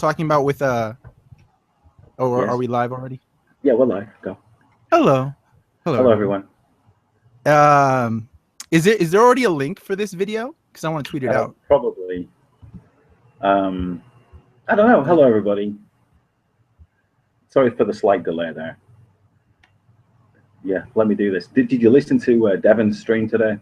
talking about with oh, Yes. are we live already? Yeah, we're live. Go. Hello. Hello, everyone. Is there already a link for this video? Because I want to tweet it out. Probably. I don't know. Hello, everybody. Sorry for the slight delay there. Yeah, let me do this. Did you listen to Devin's stream today?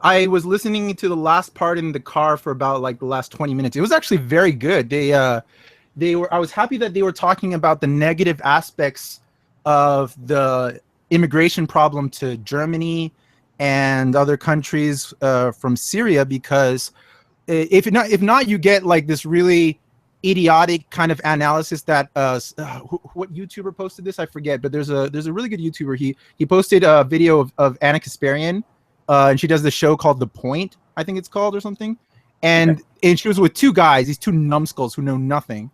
I was listening to the last part in the car for about like the last 20 minutes. It was actually very good. They were. I was happy that they were talking about the negative aspects of the immigration problem to Germany and other countries from Syria, because if not, you get like this really idiotic kind of analysis that what YouTuber posted this, I forget, but there's a really good YouTuber. He posted a video of Anna Kasparian, and she does this show called The Point, I think it's called, or something, and she was with two guys, these two numbskulls who know nothing,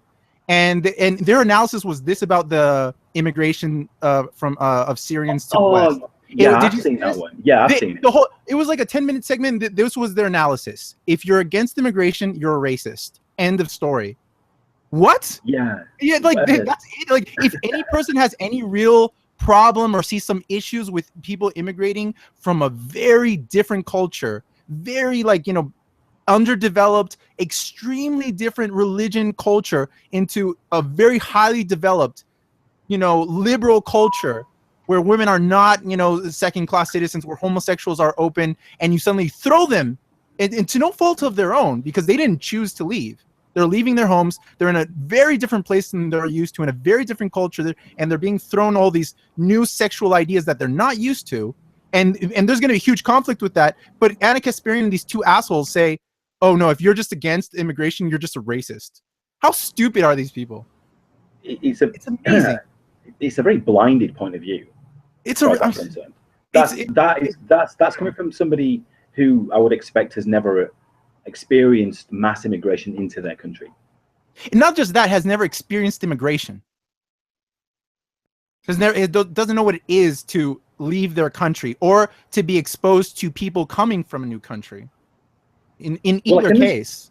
and their analysis was this about the immigration of Syrians to the West. Yeah, I've seen that one. Yeah, I've seen it. It was like a 10-minute segment. This was their analysis. If you're against immigration, you're a racist. End of story. What? Yeah. Yeah, like that's it. Like if any person has any real problem or sees some issues with people immigrating from a very different culture, very underdeveloped, extremely different religion culture into a very highly developed, liberal culture where women are not, second-class citizens, where homosexuals are open, and you suddenly throw them into no fault of their own because they didn't choose to leave. They're leaving their homes. They're in a very different place than they're used to, in a very different culture, and they're being thrown all these new sexual ideas that they're not used to. And there's going to be a huge conflict with that. But Anna Kasparian and these two assholes say, oh, no, if you're just against immigration, you're just a racist. How stupid are these people? It's amazing. It's a very blinded point of view. That's coming from somebody who I would expect has never experienced mass immigration into their country. And not just that, has never experienced immigration. It doesn't know what it is to leave their country or to be exposed to people coming from a new country. In either case.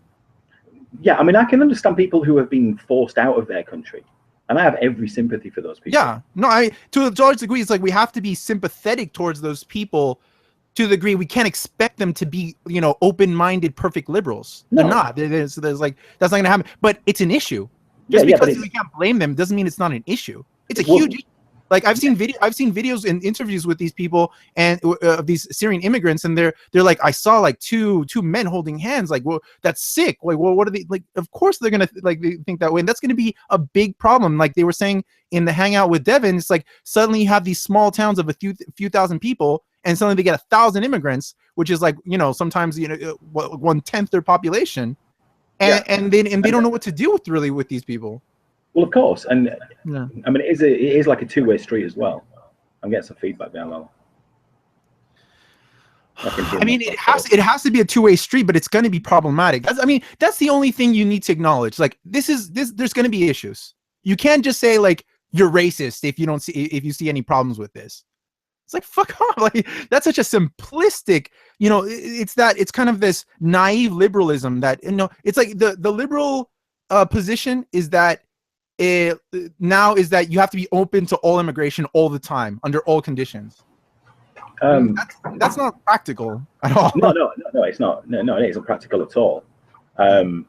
Yeah, I mean, I can understand people who have been forced out of their country. And I have every sympathy for those people. Yeah, no, to a large degree, it's like we have to be sympathetic towards those people to the degree we can't expect them to be, open-minded, perfect liberals. No. They're not. There's like, that's not going to happen. But it's an issue. Just because we can't blame them doesn't mean it's not an issue. It's a huge issue. Like I've seen videos and interviews with these people and these Syrian immigrants, and they're like, I saw like two men holding hands. Like, well, that's sick. Like, well, what are they like? Of course they're gonna they think that way, and that's gonna be a big problem. Like they were saying in the Hangout with Devin, it's like suddenly you have these small towns of a few thousand people, and suddenly they get 1,000 immigrants, which is like sometimes 1/10 their population, and they don't know what to do with these people. Well, of course, and I mean, it is like a two-way street as well. I'm getting some feedback there, Lalo. I mean, it has to be a two-way street, but it's going to be problematic. That's the only thing you need to acknowledge. Like there's going to be issues. You can't just say like you're racist if you see any problems with this. It's like, fuck off. Like that's such a simplistic, it's kind of this naive liberalism that it's like the liberal position is that now is that you have to be open to all immigration all the time under all conditions. That's not practical at all. No, it's not. No, it isn't practical at all. I mean,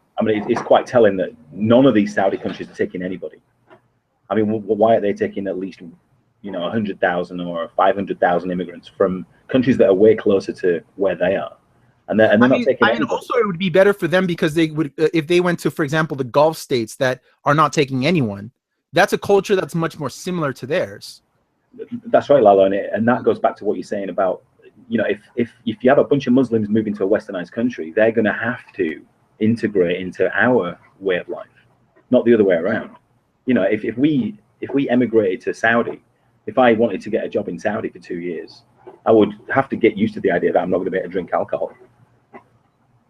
it's quite telling that none of these Saudi countries are taking anybody. I mean, why are they taking at least 100,000 or 500,000 immigrants from countries that are way closer to where they are? And they're not taking anybody. And also it would be better for them because they would, if they went to, for example, the Gulf states that are not taking anyone, that's a culture that's much more similar to theirs. That's right, Lalo, and that goes back to what you're saying about, if you have a bunch of Muslims moving to a westernized country, they're going to have to integrate into our way of life, not the other way around. If we emigrated to Saudi, if I wanted to get a job in Saudi for 2 years, I would have to get used to the idea that I'm not going to be able to drink alcohol.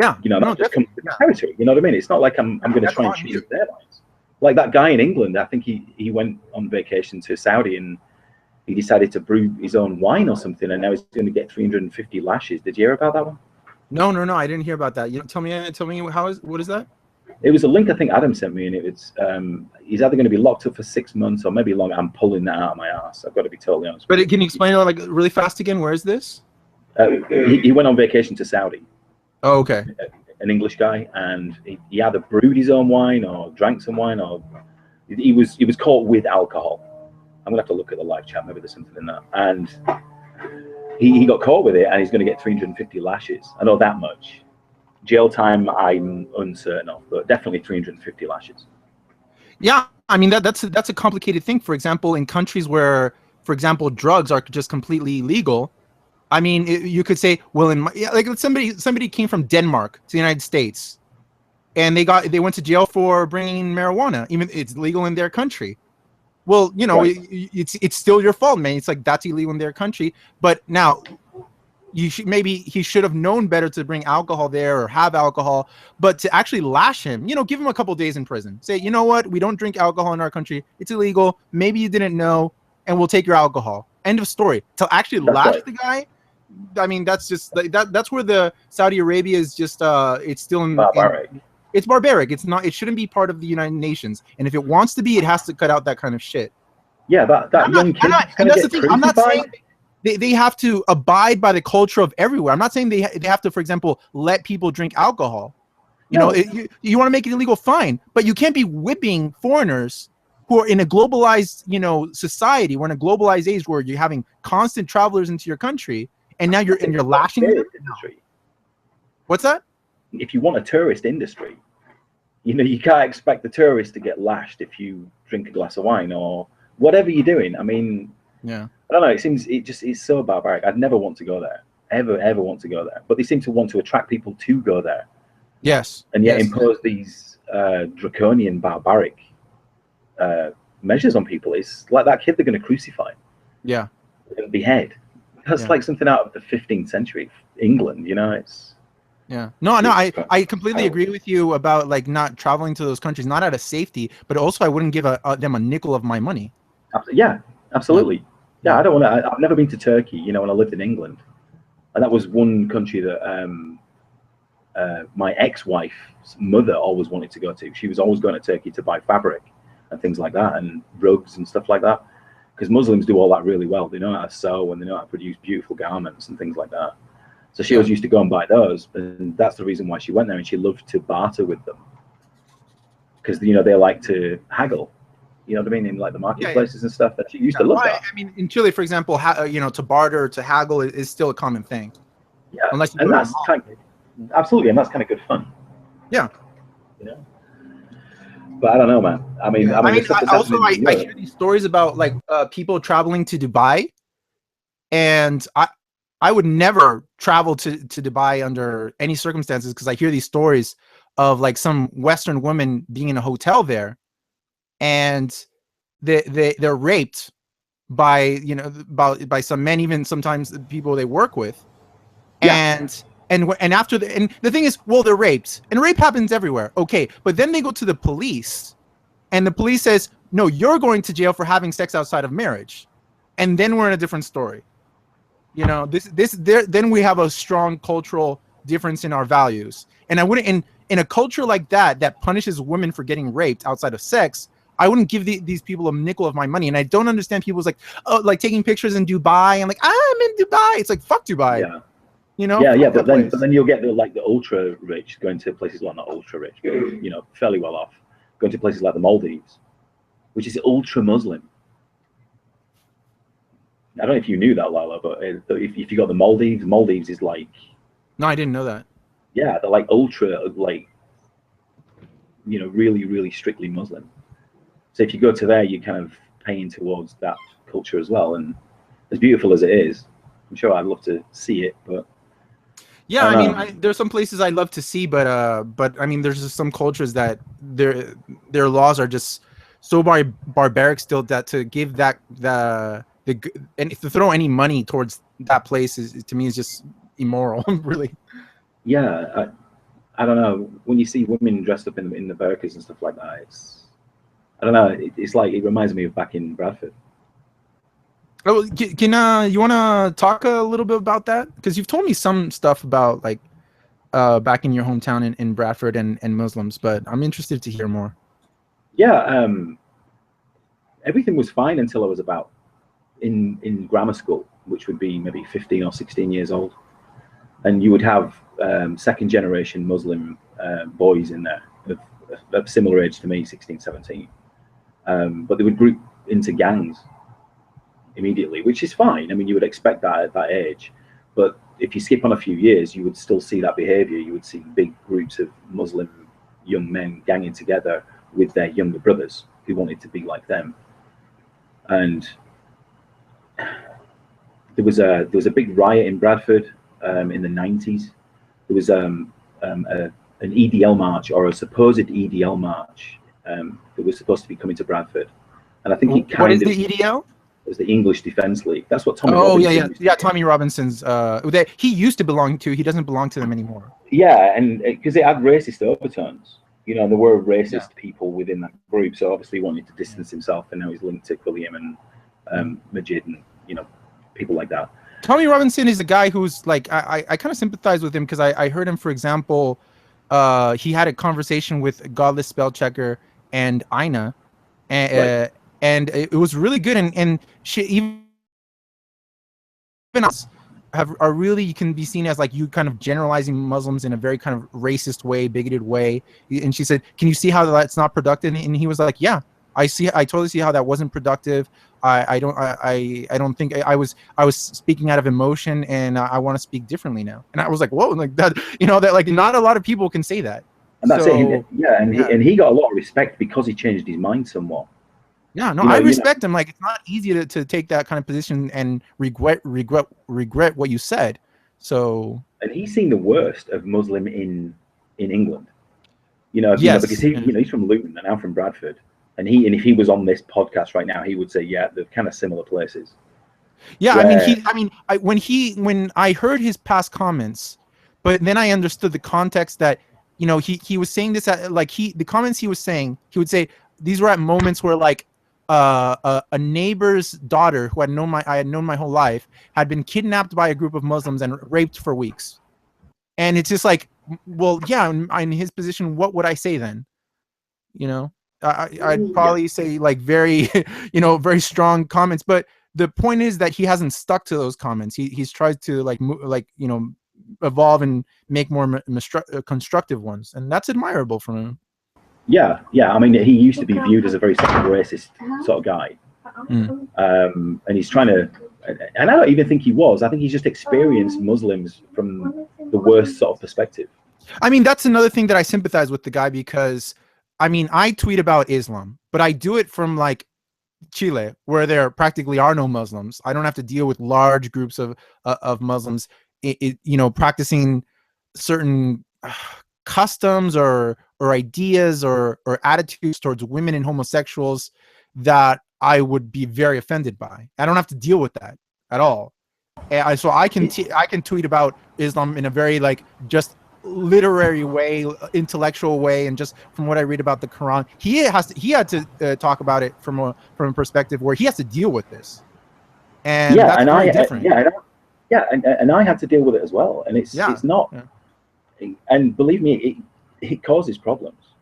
Yeah, that just comes with the territory. You know what I mean? It's not like I'm going to try and choose their lives. Like that guy in England, I think he went on vacation to Saudi and he decided to brew his own wine or something, and now he's going to get 350 lashes. Did you hear about that one? No, I didn't hear about that. Tell me what is that? It was a link I think Adam sent me, and it was he's either going to be locked up for 6 months or maybe longer. I'm pulling that out of my ass. I've got to be totally honest. But can you explain it like really fast again? Where is this? He went on vacation to Saudi. Oh, okay. An English guy, and he either brewed his own wine or drank some wine, or he was caught with alcohol. I'm gonna have to look at the live chat. Maybe there's something in that. And he got caught with it, and he's going to get 350 lashes. I know that much. Jail time, I'm uncertain of, but definitely 350 lashes. Yeah, I mean that's a complicated thing. For example, in countries where, for example, drugs are just completely illegal, I mean, you could say, well, like somebody came from Denmark to the United States, and they went to jail for bringing marijuana, even it's legal in their country. Well, you know, right. It's still your fault, man. It's like that's illegal in their country. But now, maybe he should have known better to bring alcohol there or have alcohol. But to actually lash him, you know, give him a couple days in prison. Say, you know what, we don't drink alcohol in our country. It's illegal. Maybe you didn't know, and we'll take your alcohol. End of story. To actually lash the guy, I mean, that's just that's where the Saudi Arabia is just it's still in. It's barbaric. It's not. It shouldn't be part of the United Nations. And if it wants to be, it has to cut out that kind of shit. Yeah, that young kid. And that's the thing. I'm not saying they have to abide by the culture of everywhere. I'm not saying they have to, for example, let people drink alcohol. You know, you want to make it illegal, fine, but you can't be whipping foreigners who are in a globalized, you know, society. We're in a globalized age where you're having constant travelers into your country, and now you're lashing them. What's that? If you want a tourist industry, you know, you can't expect the tourist to get lashed if you drink a glass of wine or whatever you're doing. I mean, yeah, I don't know. It's so barbaric. I'd never want to go there, ever want to go there. But they seem to want to attract people to go there. Yes, and yet impose these draconian, barbaric measures on people. It's like that kid they're going to crucify. Yeah, and behead. That's like something out of the 15th century England. You know, it's. Yeah. No, I completely agree with you about like not traveling to those countries, not out of safety, but also I wouldn't give them a nickel of my money. Yeah, absolutely. Yeah, I don't want to. I've never been to Turkey, you know, when I lived in England, and that was one country that my ex-wife's mother always wanted to go to. She was always going to Turkey to buy fabric and things like that, and rugs and stuff like that, because Muslims do all that really well. They know how to sew and they know how to produce beautiful garments and things like that. So she always used to go and buy those, and that's the reason why she went there. And she loved to barter with them because, you know, they like to haggle. You know what I mean? In like the marketplaces and stuff. That she used to love that. I mean, in Chile, for example, you know, to barter, to haggle is still a common thing. Yeah, unless you and that's kind of, absolutely, and that's kind of good fun. Yeah. You know. But I don't know, man. I mean, I hear these stories about like people traveling to Dubai, and I would never travel to Dubai under any circumstances because I hear these stories of like some Western women being in a hotel there, and they're raped by, you know, by some men, even sometimes the people they work with, and after and the thing is, well, they're raped, and rape happens everywhere, okay, but then they go to the police, and the police says, no, you're going to jail for having sex outside of marriage, and then we're in a different story. You know, then we have a strong cultural difference in our values. And I wouldn't, in a culture like that punishes women for getting raped outside of sex, I wouldn't give these people a nickel of my money. And I don't understand people's like taking pictures in Dubai and like, I'm in Dubai. It's like, fuck Dubai. Yeah. You know? Yeah. But then you'll get the ultra rich going to places like, not ultra rich, but, you know, fairly well off, going to places like the Maldives, which is ultra Muslim. I don't know if you knew that, Lalo, but if you got the Maldives is like... No, I didn't know that. Yeah, they're like ultra, like, you know, really, really strictly Muslim. So if you go to there, you're kind of paying towards that culture as well. And as beautiful as it is, I'm sure I'd love to see it, but... Yeah, I mean, there's some places I'd love to see, but I mean, there's just some cultures that their laws are just so barbaric still that to give and if to throw any money towards that place is, to me, is just immoral, really. Yeah, I don't know. When you see women dressed up in the burqas and stuff like that, I don't know. It's like, it reminds me of back in Bradford. Oh, can you want to talk a little bit about that? Because you've told me some stuff about like back in your hometown in Bradford and Muslims, but I'm interested to hear more. Yeah, everything was fine until I was about in grammar school, which would be maybe 15 or 16 years old, and you would have second generation Muslim boys in there of similar age to me, 16, 17, but they would group into gangs immediately, which is fine. I mean, you would expect that at that age, but if you skip on a few years, you would still see that behavior. You would see big groups of Muslim young men ganging together with their younger brothers who wanted to be like them. And there was a big riot in Bradford in the 90s. There was an EDL march, or a supposed EDL march, that was supposed to be coming to Bradford. And I think it kind of... What is the EDL? It was the English Defence League. That's what Tommy Robinson... yeah, Tommy Robinson's... he used to belong to... He doesn't belong to them anymore. Yeah, and because it had racist overtones. You know, there were racist people within that group, so obviously he wanted to distance himself, and now he's linked to Quilliam and Majid and, you know, people like that. Tommy Robinson is a guy who's like, I kind of sympathize with him because I heard him, for example, he had a conversation with Godless Spell Checker and Ina, and, and it was really good, and she even us are really can be seen as like you kind of generalizing Muslims in a very kind of racist way, bigoted way. And she said, "Can you see how that's not productive?" And he was like, "Yeah, I totally see how that wasn't productive. I don't think I was speaking out of emotion, and I want to speak differently now." And I was like, "Whoa!" Like that, you know, that like not a lot of people can say that. And that's it. Yeah, and he got a lot of respect because he changed his mind somewhat. Yeah, no, I respect him. Like, it's not easy to take that kind of position and regret what you said. So, and he's seen the worst of Muslim in England. You know, because he's from Luton and I'm from Bradford, and if he was on this podcast right now, he would say, yeah, they're kind of similar places. Yeah, when I heard his past comments, but then I understood the context that, you know, he was saying this at, like, the comments he was saying, he would say these were at moments where, like, a neighbor's daughter who I had known my whole life had been kidnapped by a group of Muslims and raped for weeks. And it's just like, well, yeah, in his position, what would I say then? You know, I'd probably say like very, you know, very strong comments. But the point is that he hasn't stuck to those comments. He's tried to you know, evolve and make more constructive ones, and that's admirable from him. Yeah. I mean, he used to be viewed as a very racist sort of guy, and he's trying to. And I don't even think he was. I think he's just experienced Muslims from the worst sort of perspective. I mean, that's another thing that I sympathize with the guy, because, I mean, I tweet about Islam, but I do it from like Chile, where there practically are no Muslims. I don't have to deal with large groups of Muslims, you know, practicing certain customs or ideas or attitudes towards women and homosexuals that I would be very offended by. I don't have to deal with that at all. And so I can tweet about Islam in a very like just literary way, intellectual way, and just from what I read about the Quran, he had to talk about it from a perspective where he has to deal with this, and that's very different. And I had to deal with it as well, and it's not. Yeah. And believe me, it causes problems,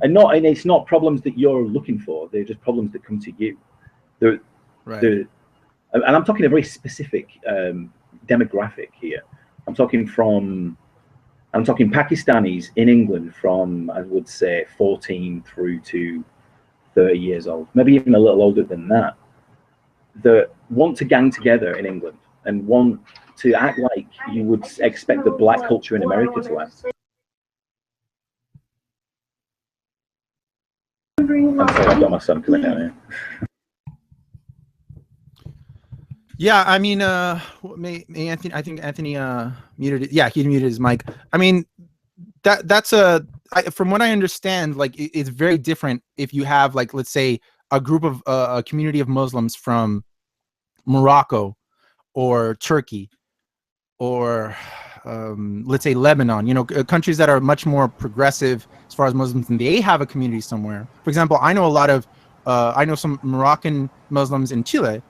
and it's not problems that you're looking for. They're just problems that come to you. And I'm talking a very specific demographic here. I'm talking Pakistanis in England from, I would say, 14 through to 30 years old, maybe even a little older than that, that want to gang together in England and want to act like you would expect the black culture in America to act. I'm sorry, I've got my son coming down here. Yeah, I mean, Anthony, I think Anthony muted it. Yeah, he muted his mic. I mean, that's from what I understand, like it's very different if you have, like, let's say a group of a community of Muslims from Morocco or Turkey or let's say Lebanon, you know, countries that are much more progressive as far as Muslims, and they have a community somewhere. For example, I know some Moroccan Muslims in Chile,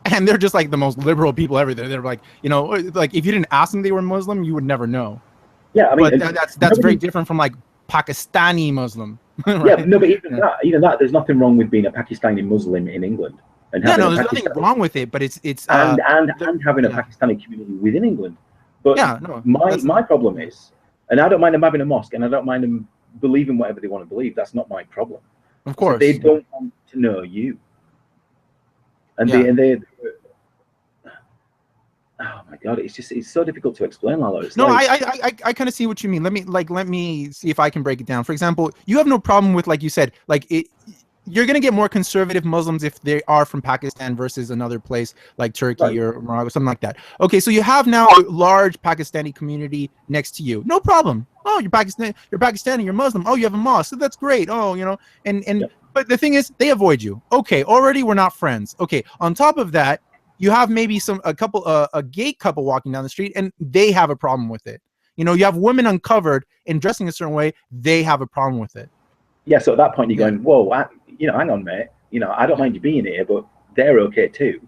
and they're just like the most liberal people ever. They're like, you know, like if you didn't ask them they were Muslim, you would never know. Yeah, I mean, but that's very different from like Pakistani Muslim. Right? Yeah, no, but even that, there's nothing wrong with being a Pakistani Muslim in England and having there's nothing wrong with it, but it's and having a Pakistani community within England. But my problem is, and I don't mind them having a mosque, and I don't mind them believing whatever they want to believe. That's not my problem. Of course, so they don't want to know you, and they. Oh my God, it's so difficult to explain, Lalo. I kind of see what you mean. Let me see if I can break it down. For example, you have no problem with, like you said, you're going to get more conservative Muslims if they are from Pakistan versus another place like Turkey or Morocco, something like that. Okay, so you have now a large Pakistani community next to you. No problem. Oh, you're Pakistani, you're Muslim. Oh, you have a mosque. So that's great. Oh, but the thing is, they avoid you. Okay, already we're not friends. Okay, on top of that, you have maybe a gay couple walking down the street, and they have a problem with it. You have women uncovered and dressing a certain way. They have a problem with it. Yeah. So at that point, you're going, whoa, hang on, mate. I don't mind you being here, but they're okay too.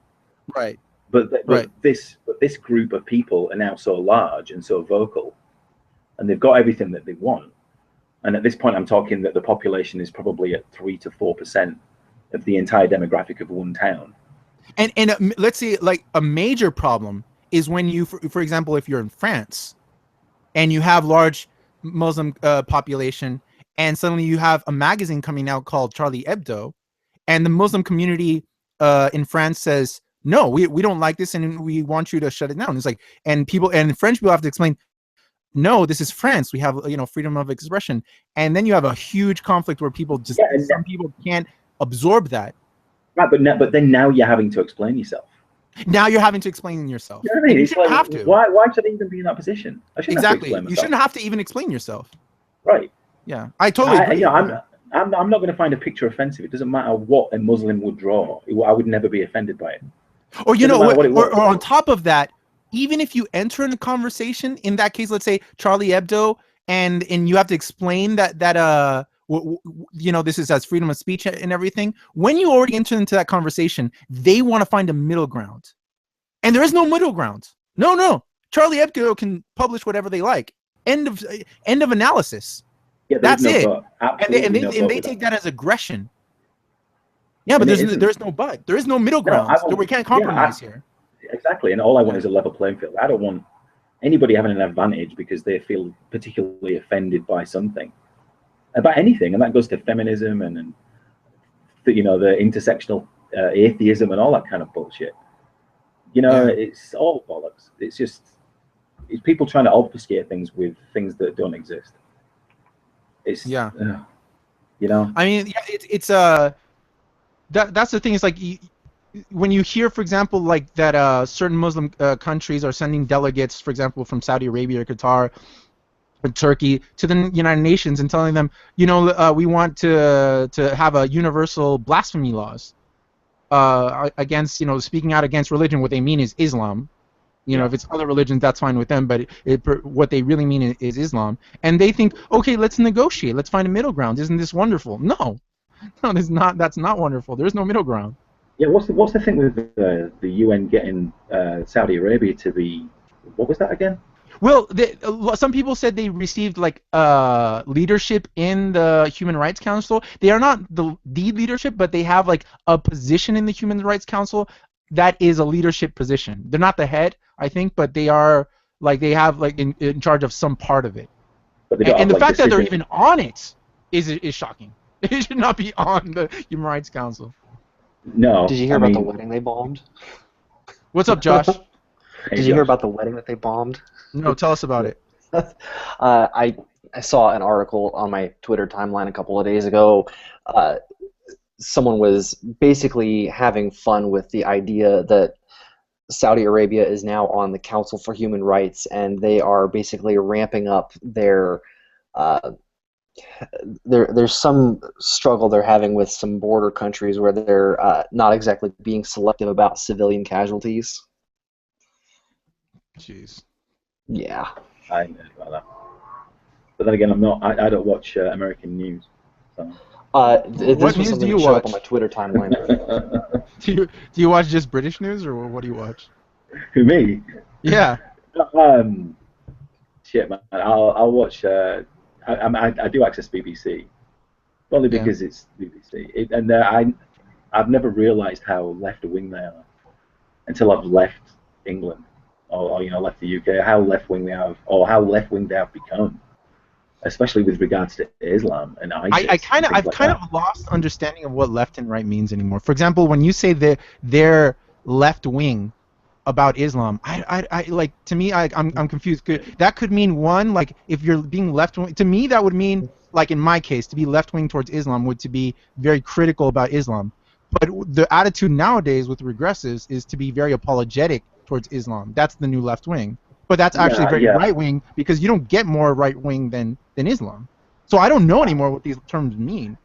Right. But this group of people are now so large and so vocal, and they've got everything that they want. And at this point, I'm talking that the population is probably at 3 to 4% of the entire demographic of one town. And let's say like a major problem is when you, for example, if you're in France and you have large Muslim population, and suddenly you have a magazine coming out called Charlie Hebdo, and the Muslim community in France says, no, we don't like this, and we want you to shut it down. It's like, and French people have to explain, no, this is France. We have freedom of expression, and then you have a huge conflict where people some people can't absorb that. Right, but then now you're having to explain yourself. Now you're having to explain yourself. You know what I mean? You shouldn't have to. Why should I even be in that position? I shouldn't have to explain myself. You shouldn't have to even explain yourself. Right. Yeah, I totally agree. I'm not going to find a picture offensive. It doesn't matter what a Muslim would draw. I would never be offended by it. Or or on top of that, even if you enter in a conversation, in that case, let's say Charlie Hebdo, and you have to explain that this is as freedom of speech and everything. When you already enter into that conversation, they want to find a middle ground, and there is no middle ground. No. Charlie Hebdo can publish whatever they like. End of analysis. Yeah, that's it. And they take that as aggression. Yeah, but there's no but. There is no middle ground. We can't compromise here. Exactly, and all I want is a level playing field. I don't want anybody having an advantage because they feel particularly offended by something, about anything, and that goes to feminism and the intersectional atheism and all that kind of bullshit. It's all bollocks. It's people trying to obfuscate things with things that don't exist. It's I mean, it's that's the thing. It's like when you hear, for example, like that certain Muslim countries are sending delegates, for example, from Saudi Arabia or Qatar or Turkey to the United Nations and telling them, we want to have a universal blasphemy laws against, speaking out against religion. What they mean is Islam. If it's other religions, that's fine with them, but what they really mean is Islam. And they think, okay, let's negotiate. Let's find a middle ground. Isn't this wonderful? No, that's not wonderful. There's no middle ground. Yeah, what's the thing with the UN getting Saudi Arabia to be, what was that again? Well, some people said they received leadership in the Human Rights Council. They are not the leadership, but they have like a position in the Human Rights Council that is a leadership position. They're not the head, I think, but they are they have in charge of some part of it. And the fact that they're even on it is shocking. It should not be on the Human Rights Council. No. Did you hear about the wedding they bombed? What's up, Josh? Did you hear about the wedding that they bombed? No, tell us about it. I saw an article on my Twitter timeline a couple of days ago. Someone was basically having fun with the idea that Saudi Arabia is now on the Council for Human Rights, and they are basically ramping up their there's some struggle they're having with some border countries where they're not exactly being selective about civilian casualties. Jeez. Yeah. I know about that. But then again, I don't watch American news. So. What news do you watch? On my Twitter timeline. do you watch just British news, or what do you watch? Who, me? Yeah. shit, man. I'll watch. I do access BBC, only because it's BBC. I've never realised how left wing they are until I've left England, or left the UK. How left wing they have, or how left wing they have become, especially with regards to Islam and ISIS. I've kind of lost understanding of what left and right means anymore. For example, when you say they're left wing about Islam, I like, to me, I'm confused. That could mean one, like, if you're being left wing, to me that would mean, like in my case, to be left wing towards Islam would to be very critical about Islam. But the attitude nowadays with regressives is to be very apologetic towards Islam. That's the new left wing. But that's actually very right wing, because you don't get more right wing than Islam. So I don't know anymore what these terms mean.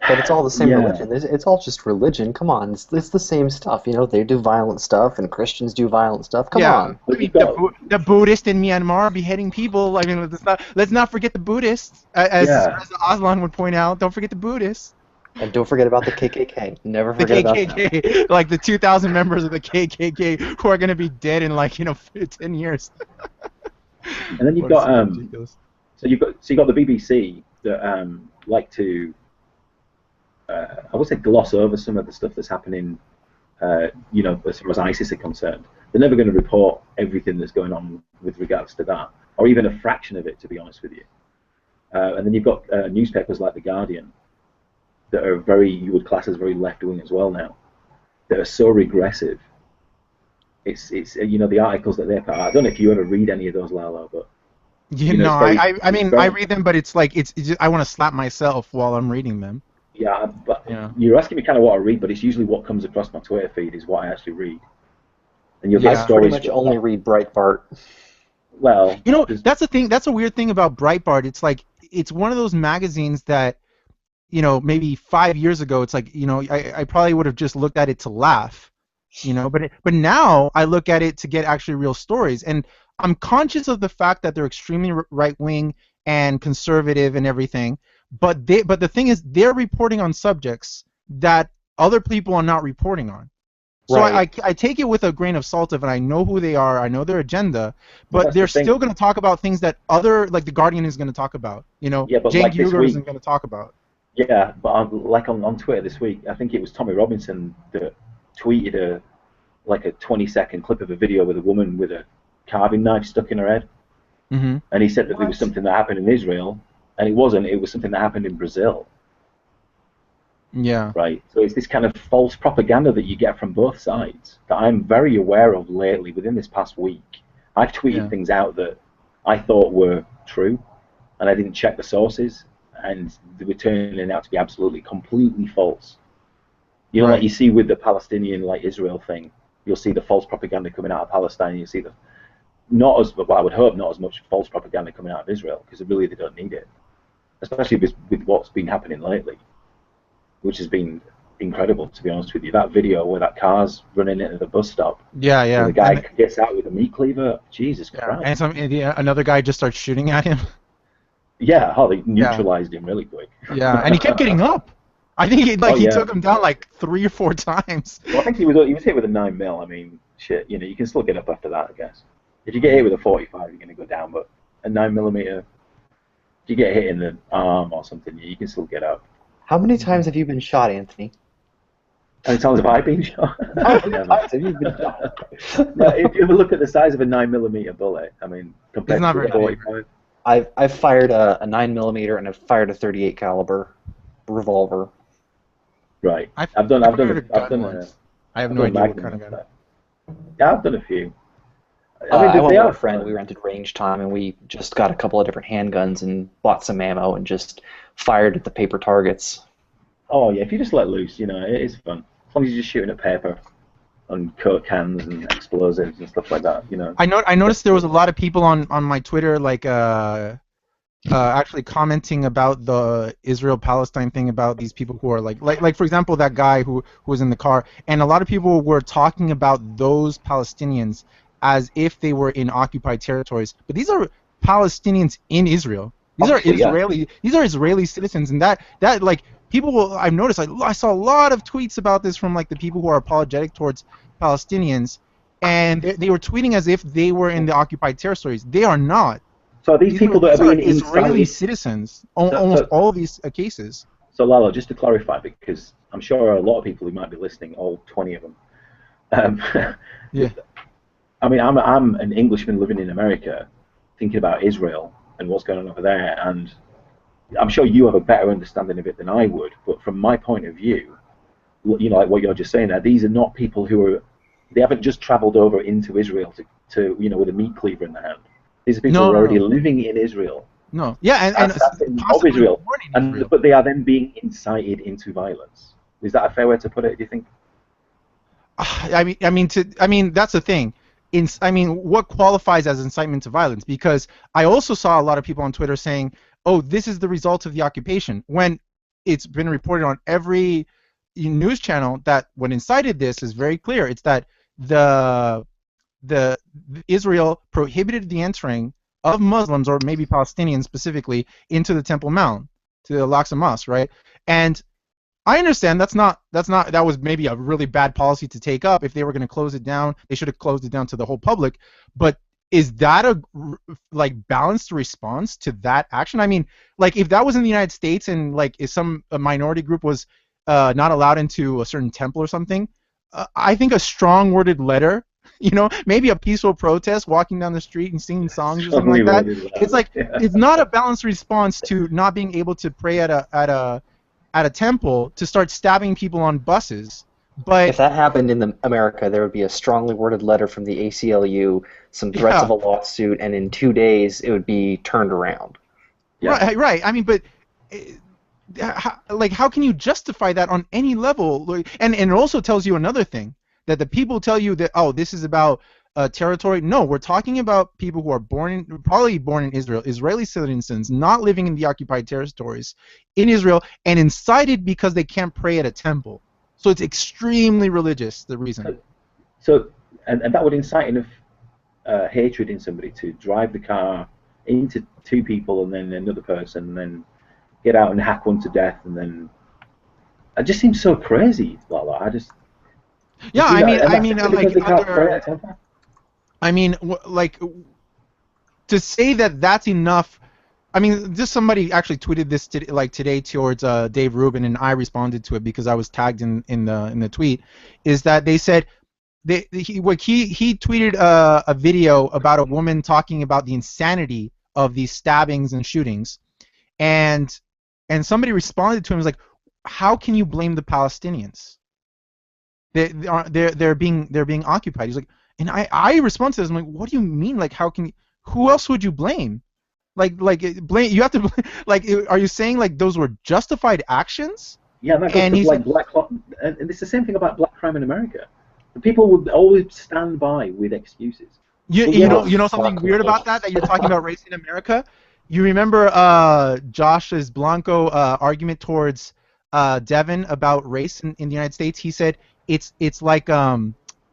But it's all the same religion. It's all just religion. Come on, it's the same stuff. They do violent stuff, and Christians do violent stuff. Come on. I mean, the Buddhists in Myanmar are beheading people. I mean, let's not forget the Buddhists, as Aslan would point out. Don't forget the Buddhists. And don't forget about the KKK. Never forget about them. The KKK, like the 2,000 members of the KKK who are going to be dead in 10 years. And then you've got so you got the BBC that like to I would say gloss over some of the stuff that's happening. As far as ISIS are concerned, they're never going to report everything that's going on with regards to that, or even a fraction of it, to be honest with you. And then you've got newspapers like The Guardian that are you would class as very left-wing as well now, that are so regressive. It's the articles that they put out. I don't know if you ever read any of those, Lalo, but I read them, but it's like it's just, I want to slap myself while I'm reading them. Yeah, but you're asking me kind of what I read, but it's usually what comes across my Twitter feed is what I actually read. And you'll get stories. I pretty much only read Breitbart. Well, that's the thing. That's a weird thing about Breitbart. It's like it's one of those magazines that, maybe 5 years ago, it's like, I probably would have just looked at it to laugh, but now I look at it to get actually real stories, and I'm conscious of the fact that they're extremely right-wing and conservative and everything, but the thing is, they're reporting on subjects that other people are not reporting on. So right. I take it with a grain of salt, and I know who they are, I know their agenda, but they're still going to talk about things that like The Guardian is going to talk about, Cenk Uygur isn't going to talk about. Yeah, but on Twitter this week, I think it was Tommy Robinson that tweeted a 20-second clip of a video with a woman with a carving knife stuck in her head. Mm-hmm. And he said that there was something that happened in Israel, and it wasn't. It was something that happened in Brazil. Yeah. Right. So it's this kind of false propaganda that you get from both sides that I'm very aware of lately. Within this past week, I've tweeted things out that I thought were true, and I didn't check the sources, and they were turning out to be absolutely, completely false. Like you see with the Palestinian, Israel thing, you'll see the false propaganda coming out of Palestine. You see I would hope not as much false propaganda coming out of Israel, because they don't need it, especially with what's been happening lately, which has been incredible, to be honest with you. That video where that car's running into the bus stop, and the guy gets out with a meat cleaver, Jesus Christ. And another guy just starts shooting at him. Yeah, they neutralized him really quick. Yeah, and he kept getting up. I think he took him down 3 or 4 times. Well, I think he was hit with a 9mm. I mean, shit, you can still get up after that, I guess. If you get hit with a 45, you're going to go down, but a 9mm, if you get hit in the arm or something, you can still get up. How many times have you been shot, Anthony? How many times have I been shot? How many times have you been shot? If you look at the size of a 9mm bullet, I mean, compared to a 45. I've fired a 9mm and I've fired a .38 caliber revolver. Right. I have no idea what kind of gun. Yeah, I've done a few. I went with a friend. We rented range time, and we just got a couple of different handguns and bought some ammo and just fired at the paper targets. Oh yeah, if you just let loose, it is fun. As long as you're just shooting at paper and Coke cans and explosives and stuff like that, I noticed there was a lot of people on my Twitter actually commenting about the Israel-Palestine thing, about these people who are like for example, that guy who was in the car, and a lot of people were talking about those Palestinians as if they were in occupied territories, but these are Palestinians in Israel. These are Israeli. Yeah. These are Israeli citizens, and that people will. I've noticed. I saw a lot of tweets about this from the people who are apologetic towards Palestinians, and they were tweeting as if they were in the occupied territories. They are not. So are these people that are being Israeli incited? citizens, almost all of these cases. So Lalo, just to clarify, because I'm sure a lot of people who might be listening, all 20 of them. Yeah. I mean, I'm an Englishman living in America, thinking about Israel and what's going on over there, and I'm sure you have a better understanding of it than I would. But from my point of view, you know, like what you're just saying there, these are not people they haven't just travelled over into Israel to you know, with a meat cleaver in their hand. These are people who are already living in Israel. No, yeah, and of Israel, but they are then being incited into violence. Is that a fair way to put it? Do you think? I mean, that's the thing. What qualifies as incitement to violence? Because I also saw a lot of people on Twitter saying, "Oh, this is the result of the occupation," when it's been reported on every news channel that what incited this is very clear. It's that the Israel prohibited the entering of Muslims, or maybe Palestinians specifically, into the Temple Mount, to the Al-Aqsa Mosque, right? And I understand that was maybe a really bad policy to take up. If they were going to close it down, they should have closed it down to the whole public. But is that a balanced response to that action? I mean, like, if that was in the United States and like if a minority group was not allowed into a certain temple or something, I think a strong worded letter, you know, maybe a peaceful protest, walking down the street and singing songs or something like that. It's like, it's not a balanced response to not being able to pray at a temple, to start stabbing people on buses. But if that happened in America, there would be a strongly worded letter from the ACLU, some threats of a lawsuit, and in 2 days it would be turned around. Yeah. Right. I mean, but how can you justify that on any level? And it also tells you another thing, that the people tell you that, oh, this is about territory. No, we're talking about people who are probably born in Israel, Israeli citizens, not living in the occupied territories in Israel, and incited because they can't pray at a temple. So it's extremely religious, the reason. So and that would incite enough hatred in somebody to drive the car into two people and then another person, and then get out and hack one to death, and then it just seems so crazy, Lala. Yeah, like to say that that's enough. I mean, just somebody actually tweeted this today towards Dave Rubin, and I responded to it because I was tagged in the tweet. Is that they said he tweeted a video about a woman talking about the insanity of these stabbings and shootings, and somebody responded to him, was like, how can you blame the Palestinians? They're being occupied. He's like, and I respond to this. I'm like, what do you mean? Like, how can you? Who else would you blame? Like blame. You have to like. Are you saying like those were justified actions? Yeah, and that goes to like black. And it's the same thing about black crime in America. The people would always stand by with excuses. You know something weird about that you're talking about race in America. You remember Josh's Blanco argument towards Devin about race in the United States? He said it's like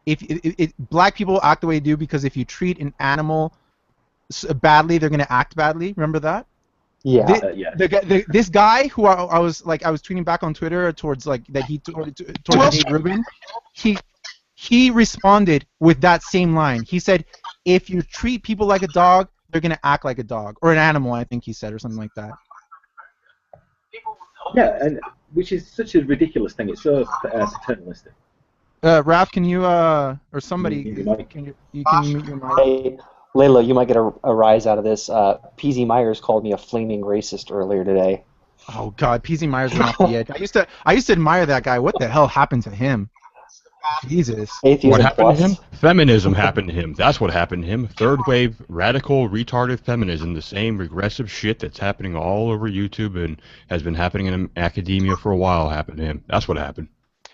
if black people act the way they do because if you treat an animal badly, they're gonna act badly. Remember that? Yeah. This guy who I was tweeting back on Twitter towards like that towards Dave Rubin, he responded with that same line. He said, if you treat people like a dog, they're gonna act like a dog, or an animal, I think he said, or something like that. Yeah, and which is such a ridiculous thing. It's so paternalistic. Ralph, can you or somebody can you mute your mic? Hey, Layla, you might get a rise out of this. PZ Myers called me a flaming racist earlier today. Oh God, PZ Myers went off the edge. I used to admire that guy. What the hell happened to him? Jesus. Atheism what happened plus. to him? Feminism happened to him. That's what happened to him. Third wave, radical, retarded feminism. The same regressive shit that's happening all over YouTube and has been happening in academia for a while happened to him. That's what happened.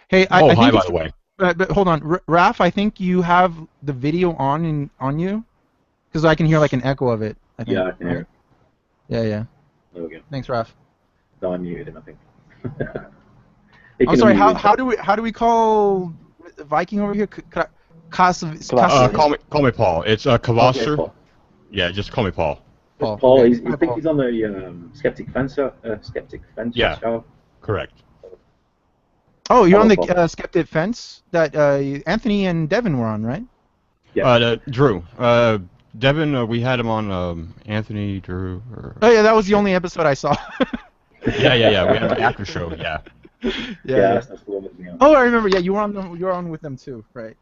Hey, hi, by the way. But hold on, Raph. I think you have the video on you, because I can hear like an echo of it. I think, yeah, I can hear it. Yeah. There we go. Thanks, Raph. No, I muted him, I think. I'm sorry. How do we call Viking over here? Call me Paul. It's Kavasser. Okay, yeah, just call me Paul. Paul. I think he's on the Skeptic Fencer. Yeah. Show. Correct. Oh, you're on the Skeptic Fence that Anthony and Devin were on, right? Drew. Devin, we had him on Anthony, Drew. Oh yeah, that was the only episode I saw. Yeah. We had the after show. Yeah. Yeah. That's the one with me on. Oh, I remember. Yeah, you were on with them too, right?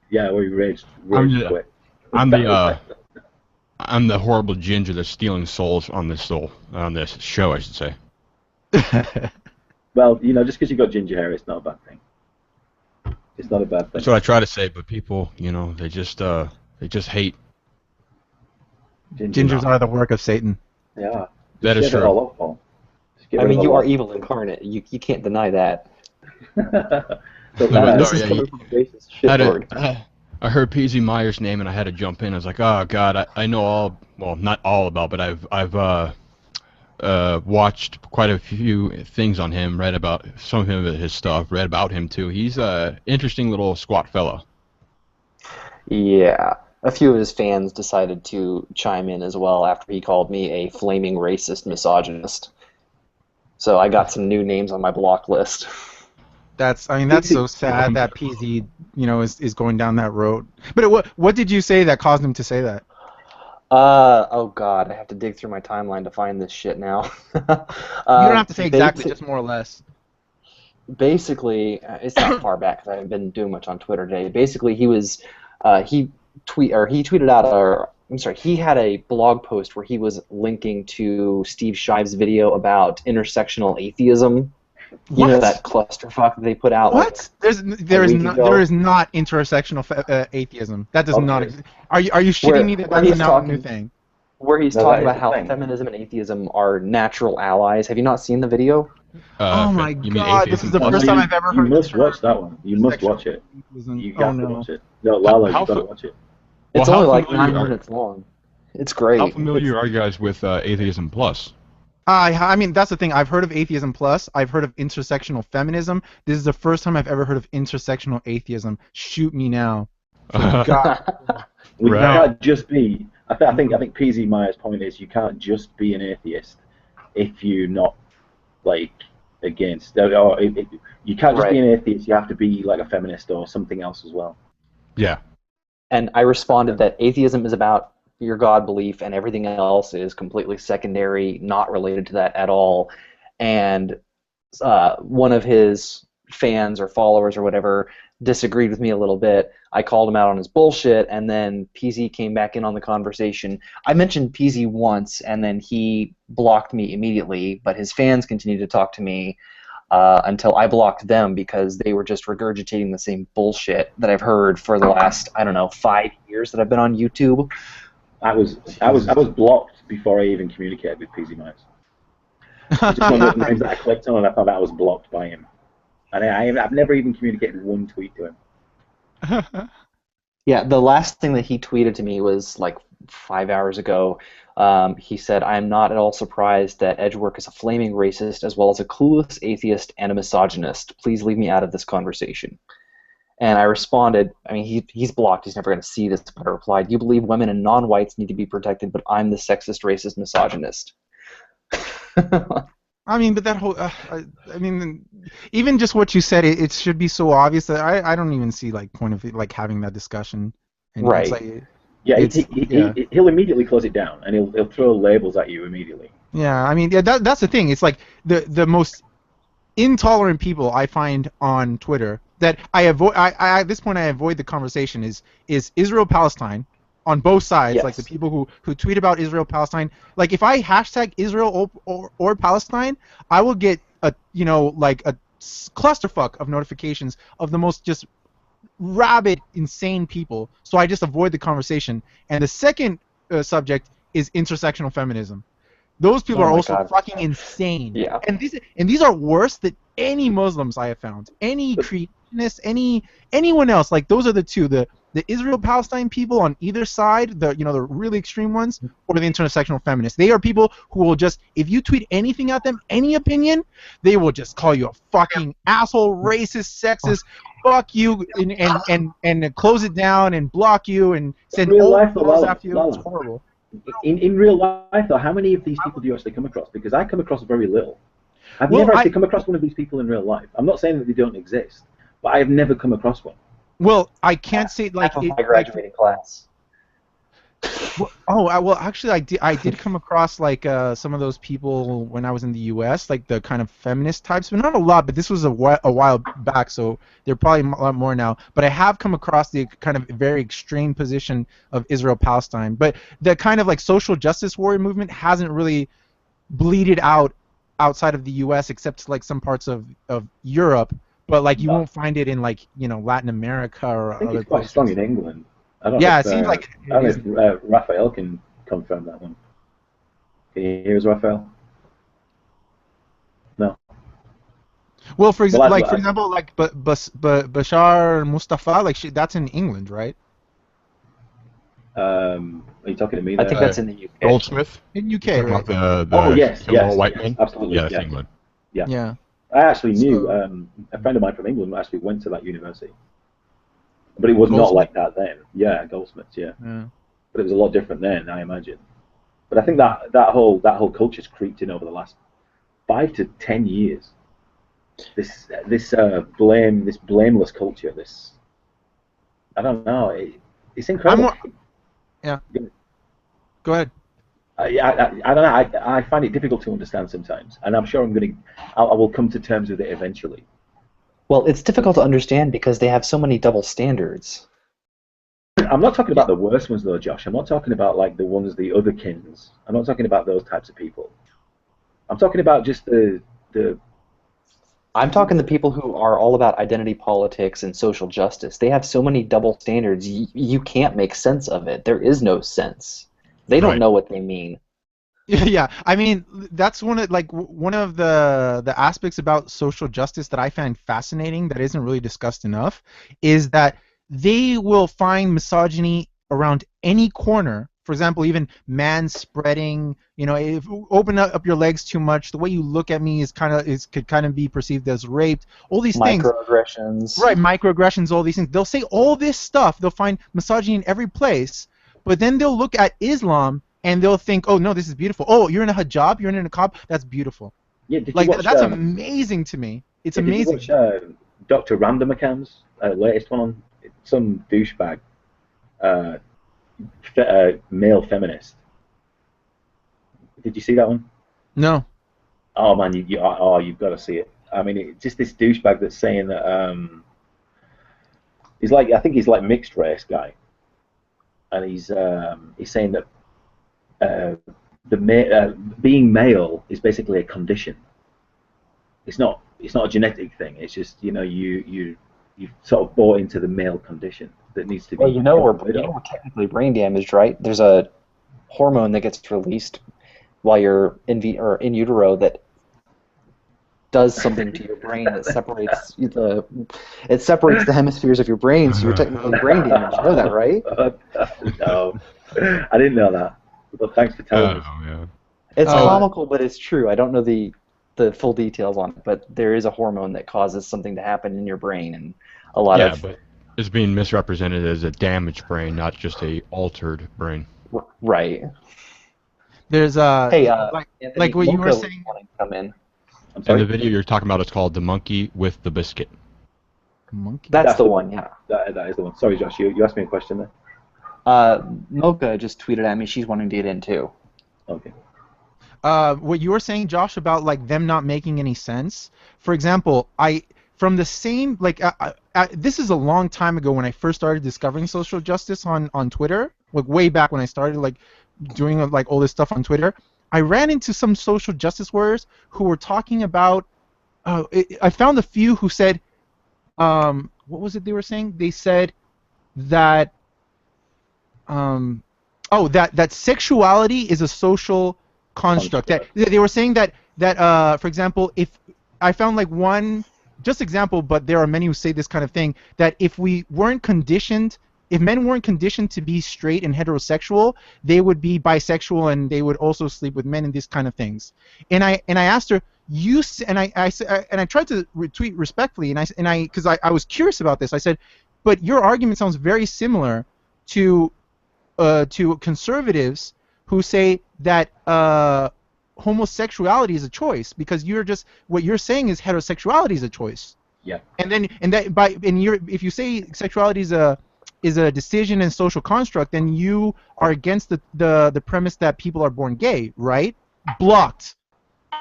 Yeah, we raged quick. I'm the horrible ginger that's stealing souls on this show, I should say. Well, just because you got ginger hair, it's not a bad thing. It's not a bad thing. That's what I try to say, but people, they just hate. Gingers are the work of Satan. Yeah. That is true. I mean, you are evil incarnate. You can't deny that. This is coming from a racist shitlord. I heard P.Z. Myers' name and I had to jump in. I was like, oh god, I know not all about, but I've watched quite a few things on him, read about some of his stuff, read about him too. He's a interesting little squat fella. Yeah. A few of his fans decided to chime in as well after he called me a flaming racist misogynist. So I got some new names on my block list. That's so sad that PZ, is going down that road. But what did you say that caused him to say that? Oh god, I have to dig through my timeline to find this shit now. You don't have to say exactly, just more or less. Basically, it's not far back because I haven't been doing much on Twitter today. Basically, he tweeted out, he had a blog post where he was linking to Steve Shive's video about intersectional atheism. You know that clusterfuck that they put out. What? There is not intersectional atheism. That does not exist. Are you shitting me that that's not a new thing? Where he's talking about how feminism and atheism are natural allies. Have you not seen the video? Oh my god! This is the first time I've ever heard. You must watch that one. You must watch it. You have to watch it. No, Lalo, you gotta watch it. It's only like 9 minutes long. It's great. How familiar are you guys with Atheism Plus? I mean, that's the thing. I've heard of Atheism Plus. I've heard of intersectional feminism. This is the first time I've ever heard of intersectional atheism. Shoot me now. God. We can't just be. I think PZ Myers' point is you can't just be an atheist if you're not against. Or you can't just be an atheist. You have to be like a feminist or something else as well. Yeah. And I responded that atheism is about your God belief and everything else is completely secondary, not related to that at all. And one of his fans or followers or whatever disagreed with me a little bit. I called him out on his bullshit, and then PZ came back in on the conversation. I mentioned PZ once, and then he blocked me immediately, but his fans continued to talk to me until I blocked them because they were just regurgitating the same bullshit that I've heard for the last, 5 years that I've been on YouTube. I was blocked before I even communicated with PZ Myers. Just one of the names that I clicked on, and I found out I was blocked by him. And I've never even communicated one tweet to him. Yeah, the last thing that he tweeted to me was like 5 hours ago. He said, "I am not at all surprised that Edgework is a flaming racist as well as a clueless atheist and a misogynist. Please leave me out of this conversation." And I responded, he's blocked, he's never going to see this, but I replied, "You believe women and non-whites need to be protected, but I'm the sexist, racist, misogynist." But that whole, even just what you said, it should be so obvious that I don't even see point of having that discussion. And right. He'll immediately close it down, and he'll throw labels at you immediately. Yeah, that's the thing. It's like the most intolerant people I find on Twitter that I avoid. At this point I avoid the conversation is Israel-Palestine on both sides. Yes. Like the people who tweet about Israel-Palestine. Like if I hashtag Israel or Palestine, I will get a clusterfuck of notifications of the most just rabid, insane people. So I just avoid the conversation. And the second subject is intersectional feminism. Those people are also fucking insane. Yeah. And these are worse than any Muslims I have found. Any creationists, anyone else. Like those are the two. The Israel-Palestine people on either side, the really extreme ones, or the intersectional feminists. They are people who will just, if you tweet anything at them, any opinion, they will just call you a fucking asshole, racist, sexist, fuck you, and close it down and block you and send all the after you. It's horrible. In real life, though, how many of these people do you actually come across? Because I come across very little. I've never actually come across one of these people in real life. I'm not saying that they don't exist, but I have never come across one. Well, I can't say like half of it. my graduating class. Well, actually, I did come across like some of those people when I was in the U.S., like the kind of feminist types, but not a lot. But this was a while back, so they're probably a lot more now. But I have come across the kind of very extreme position of Israel-Palestine. But the kind of like social justice warrior movement hasn't really bleeded out outside of the U.S. except like some parts of Europe. But like you won't find it in like Latin America or I think other it's quite places. strong in England. I don't Yeah, know it seems like I don't know if Raphael can confirm that one. Can you hear us, Raphael? No. Well, for Well, example, like Bashar Mustafa, like that's in England, right? are you talking to me I there? think that's in the UK. Goldsmith. In UK, Talking right? about the Oh, yes, kill all yes, white yes, men. absolutely, Yeah, that's yeah. England. Yeah. Yeah. I actually knew So- a friend of mine from England actually went to that university, but it was not Goldsmith? like that then. Yeah, Goldsmiths, yeah. Yeah. But it was a lot different then, I imagine. But I think that whole culture's creeped in over the last 5 to 10 years. This blameless culture. This, I don't know. It's incredible. Yeah. Go ahead. I don't know. I find it difficult to understand sometimes, and I'm sure I will come to terms with it eventually. Well, it's difficult to understand because they have so many double standards. I'm not talking about the worst ones though, Josh. I'm not talking about like the otherkins. I'm not talking about those types of people. I'm talking about just the I'm talking the people who are all about identity politics and social justice. They have so many double standards, you can't make sense of it. There is no sense. They don't know what they mean. Yeah, I mean that's one of the aspects about social justice that I find fascinating that isn't really discussed enough is that they will find misogyny around any corner. For example, even manspreading, if you open up your legs too much, the way you look at me could kind of be perceived as raped. All these things. Microaggressions. Right, microaggressions, all these things. They'll say all this stuff. They'll find misogyny in every place, but then they'll look at Islam and they'll think, oh no, this is beautiful. Oh, you're in a hijab, you're in a niqab, that's beautiful. Yeah, did you Like watch, that's amazing to me. It's amazing. Did you watch Dr. Randa McCann's latest one? Some douchebag, male feminist. Did you see that one? No. Oh man, you've got to see it. I mean, it's just this douchebag that's saying that I think he's like mixed race guy, and he's saying that being male is basically a condition. It's not a genetic thing. It's just you sort of bought into the male condition that needs to be. Well, we're technically brain damaged, right? There's a hormone that gets released while you're in utero that does something to your brain that separates the hemispheres of your brain, so you're technically brain damaged. You know that, right? No, I didn't know that. But thanks for telling us. Yeah. It's comical, but it's true. I don't know the full details on it, but there is a hormone that causes something to happen in your brain, and a lot of but it's being misrepresented as a damaged brain, not just a altered brain. Right. There's Hey, like what you were saying. Come in. I'm sorry? And the video you're talking about is called "The Monkey with the Biscuit." Monkey. That's the one, yeah. That is the one. Sorry, Josh, you asked me a question there. Mocha just tweeted at me. She's wanting to get in too. Okay. What you were saying, Josh, about like them not making any sense. For example, from the same this is a long time ago when I first started discovering social justice on Twitter, like way back when I started like doing like all this stuff on Twitter. I ran into some social justice warriors who were talking about. I found a few who said, what was it they were saying? They said that that sexuality is a social construct. That they were saying that for example, if I found like one just example, but there are many who say this kind of thing, that if men weren't conditioned to be straight and heterosexual, they would be bisexual and they would also sleep with men and these kind of things. And I asked her, I tried to retweet respectfully, because I was curious about this. I said, but your argument sounds very similar to conservatives who say that homosexuality is a choice, because what you're saying is heterosexuality is a choice. Yeah. If you say sexuality is a decision and social construct, then you are against the premise that people are born gay, right? Blocked.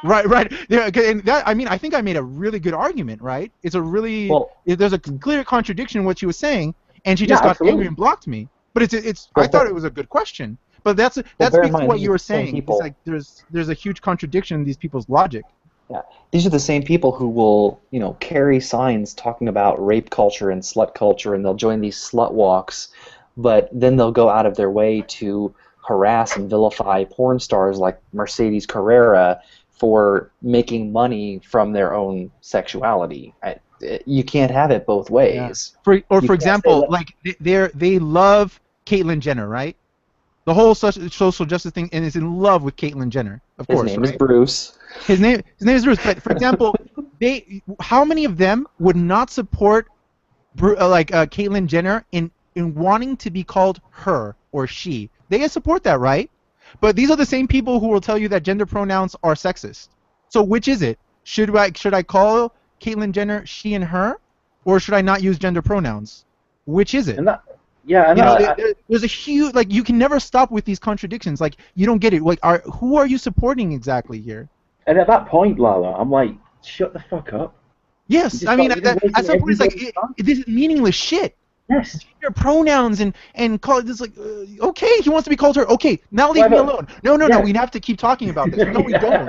Right. Yeah, and that, I mean, I think I made a really good argument, right? It's a really there's a clear contradiction in what she was saying, and she just got angry and blocked me. But I thought it was a good question. But that's speaks to what you were saying. It's like there's a huge contradiction in these people's logic. Yeah, these are the same people who will, carry signs talking about rape culture and slut culture, and they'll join these slut walks, but then they'll go out of their way to harass and vilify porn stars like Mercedes Carrera for making money from their own sexuality. You can't have it both ways. Yeah. For example, like they love Caitlyn Jenner, right? The whole social justice thing, and is in love with Caitlyn Jenner, of course. His name is Bruce. His name is Bruce. But for example, how many of them would not support Caitlyn Jenner in wanting to be called her or she? They support that, right? But these are the same people who will tell you that gender pronouns are sexist. So which is it? Should I call Caitlyn Jenner she and her, or should I not use gender pronouns? Which is it? There's a huge you can never stop with these contradictions. Like, you don't get it. Like, who are you supporting exactly here? And at that point, Lala, I'm like, shut the fuck up. Yes, I mean, at some point it's like this is meaningless shit. Yes. Gender pronouns and call it this okay, he wants to be called her. Okay, now leave me alone. No, we have to keep talking about this. No, we don't.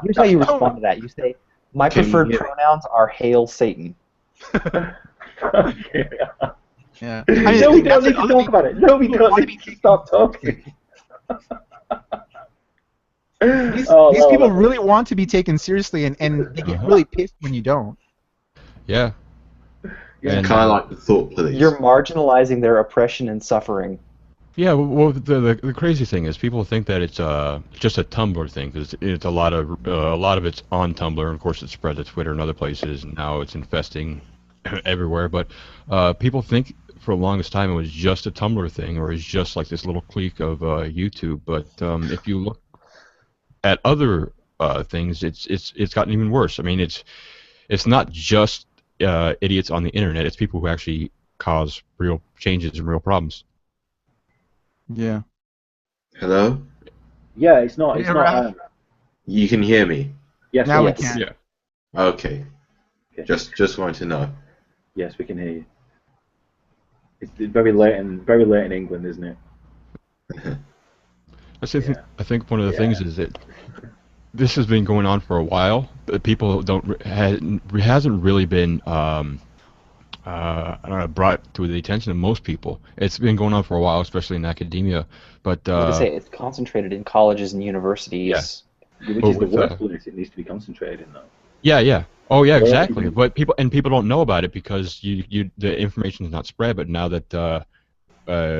Here's how you respond to that. You say, my preferred pronouns are Hail Satan. Yeah. I mean, no, we don't need to talk about it. No, we don't need to stop talking. These people really want to be taken seriously, and they get really pissed when you don't. Yeah. And kind of like the thought police. You're marginalizing their oppression and suffering. Yeah, well, the crazy thing is people think that it's just a Tumblr thing, because it's a lot of it's on Tumblr, and of course it's spread to Twitter and other places, and now it's infesting everywhere. But people think for the longest time it was just a Tumblr thing, or it's just like this little clique of YouTube. But if you look at other things, it's gotten even worse. I mean, it's not just idiots on the internet. It's people who actually cause real changes and real problems. Yeah. Hello? Yeah, it's not. You can hear me? Yes. Now we can. Yeah. Okay. Just wanted to know. Yes, we can hear you. It's very late in England, isn't it? I think one of the things is that this has been going on for a while, but people hasn't really been brought to the attention of most people. It's been going on for a while, especially in academia. But it's concentrated in colleges and universities. Yeah. Which is the worst place it needs to be concentrated in, though. Yeah. Oh yeah, exactly. But people don't know about it because the information is not spread. But now that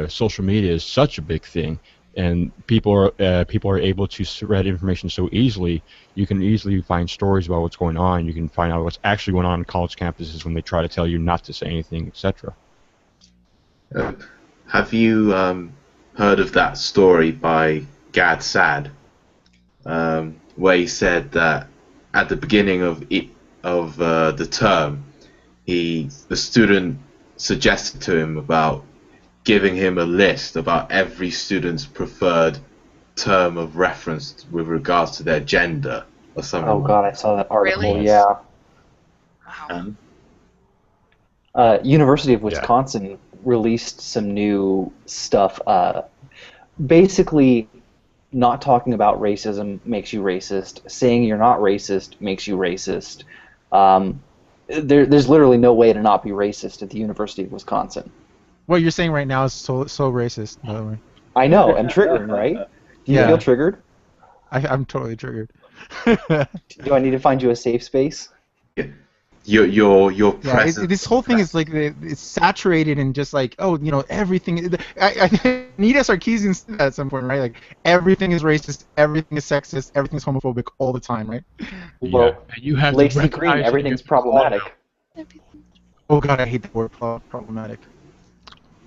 social media is such a big thing, and people are able to spread information so easily, you can easily find stories about what's going on. You can find out what's actually going on college campuses when they try to tell you not to say anything, etc. Have you heard of that story by Gad Saad, where he said that at the beginning of the term, the student suggested to him about giving him a list about every student's preferred term of reference with regards to their gender or something. Oh God, I saw that article. Really? Yeah. Wow. University of Wisconsin released some new stuff. Basically, not talking about racism makes you racist. Saying you're not racist makes you racist. There's literally no way to not be racist at the University of Wisconsin. What you're saying right now is so racist, by the way. I know, and triggering, right? Do you feel triggered? I'm totally triggered. Do I need to find you a safe space? Your presence. This whole thing is like it's saturated and just like, oh, everything. Nita Sarkeesian said that at some point, right? Like, everything is racist, everything is sexist, everything is homophobic all the time, right? Well, you have Lacey Green, everything's problematic. Oh God, I hate the word problematic.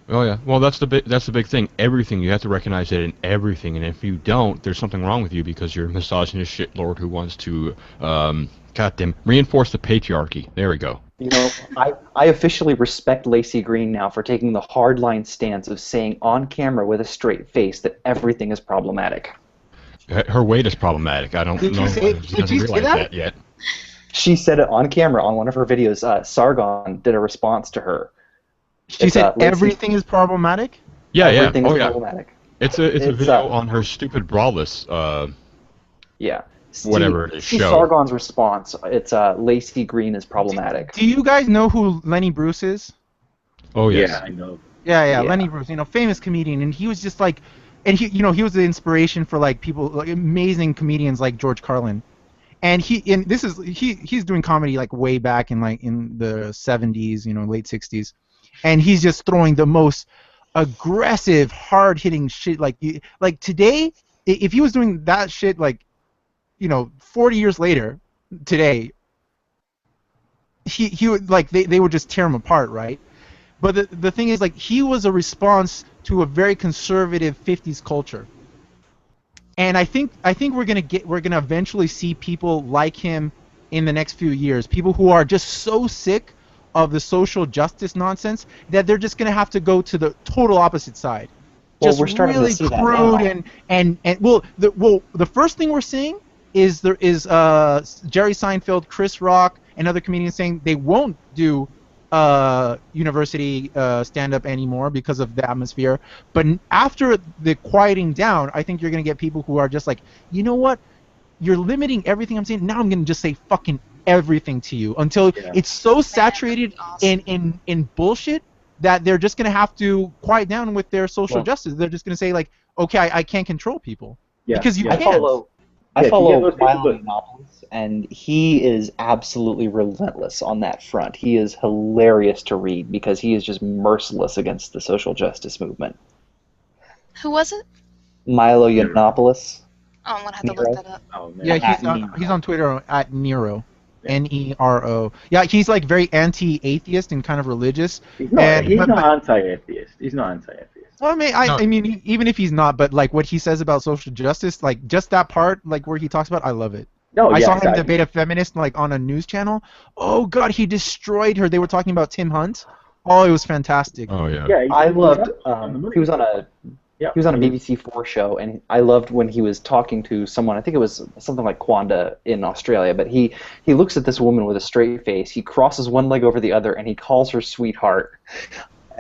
Oh yeah, well that's the big thing. Everything, you have to recognize it in everything, and if you don't, there's something wrong with you because you're a misogynist shitlord who wants to, goddamn, reinforce the patriarchy. There we go. You know, I officially respect Lacey Green now for taking the hardline stance of saying on camera with a straight face that everything is problematic. Her weight is problematic. I don't know if she doesn't realize that yet. She said it on camera on one of her videos. Sargon did a response to her. She said everything is problematic? Yeah, everything is yeah. problematic. It's a video on her stupid braless. Yeah. Whatever it is. See Show. Sargon's response. It's Lacey Green is problematic. Do you guys know who Lenny Bruce is? Oh yes. Yeah, I know. Yeah, Lenny Bruce, famous comedian, and he was just like, and he was the inspiration for like people, like amazing comedians like George Carlin, and he's doing comedy like way back in the 70s, late 60s, and he's just throwing the most aggressive, hard-hitting shit like today, if he was doing that shit 40 years later, today, he would they would just tear him apart, right? But the thing is, he was a response to a very conservative 50s culture, and I think we're gonna eventually see people like him in the next few years. People who are just so sick of the social justice nonsense that they're just gonna have to go to the total opposite side. Well, Just we're starting really to see that crude now. the first thing we're seeing is there is Jerry Seinfeld, Chris Rock, and other comedians saying they won't do university stand-up anymore because of the atmosphere. But after the quieting down, I think you're going to get people who are just like, you know what? You're limiting everything I'm saying. Now I'm going to just say fucking everything to you until it's so saturated in bullshit that they're just going to have to quiet down with their social justice. They're just going to say, like, okay, I can't control people. Yeah. Because you can't. I follow Milo Yiannopoulos, and he is absolutely relentless on that front. He is hilarious to read because he is just merciless against the social justice movement. Who was it? Milo Yiannopoulos. Oh, I'm gonna have to look that up. Oh, man. Yeah, he's on Twitter at Nero. Nero. Yeah, he's like very anti-atheist and kind of religious. He's not anti-atheist. He's not anti-atheist. Well, I mean, even if he's not, but like what he says about social justice, like just that part, like where he talks about, I love it. I saw him debate a feminist like on a news channel. Oh God, he destroyed her. They were talking about Tim Hunt. Oh, it was fantastic. Oh yeah. I loved. He was on a BBC4 show, and I loved when he was talking to someone. I think it was something like Kwanda in Australia. But he looks at this woman with a straight face. He crosses one leg over the other, and he calls her sweetheart.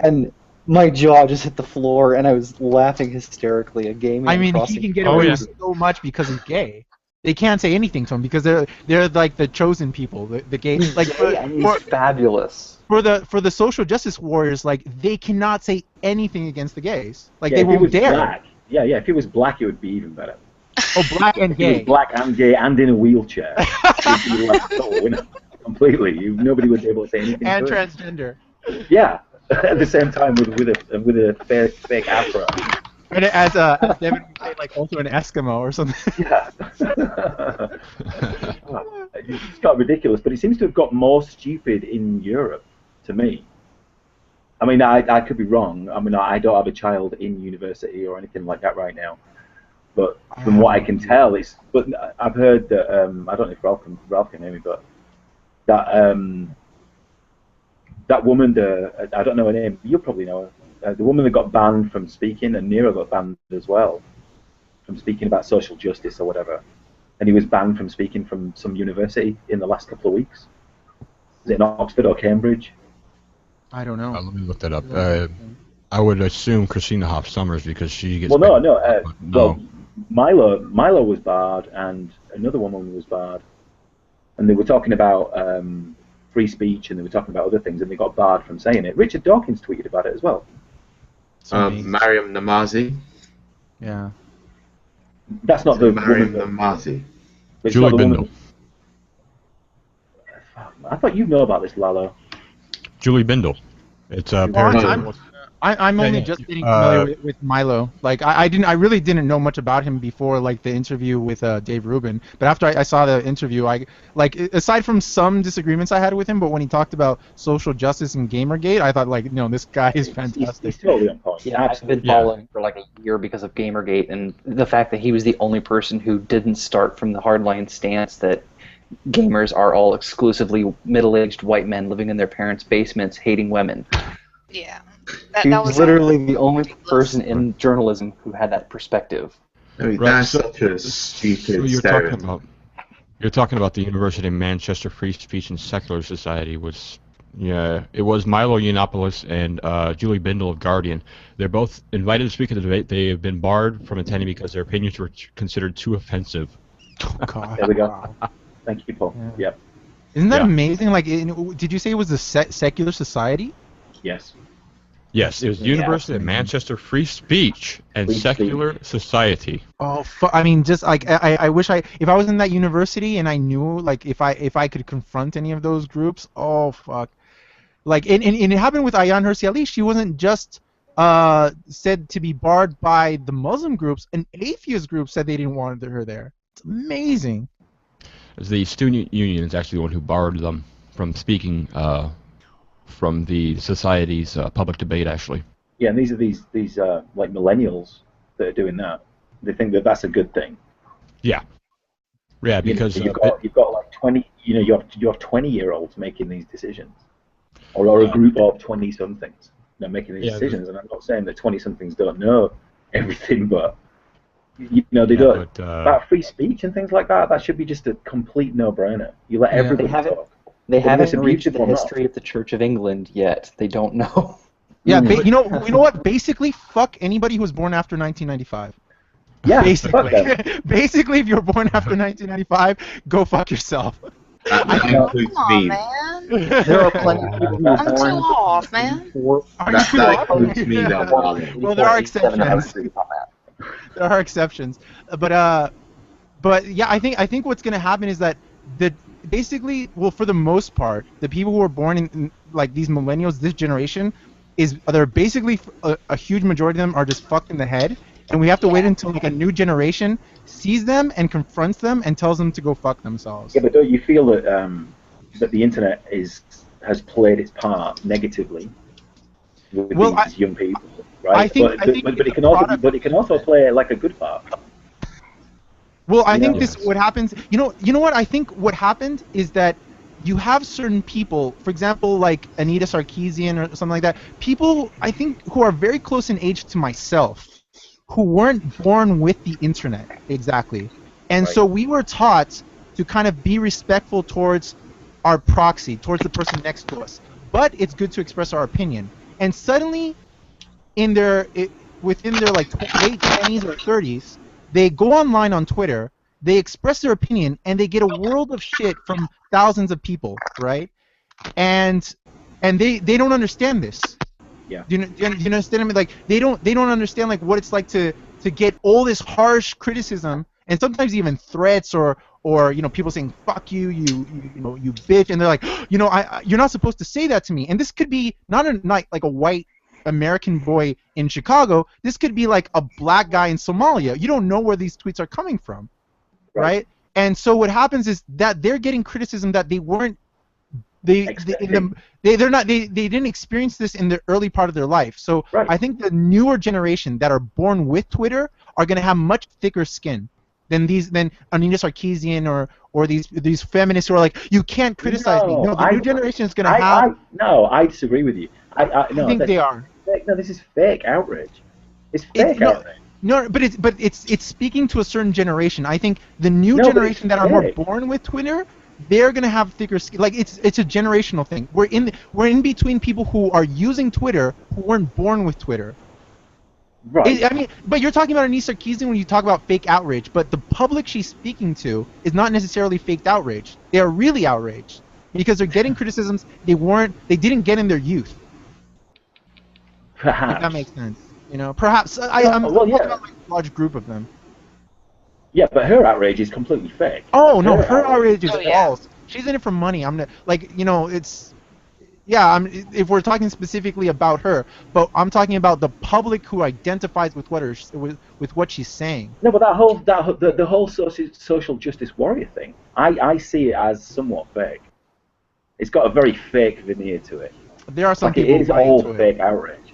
And my jaw just hit the floor, and I was laughing hysterically. A gay man. I mean, he can get away with so much because he's gay. They can't say anything to him because they're like the chosen people. The gay, he's fabulous. For the social justice warriors, like they cannot say anything against the gays. Like they won't dare. Black. Yeah, if he was black, it would be even better. Oh, black and gay. If he was black and gay and in a wheelchair, he'd be like the winner completely. Nobody would be able to say anything. And transgender. Yeah, at the same time with a fake afro. And as Devin would say, like also an Eskimo or something. Yeah. It's got ridiculous, but it seems to have got more stupid in Europe, to me. I mean, I could be wrong. I mean, I don't have a child in university or anything like that right now. But from what I can tell, But I've heard that I don't know if Ralph can hear me, but that that woman, I don't know her name. You'll probably know her. The woman that got banned from speaking, and Nero got banned as well from speaking about social justice or whatever. And he was banned from speaking from some university in the last couple of weeks. Is it in Oxford or Cambridge? I don't know. Let me look that up. I would assume Christina Hoff Sommers because she gets. Well, no. Milo was barred, and another woman was barred, and they were talking about free speech, and they were talking about other things, and they got barred from saying it. Richard Dawkins tweeted about it as well. Mariam Namazi. Yeah. That's not the Mariam woman. Namazi. Julie Bindel. I thought you'd know about this, Lalo. Julie Bindel. It's I'm Yeah, only yeah. just getting familiar with Milo. Like I really didn't know much about him before like the interview with Dave Rubin. But after I saw the interview, I like aside from some disagreements I had with him, but when he talked about social justice and Gamergate, I thought like, no, this guy is fantastic. He's totally on point. Yeah, I've been following him for like a year because of Gamergate, and the fact that he was the only person who didn't start from the hardline stance that gamers are all exclusively middle-aged white men living in their parents' basements hating women. Yeah. He That was was literally the only person in journalism who had that perspective. I mean, Right, that's so- such a So stupid you're stereotype. talking about the University of Manchester Free Speech and Secular Society was, yeah, it was Milo Yiannopoulos and Julie Bindel of Guardian. They're both invited to speak at the debate. They have been barred from attending because their opinions were considered too offensive. Oh, God. There we go. Wow. Thank you, Paul. Yeah. Yep. Isn't that Yeah. amazing? Like, did you say it was the secular society? Yes. Yes, it was the University of Manchester Free Speech and Free Secular Society. Oh, I mean, just like I wish if I was in that university and I knew like if I could confront any of those groups. Oh fuck! Like and it happened with Ayaan Hirsi Ali. She wasn't just said to be barred by the Muslim groups. An atheist group said they didn't want her there. It's amazing. The student union is actually the one who barred them from speaking from the society's public debate, actually. Yeah, and these are these like millennials that are doing that. They think that that's a good thing. Yeah. Yeah, because you've got like 20. You have 20-year-olds making these decisions, or a group of 20-somethings making these decisions. And I'm not saying that 20-somethings don't know everything, but they don't. About free speech and things like that, that should be just a complete no-brainer. You let everybody talk. They haven't it's reached the abusive or not. history of the Church of England yet. They don't know. Yeah, you know what? Basically, fuck anybody who was born after 1995. Yeah, basically, if you're born after 1995, go fuck yourself. That includes Come me. on, man. There are plenty of people who were I'm too born off, man. That includes me, though. Well, there are exceptions. There are exceptions, but yeah, I think what's gonna happen is that basically, well, for the most part, the people who are born in like these millennials, this generation, they're basically a huge majority of them are just fucked in the head, and we have to wait until like a new generation sees them and confronts them and tells them to go fuck themselves. Yeah, but don't you feel that that the internet has played its part negatively with these young people, right? I think it can also play like a good part. Well, I think what happens, you know what I think what happened is that you have certain people, for example, like Anita Sarkeesian or something like that, people I think who are very close in age to myself, who weren't born with the internet exactly, and so we were taught to kind of be respectful towards our proxy, towards the person next to us, but it's good to express our opinion. And suddenly, within their like late 20s or 30s, they go online on Twitter, they express their opinion, and they get a world of shit from thousands of people, right? And they don't understand this. Yeah. Do you understand me? Like they don't understand like what it's like to get all this harsh criticism and sometimes even threats or people saying fuck you, you bitch, and they're like, you're not supposed to say that to me. And this could be not like a white American boy in Chicago. This could be like a black guy in Somalia. You don't know where these tweets are coming from, right? And so what happens is that they're getting criticism that they weren't they didn't experience this in the early part of their life. So I think the newer generation that are born with Twitter are going to have much thicker skin than Anita Sarkeesian or these feminists who are like, you can't criticize me. No, the new generation is going to have. No, I disagree with you. I think they are. No, this is fake outrage. It's fake outrage. No, but it's speaking to a certain generation. I think the new generation that are more born with Twitter, they're gonna have thicker skin. Like it's a generational thing. We're in between people who are using Twitter who weren't born with Twitter. Right. I mean, but you're talking about Anita Sarkeesian when you talk about fake outrage, but the public she's speaking to is not necessarily faked outrage. They are really outraged because they're getting criticisms they didn't get in their youth. Perhaps. If that makes sense. Perhaps I'm talking about like a large group of them. Yeah, but her outrage is completely fake. Oh no, her outrage is false. She's in it for money. I'm not like it's Yeah, if we're talking specifically about her, but I'm talking about the public who identifies with with what she's saying. No, but the whole social justice warrior thing, I see it as somewhat fake. It's got a very fake veneer to it. There are some Like people it is who buy all into fake it. outrage.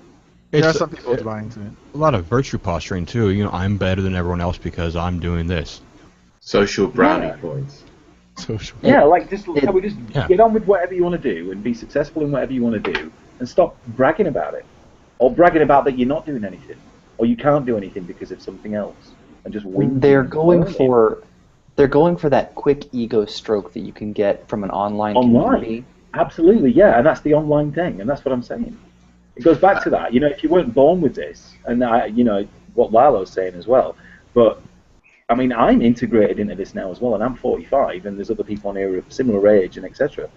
There are some people who buy into it. A lot of virtue posturing too. You know, I'm better than everyone else because I'm doing this. Social brownie points. Social. Yeah, like just can we just Yeah. get on with whatever you want to do and be successful in whatever you want to do, and stop bragging about it, or bragging about that you're not doing anything, or you can't do anything because of something else, and just win. They're going for that quick ego stroke that you can get from an online community. Absolutely, yeah, and that's the online thing, and that's what I'm saying. It goes back to that. You know, if you weren't born with this, and you know what Lalo's saying as well, but I mean, I'm integrated into this now as well, and I'm 45, and there's other people on here of similar age and etc.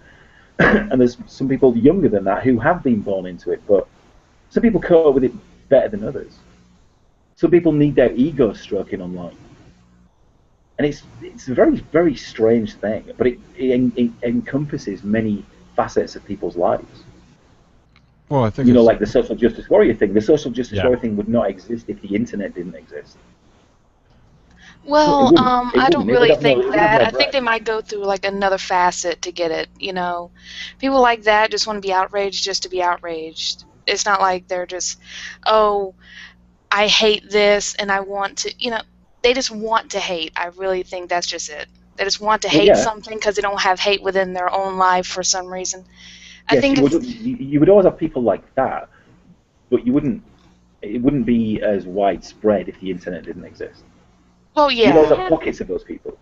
And there's some people younger than that who have been born into it, but some people cope with it better than others. Some people need their ego stroking online, and it's a very, very strange thing, but it encompasses many facets of people's lives. Well, I think you know, like the social justice warrior thing. The social justice Yeah. warrior thing would not exist if the internet didn't exist. Well, I don't It would really have no- it think would have that. no I think breadth. they might go through like another facet to get it, you know. People like that just want to be outraged just to be outraged. It's not like they're just, oh, I hate this and I want to, you know, they just want to hate. I really think that's just it. They just want to Well, hate yeah. something because they don't have hate within their own life for some reason. I Yes, think you it's, would. You would always have people like that, but you wouldn't. It wouldn't be as widespread if the internet didn't exist. well, You'd always yeah. have pockets of those people.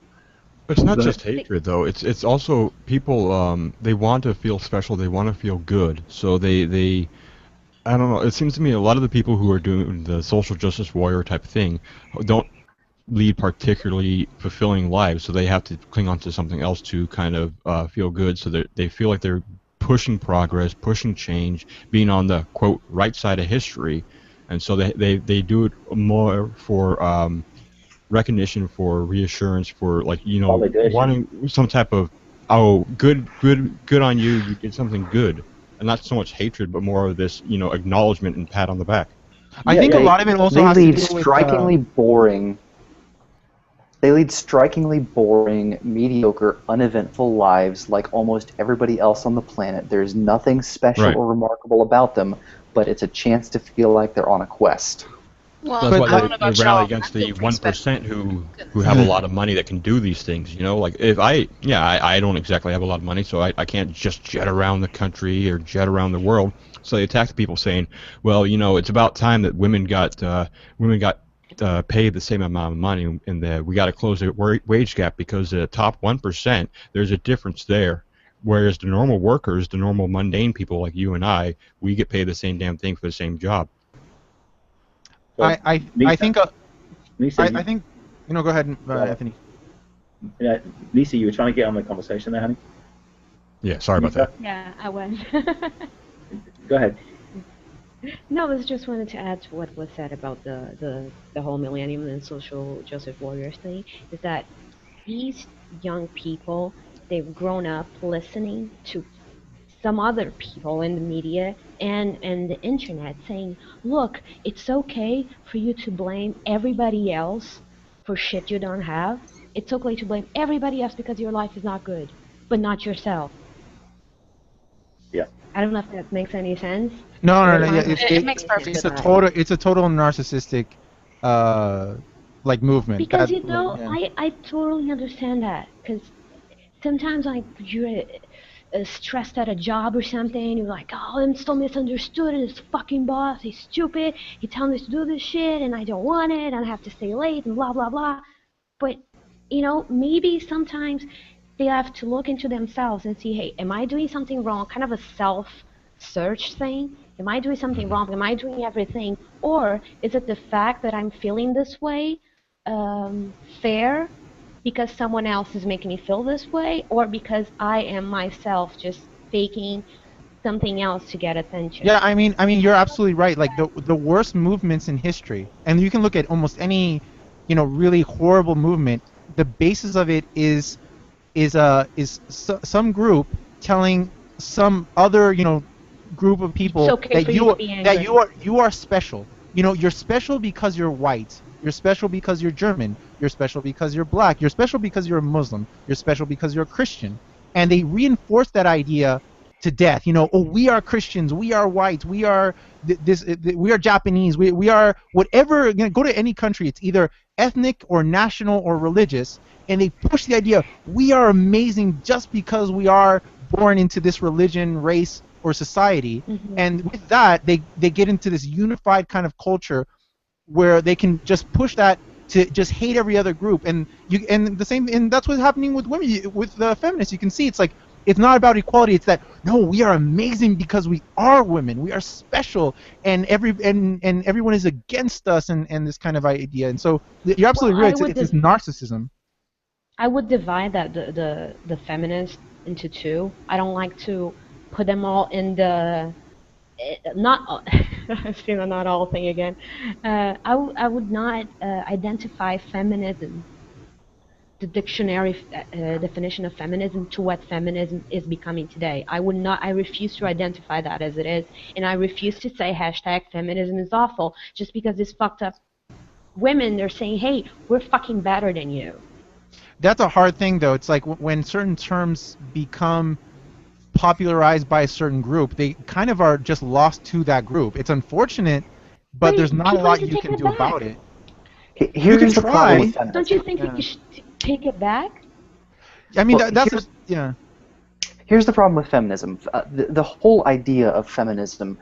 It's not just hatred though. It's also people. They want to feel special. They want to feel good. So they. I don't know. It seems to me a lot of the people who are doing the social justice warrior type thing don't lead particularly fulfilling lives. So they have to cling on to something else to kind of feel good. So they feel like they're pushing progress, pushing change, being on the quote right side of history, and so they do it more for recognition, for reassurance, for like Validation. wanting some type of good on you, you did something good, and not so much hatred, but more of this acknowledgement and pat on the back. I think a lot of it also has to lead do with strikingly boring. They lead strikingly boring, mediocre, uneventful lives like almost everybody else on the planet. There's nothing special Right. or remarkable about them, but it's a chance to feel like they're on a quest. Well, That's I why don't know they about rally y'all. against I feel the pretty special. 1% who have a lot of money that can do these things. Like if I don't exactly have a lot of money, so I can't just jet around the country or jet around the world. So they attack the people saying, well, it's about time that women got paid the same amount of money, and that we got to close the wage gap because the top 1%, there's a difference there. Whereas the normal workers, the normal mundane people like you and I, we get paid the same damn thing for the same job. So, I Nisa, think Nisa, I think go ahead, Anthony. Nisa, you were trying to get on the conversation there, honey. Yeah, sorry about that. Yeah, I was. Go ahead. No, I just wanted to add to what was said about the whole millennium and social justice warriors thing, is that these young people, they've grown up listening to some other people in the media and the internet saying, look, it's okay for you to blame everybody else for shit you don't have. It's okay to blame everybody else because your life is not good, but not yourself. Yeah. I don't know if that makes any sense. No, They're yeah, trying to It makes perfect it's a sense. total narcissistic, like movement. Because yeah. I totally understand that. Because sometimes like you're stressed at a job or something, you're like, oh, I'm so misunderstood, and this fucking boss, he's stupid, he tells me to do this shit, and I don't want it, and I have to stay late, and blah blah blah. But maybe sometimes they have to look into themselves and see, hey, am I doing something wrong? Kind of a self-search thing. Am I doing something wrong? Am I doing everything? Or is it the fact that I'm feeling this way fair because someone else is making me feel this way, or because I am myself just faking something else to get attention? Yeah, I mean, you're absolutely right. Like the worst movements in history, and you can look at almost any, really horrible movement. The basis of it is some group telling some other, group of people It's okay that for you to be angry. you are special. You're special because you're white. You're special because you're German. You're special because you're black. You're special because you're a Muslim. You're special because you're a Christian. And they reinforce that idea to death. Oh, we are Christians. We are white. We are we are Japanese. We are whatever. Go to any country. It's either ethnic or national or religious, and they push the idea we are amazing just because we are born into this religion, race, or society. And with that, they get into this unified kind of culture where they can just push that to just hate every other group, and that's what's happening with women, with the feminists. You can see it's like it's not about equality. It's that no, we are amazing because we are women. We are special, and everyone is against us, and this kind of idea. And so you're absolutely right. It's this narcissism. I would divide the feminists into two. I don't like to put them all in the I've seen the not all thing again. I would not identify feminism, the dictionary definition of feminism, to what feminism is becoming today. I refuse to identify that as it is, and I refuse to say #feminism is awful just because these fucked up women, they're saying, hey, we're fucking better than you. That's a hard thing, though. It's like when certain terms become popularized by a certain group, they kind of are just lost to that group. It's unfortunate, but there's not a lot you can do about it. Here's the problem with feminism. Don't you think you should take it back? I mean, well, yeah. Here's the problem with feminism. The whole idea of feminism,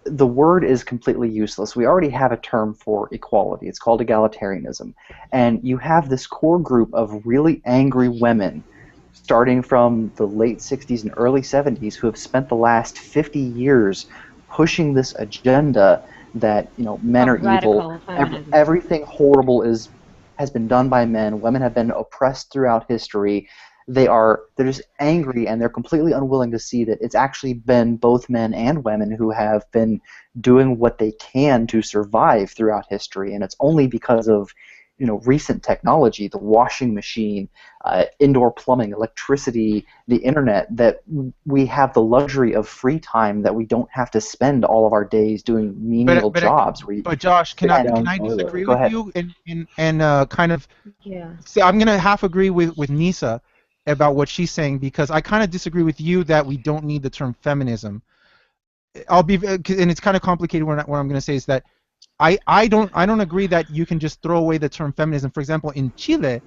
the word is completely useless. We already have a term for equality. It's called egalitarianism. And you have this core group of really angry women starting from the late 60s and early 70s who have spent the last 50 years pushing this agenda that men are evil, everything horrible has been done by men, women have been oppressed throughout history. They're just angry, and they're completely unwilling to see that it's actually been both men and women who have been doing what they can to survive throughout history, and it's only because of recent technology, the washing machine, indoor plumbing, electricity, the internet, that we have the luxury of free time, that we don't have to spend all of our days doing menial jobs. But Josh, can I disagree with you and kind of? Yeah. See, I'm gonna half agree with Nisa about what she's saying, because I kind of disagree with you that we don't need the term feminism. And it's kind of complicated. What I'm gonna say is that I don't agree that you can just throw away the term feminism. For example, in Chile,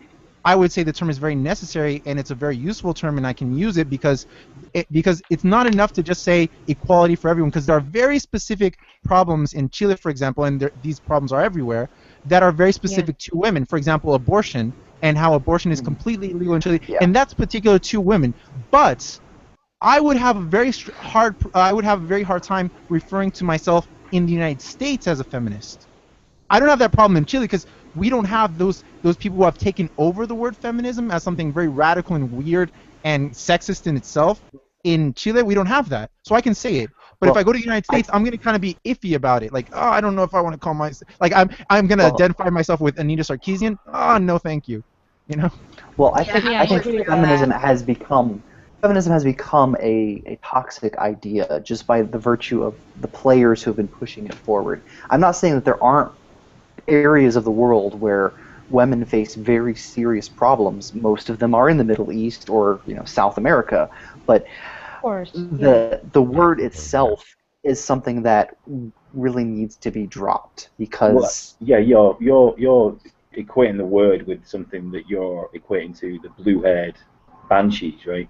I would say the term is very necessary and it's a very useful term, and I can use it because it's not enough to just say equality for everyone, because there are very specific problems in Chile, for example, and these problems are everywhere, that are very specific to women. For example, abortion, and how abortion is completely illegal in Chile, and that's particular to women. But I would have a very hard time referring to myself in the United States as a feminist. I don't have that problem in Chile because we don't have those people who have taken over the word feminism as something very radical and weird and sexist in itself. In Chile, we don't have that, so I can say it. But if I go to the United States, I'm going to kind of be iffy about it. Like, oh, I don't know if I want to call myself, like, I'm going to identify myself with Anita Sarkeesian. Oh, no, thank you. Well, I think feminism has become a toxic idea just by the virtue of the players who have been pushing it forward. I'm not saying that there aren't areas of the world where women face very serious problems. Most of them are in the Middle East or South America, but the word itself is something that really needs to be dropped, because you're equating the word with something that you're equating to the blue-haired banshees, right?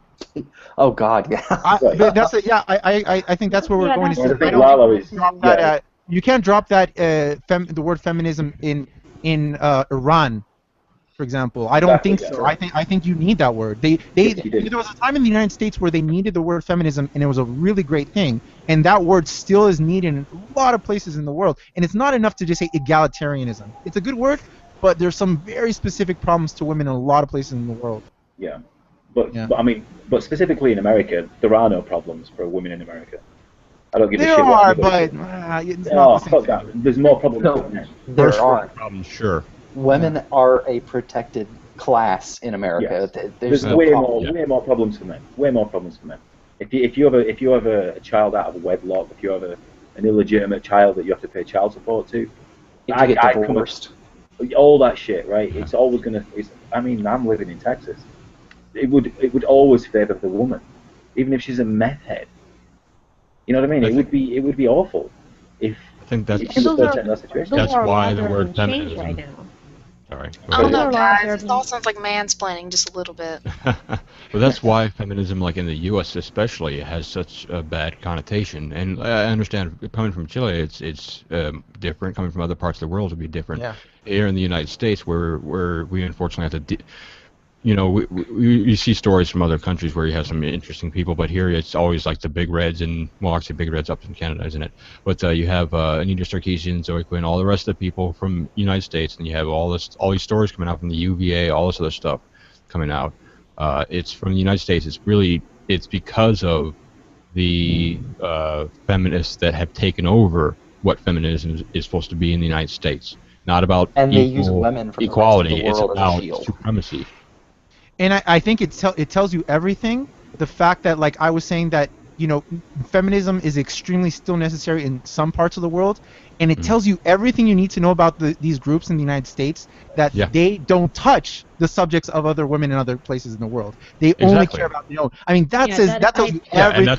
Oh God, yeah. I think that's where we're going to see. You can't drop that the word feminism in Iran, for example. I don't think so. I think you need that word. There was a time in the United States where they needed the word feminism, and it was a really great thing. And that word still is needed in a lot of places in the world. And it's not enough to just say egalitarianism. It's a good word, but there's some very specific problems to women in a lot of places in the world. Yeah. But specifically in America, there are no problems for women in America. I don't give a shit. There are, but it's not the same. There's more problems for men. There are problems, sure. Women are a protected class in America. Yes. There's way more problems for men. Way more problems for men. If you have a child out of wedlock, if you have an illegitimate child that you have to pay child support to, If you get divorced. all that shit, right? It's always gonna. I mean, I'm living in Texas. It would always favour the woman, even if she's a meth head. You know what I mean? It would be awful if. I think that's Those are why laws the that word are being changed feminism. right now. Sorry. I don't know, Those are laws guys. that are It being- all sounds like mansplaining just a little bit. But that's why feminism, like in the U.S. especially, has such a bad connotation. And I understand coming from Chile, it's different. Coming from other parts of the world, it would be different. Yeah. Here in the United States, where we unfortunately have to, you see stories from other countries where you have some interesting people, but here it's always like the big reds, and well, actually big reds up in Canada, isn't it? But you have Anita Sarkeesian, Zoe Quinn, all the rest of the people from United States, and you have all these stories coming out from the UVA, all this other stuff coming out. It's from the United States. It's because of the feminists that have taken over what feminism is supposed to be in the United States. Not about And they use women from equality. the rest of the world it's as a about shield. supremacy. And I think it tells you everything. The fact that, like I was saying, that feminism is extremely still necessary in some parts of the world, and it tells you everything you need to know about these groups in the United States, that they don't touch the subjects of other women in other places in the world. They only care about their own. I mean, that tells you everything. And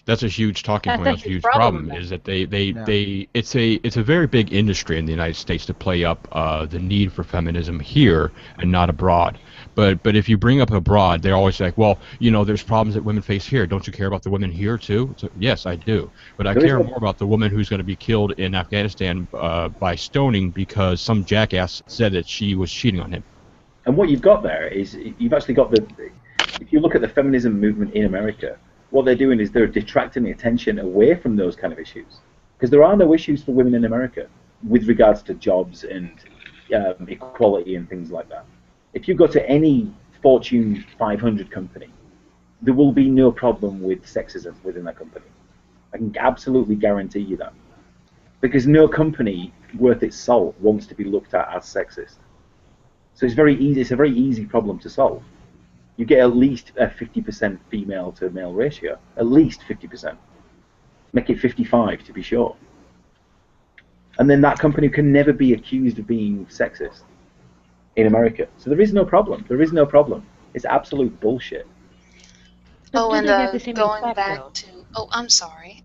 that's a huge talking point. That's a huge problem. Is that it's a very big industry in the United States to play up the need for feminism here and not abroad. But if you bring up abroad, they're always like, well, there's problems that women face here. Don't you care about the women here too? So, yes, I do. But I care more about the woman who's going to be killed in Afghanistan by stoning because some jackass said that she was cheating on him. And what you've got there is you've actually got if you look at the feminism movement in America, what they're doing is they're detracting the attention away from those kind of issues. Because there are no issues for women in America with regards to jobs and equality and things like that. If you go to any Fortune 500 company, there will be no problem with sexism within that company. I can absolutely guarantee you that. Because no company worth its salt wants to be looked at as sexist. So it's very easy. It's a very easy problem to solve. You get at least a 50% female to male ratio. At least 50%. Make it 55 to be sure. And then that company can never be accused of being sexist in America. So there is no problem. There is no problem. It's absolute bullshit. Oh, and going respect, back though? to... Oh, I'm sorry.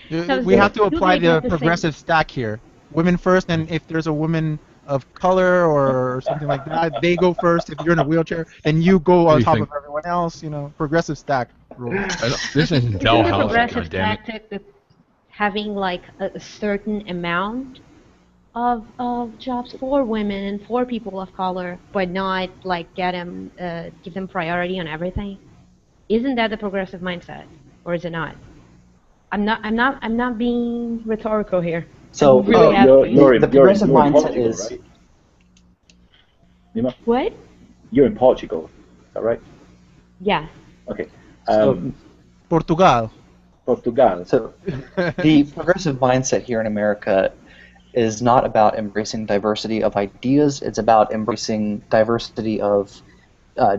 We have to apply the progressive stack here. Women first, and if there's a woman of color or something like that, they go first. If you're in a wheelchair, then you go on top of everyone else. Progressive stack rule. This isn't Isn't the Dalhouse, progressive goddammit. tactic that having like a certain amount of jobs for women and for people of color, but not like give them priority on everything? Isn't that the progressive mindset, or is it not? I'm not being rhetorical here. So Really the progressive mindset is right? Nima? What? You're in Portugal, is that right? Yeah. Okay. Portugal. Portugal. So the progressive mindset here in America is not about embracing diversity of ideas. It's about embracing diversity of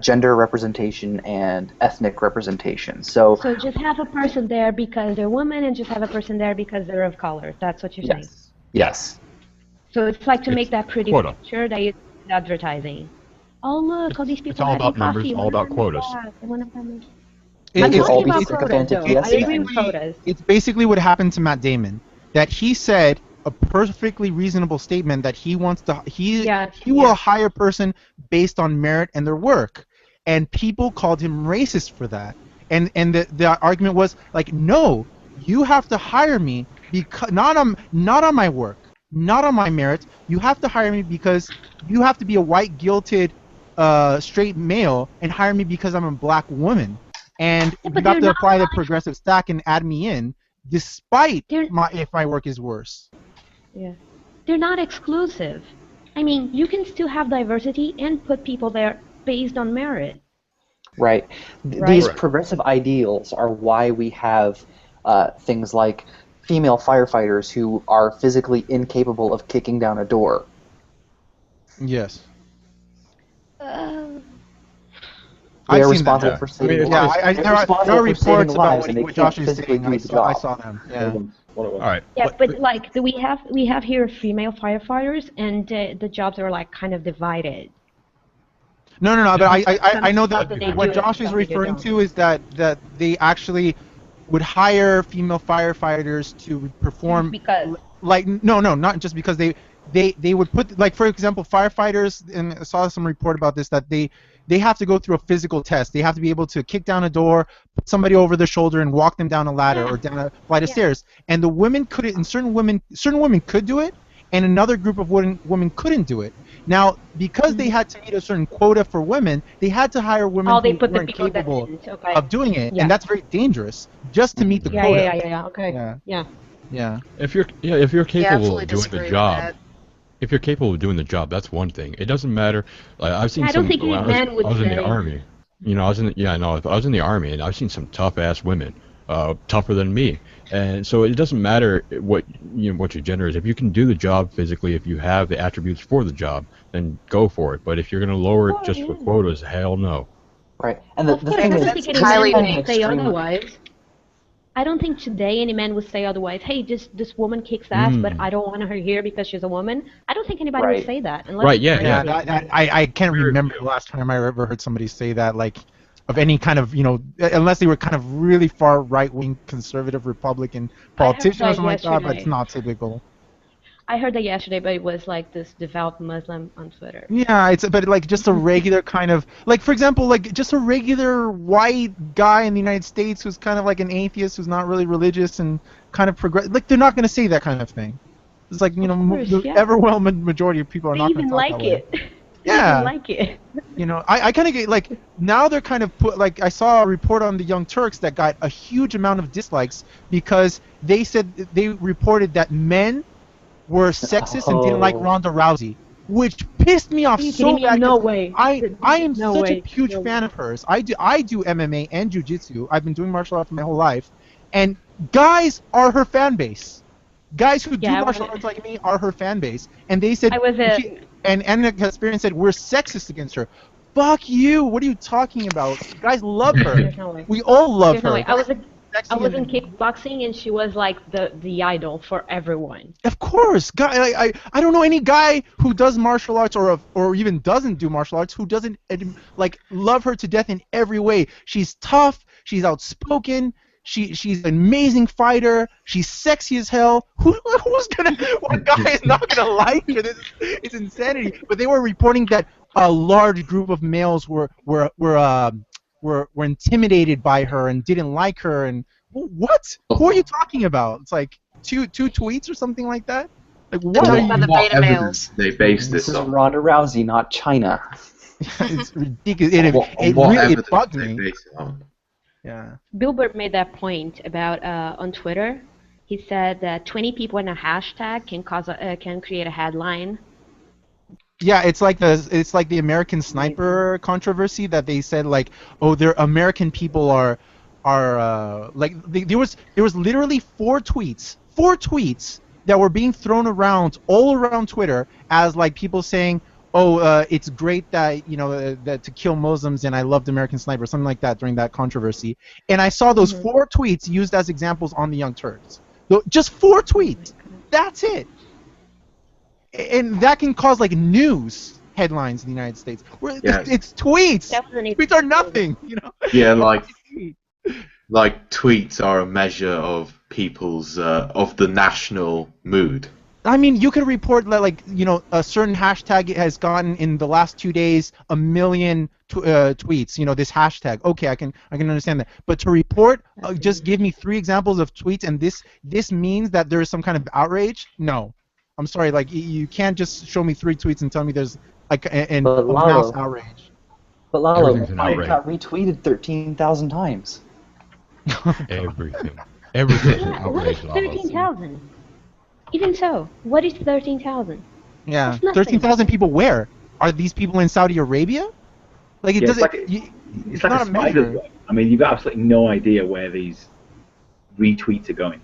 gender representation and ethnic representation. So just have a person there because they're women, and just have a person there because they're of color. That's what you're saying. Yes. So it's like to make that pretty quota. picture that you do advertising. Oh look, all these people. It's all about numbers, coffee. all about quotas. I'm You'll all talking be about sycophantic, quotas, though. yes, I agree and- with quotas. It's basically what happened to Matt Damon. That he said a perfectly reasonable statement that he wants to he will hire a person based on merit and their work, and people called him racist for that. And the argument was like, no, you have to hire me because not on my work, not on my merit. You have to hire me because you have to be a white guilted straight male and hire me because I'm a black woman. And you have to apply the progressive stack and add me in, despite if my work is worse. Yeah, they're not exclusive. I mean, you can still have diversity and put people there based on merit. Right. These progressive ideals are why we have things like female firefighters who are physically incapable of kicking down a door. Yes. They're I've seen them. responsible for saving it's lives. just- They're there are responsible for reports saving about lives, and they what can't Josh is physically saying. do the I job. saw them. What Yeah. it was, what it was. all right. Yeah, but like we have here female firefighters, and the jobs are like kind of divided. No, but I know Stuff that they what do and Josh is stuff they referring don't. to is that they actually would hire female firefighters to perform Because like no, not just because they would put, like, for example, firefighters, and I saw some report about this, that they have to go through a physical test. They have to be able to kick down a door, put somebody over their shoulder, and walk them down a ladder or down a flight of stairs. And the women couldn't, and certain women could do it, and another group of women couldn't do it. Now, because they had to meet a certain quota for women, they had to hire women they who put the weren't people that capable didn't. Okay. of doing it, Yeah. and that's very dangerous just to meet the quota. Yeah. Okay. Yeah. If you're capable absolutely of doing disagree the with job, that. if you're capable of doing the job, that's one thing. It doesn't matter. Like, I've seen I don't think when any man would I was in say. the army. You know, I was in the army, and I've seen some tough ass women, tougher than me. And so it doesn't matter what your gender is. If you can do the job physically, if you have the attributes for the job, then go for it. But if you're going to lower it just for quotas, hell no. Right. And the Of course, thing I is, don't think any this is highly man kind of would say extreme. otherwise. I don't think today any man would say otherwise. Hey, this woman kicks ass, but I don't want her here because she's a woman. I don't think anybody Right. would say that. Unless Right, yeah, Yeah, I can't remember the last time I ever heard somebody say that, like, of any kind of, unless they were kind of really far right-wing conservative Republican politician or that something like that, but it's yesterday. not typical. I heard that yesterday, but it was like this devout Muslim on Twitter. Yeah, but like just a regular kind of, like, for example, like just a regular white guy in the United States who's kind of like an atheist, who's not really religious and kind of progressive. Like, they're not going to say that kind of thing. It's like, course, the yeah. overwhelming majority of people are They not going even to talk like that way. it. Yeah. They even like it. I kind of get, like, now they're kind of put, like, I saw a report on the Young Turks that got a huge amount of dislikes because they said, they reported that men were sexist and didn't like Ronda Rousey, which pissed me off so bad. No way. I am No such way. a huge No fan of hers. I do MMA and jiu-jitsu. I've been doing martial arts my whole life, and guys are her fan base. Guys who do martial arts like me are her fan base, and they said, and Anna Kasparian said, we're sexist against her. Fuck you! What are you talking about? Guys love her. There's no way. We all love There's no her. way. I was in kickboxing, and she was like the idol for everyone. Of course, guy. I don't know any guy who does martial arts or even doesn't do martial arts who doesn't like love her to death in every way. She's tough. She's outspoken. She's an amazing fighter. She's sexy as hell. What guy is not gonna like her? It's insanity. But they were reporting that a large group of males were intimidated by her and didn't like her. And what? Who are you talking about? It's like two tweets or something like that. Like, what? Talking about the beta males. They based This this is on? Ronda Rousey, not China. It's ridiculous. It really bugged They me. based it on? Yeah. Billboard made that point about on Twitter. He said that 20 people in a hashtag can create a headline. Yeah, it's like the American Sniper controversy that they said, like, oh, their American people are like, there was literally four tweets that were being thrown around all around Twitter as like people saying, oh, it's great that that to kill Muslims, and I loved American Sniper, something like that during that controversy. And I saw those four tweets used as examples on the Young Turks. Just four tweets. That's it. And that can cause like news headlines in the United States. It's tweets. Tweets are nothing, Yeah, like tweets are a measure of people's of the national mood. I mean, you could report that, like, a certain hashtag has gotten in the last 2 days 1 million tweets. This hashtag. Okay, I can understand that. But to report, just give me 3 examples of tweets, and this means that there is some kind of outrage. No, I'm sorry. Like, you can't just show me 3 tweets and tell me there's like a mass outrage. But Lalo, Everything's an it outrage. got retweeted 13,000 times. Everything is an outrage. 13,000. Even so, what is 13,000? Yeah, That's nothing. 13,000 people where? Are these people in Saudi Arabia? Like, it doesn't. It's like a spider's web. I mean, you've got absolutely no idea where these retweets are going.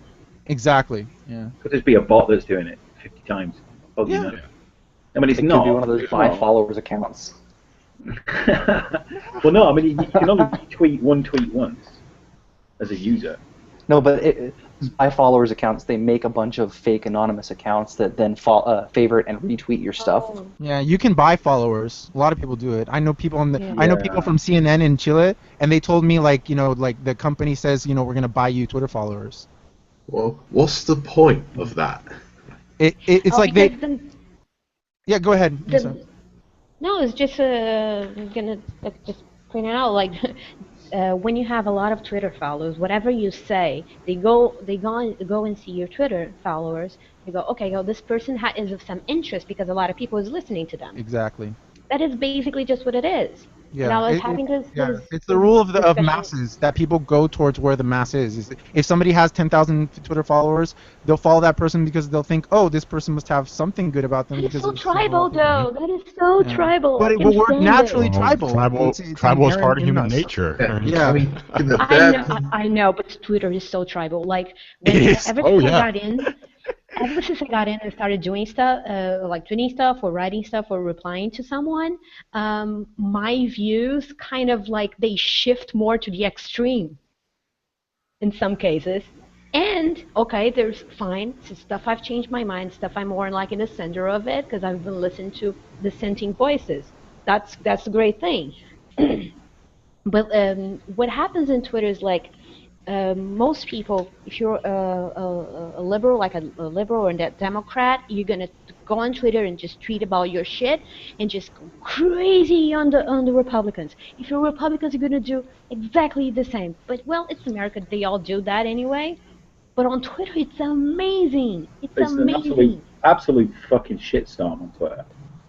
Exactly. Yeah. Could just be a bot that's doing it 50 times. Probably not. I mean, it's It not. could be one of those It's buy not. followers accounts. Well, no, I mean you can only retweet one tweet once as a user. No, but by followers accounts, they make a bunch of fake anonymous accounts that then favorite and retweet your stuff. Oh, Yeah, you can buy followers. A lot of people do it. I know people on the. Yeah. I know people from CNN in Chile, and they told me like like the company says we're gonna buy you Twitter followers. Well, what's the point of that? It's like they. because Yeah, go ahead. Lisa. No, it's just gonna just point it out like when you have a lot of Twitter followers, whatever you say, they go and see your Twitter followers. They go, okay, this person is of some interest because a lot of people is listening to them. Exactly. That is basically just what it is. Yeah, Now it's having this. It's the rule of masses that people go towards where the mass is. If somebody has 10,000 Twitter followers, they'll follow that person because they'll think, oh, this person must have something good about them. It's because so it's tribal, though. That is so tribal. But we're naturally tribal. Tribal is part of human us. nature. Yeah. I mean, I know, but Twitter is so tribal. Like when ever since I got in and started doing stuff, like tweeting stuff or writing stuff or replying to someone, my views kind of like they shift more to the extreme in some cases. And, okay, there's fine, stuff I've changed my mind, stuff I'm more like in the center of it because I've been listening to dissenting voices. That's a great thing. But what happens in Twitter is like, most people, if you're a liberal, like a liberal or a Democrat, you're gonna go on Twitter and just tweet about your shit and just go crazy on the Republicans. If you're Republicans, you're gonna do exactly the same. But well, it's America; they all do that anyway. But on Twitter, it's amazing. It's amazing. An absolute fucking shitstorm on Twitter.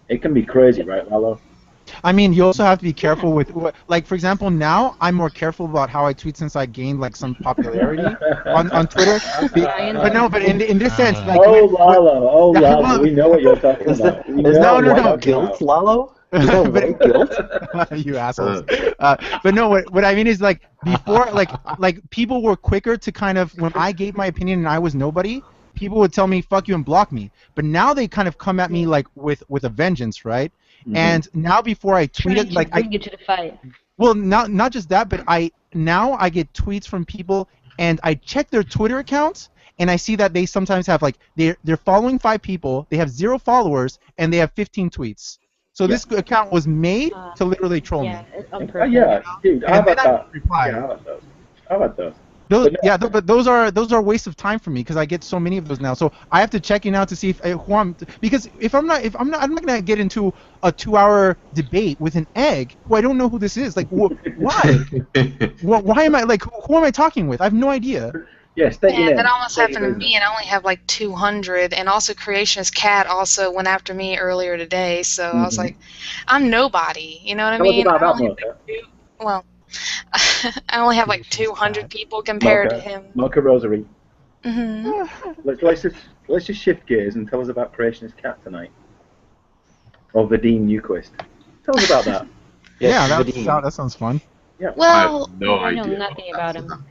It can be crazy, right, Milo? I mean, you also have to be careful with, like, for example, now I'm more careful about how I tweet since I gained like some popularity on Twitter. But in this sense, like, Lalo, we know what you're talking about. No, guilt, Lalo? Is that white guilt? You assholes. But no, what I mean is like before, like people were quicker to kind of, when I gave my opinion and I was nobody, people would tell me fuck you and block me. But now they kind of come at me like with a vengeance, right? Mm-hmm. And now before I tweet it, like bring you to the fight. Well, not just that, but I get tweets from people and I check their Twitter accounts and I see that they sometimes have like they're following 5 people, they have 0 followers, and they have 15 tweets. So this account was made to literally troll me. Yeah, dude, how about that? How about those? But those are waste of time for me because I get so many of those now. So I have to check in out to see if I'm not gonna get into a 2-hour debate with an egg who I don't know who this is. Like, why? Why am I like? Who am I talking with? I have no idea. Yes, that almost happened to me, and I only have like 200. And also, Creationist Cat also went after me earlier today. So I was like, I'm nobody. You know what I mean? Well. I only have like 200 people compared to him. Mocha Rosary. Mm-hmm. Let's just shift gears and tell us about Creationist Cat tonight. Or Vadim Newquist. Tell us about that. that sounds fun. Yeah. Well, I know nothing about him.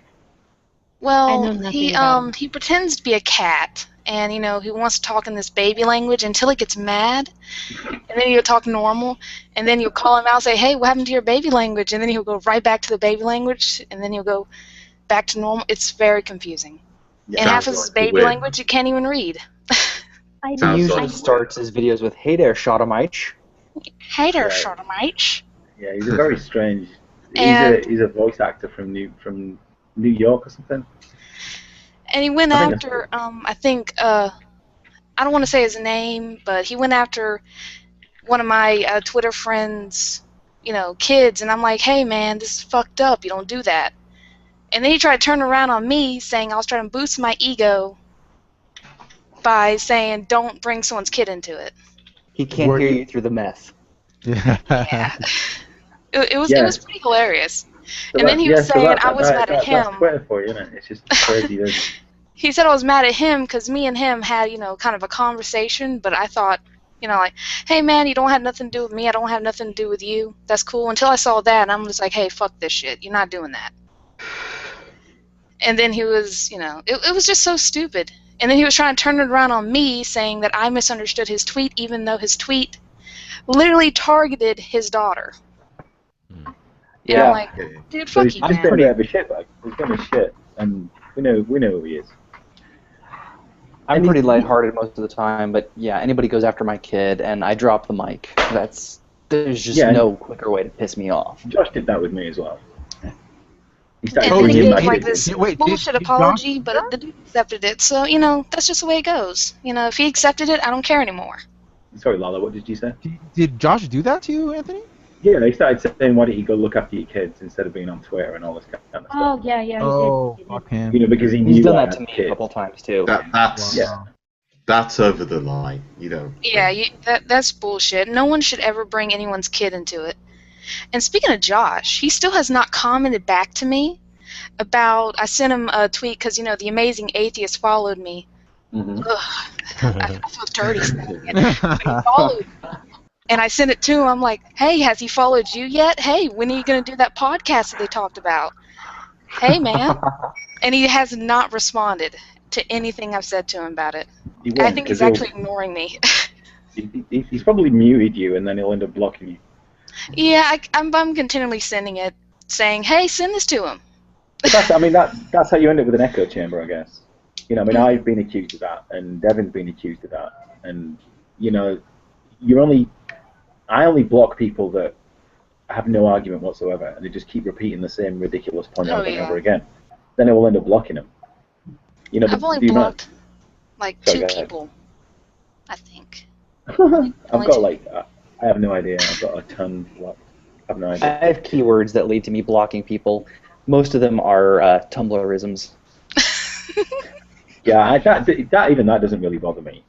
Well, he pretends to be a cat, and he wants to talk in this baby language until he gets mad, and then he'll talk normal, and then you'll call him out and say, hey, what happened to your baby language? And then he'll go right back to the baby language, and then he'll go back to normal. It's very confusing. Yeah, and half of his baby language you can't even read. He usually starts his videos with, hey there, Shotomite. Hey there, Shotomite. Yeah, he's a very strange... He's a voice actor from New York or something. And he went after, I think, I don't want to say his name, but he went after one of my Twitter friends, kids, and I'm like, hey man, this is fucked up, you don't do that. And then he tried to turn around on me, saying I was trying to boost my ego by saying don't bring someone's kid into it. He can't hear you through the meth. Yeah. It was pretty hilarious. So and then he was saying I was mad at him. That's Twitter for you, isn't it? It's just crazy. He said I was mad at him because me and him had, kind of a conversation, but I thought, like, hey man, you don't have nothing to do with me, I don't have nothing to do with you. That's cool. Until I saw that, and I'm just like, hey, fuck this shit. You're not doing that. And then he was, it was just so stupid. And then he was trying to turn it around on me, saying that I misunderstood his tweet, even though his tweet literally targeted his daughter. And Yeah. I'm like, dude, So fuck he's you, just man. been a bit of a shitbag. He's been a shit, and we know who he is. I'm And pretty he- lighthearted most of the time, but yeah, anybody goes after my kid and I drop the mic. There's just Yeah, no quicker way to piss me off. Josh did that with me as well. He started And then he bringing gave back like his- this Wait, bullshit did Josh apology, do but that? the dude accepted it. So, that's just the way it goes. If he accepted it, I don't care anymore. Sorry, Lala, what did you say? Did Josh do that to you, Anthony? Yeah, they started saying, why don't you go look after your kids instead of being on Twitter and all this kind of stuff. Oh, yeah, he Oh, did. fuck him. Because he He's knew done I that to had me a kids. couple times too. That's Yeah. that's over the line. Yeah, that's bullshit. No one should ever bring anyone's kid into it. And speaking of Josh, he still has not commented back to me about. I sent him a tweet because the amazing atheist followed me. Mhm. Ugh, I feel dirty saying it. But he followed me. And I sent it to him. I'm like, hey, has he followed you yet? Hey, when are you going to do that podcast that they talked about? Hey, man. And he has not responded to anything I've said to him about it. He I won't, think 'cause he's actually ignoring me. he's probably muted you, and then he'll end up blocking you. Yeah, I'm continually sending it, saying, hey, send this to him. But that's how you end up with an echo chamber, I guess. I've been accused of that, and Devin's been accused of that, and I only block people that have no argument whatsoever, and they just keep repeating the same ridiculous point over and over again. Then I will end up blocking them. I've only blocked like Sorry, two go ahead. people, I think. I've got I have no idea. I've got a ton blocked. I have no idea. I have keywords that lead to me blocking people. Most of them are Tumblrisms. Yeah, that doesn't really bother me.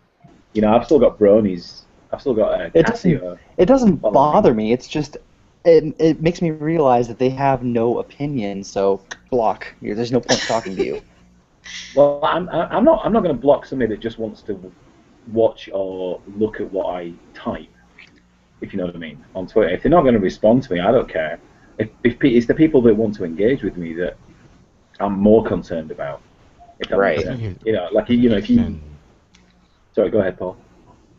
I've still got bronies. I've still got Casio. It doesn't Following bother me. It's just it makes me realize that they have no opinion. So block. There's no point talking to you. Well, I'm not going to block somebody that just wants to watch or look at what I type, if you know what I mean, on Twitter. If they're not going to respond to me, I don't care. If it's the people that want to engage with me that I'm more concerned about. If that makes Right. sense. If you. Sorry, go ahead, Paul.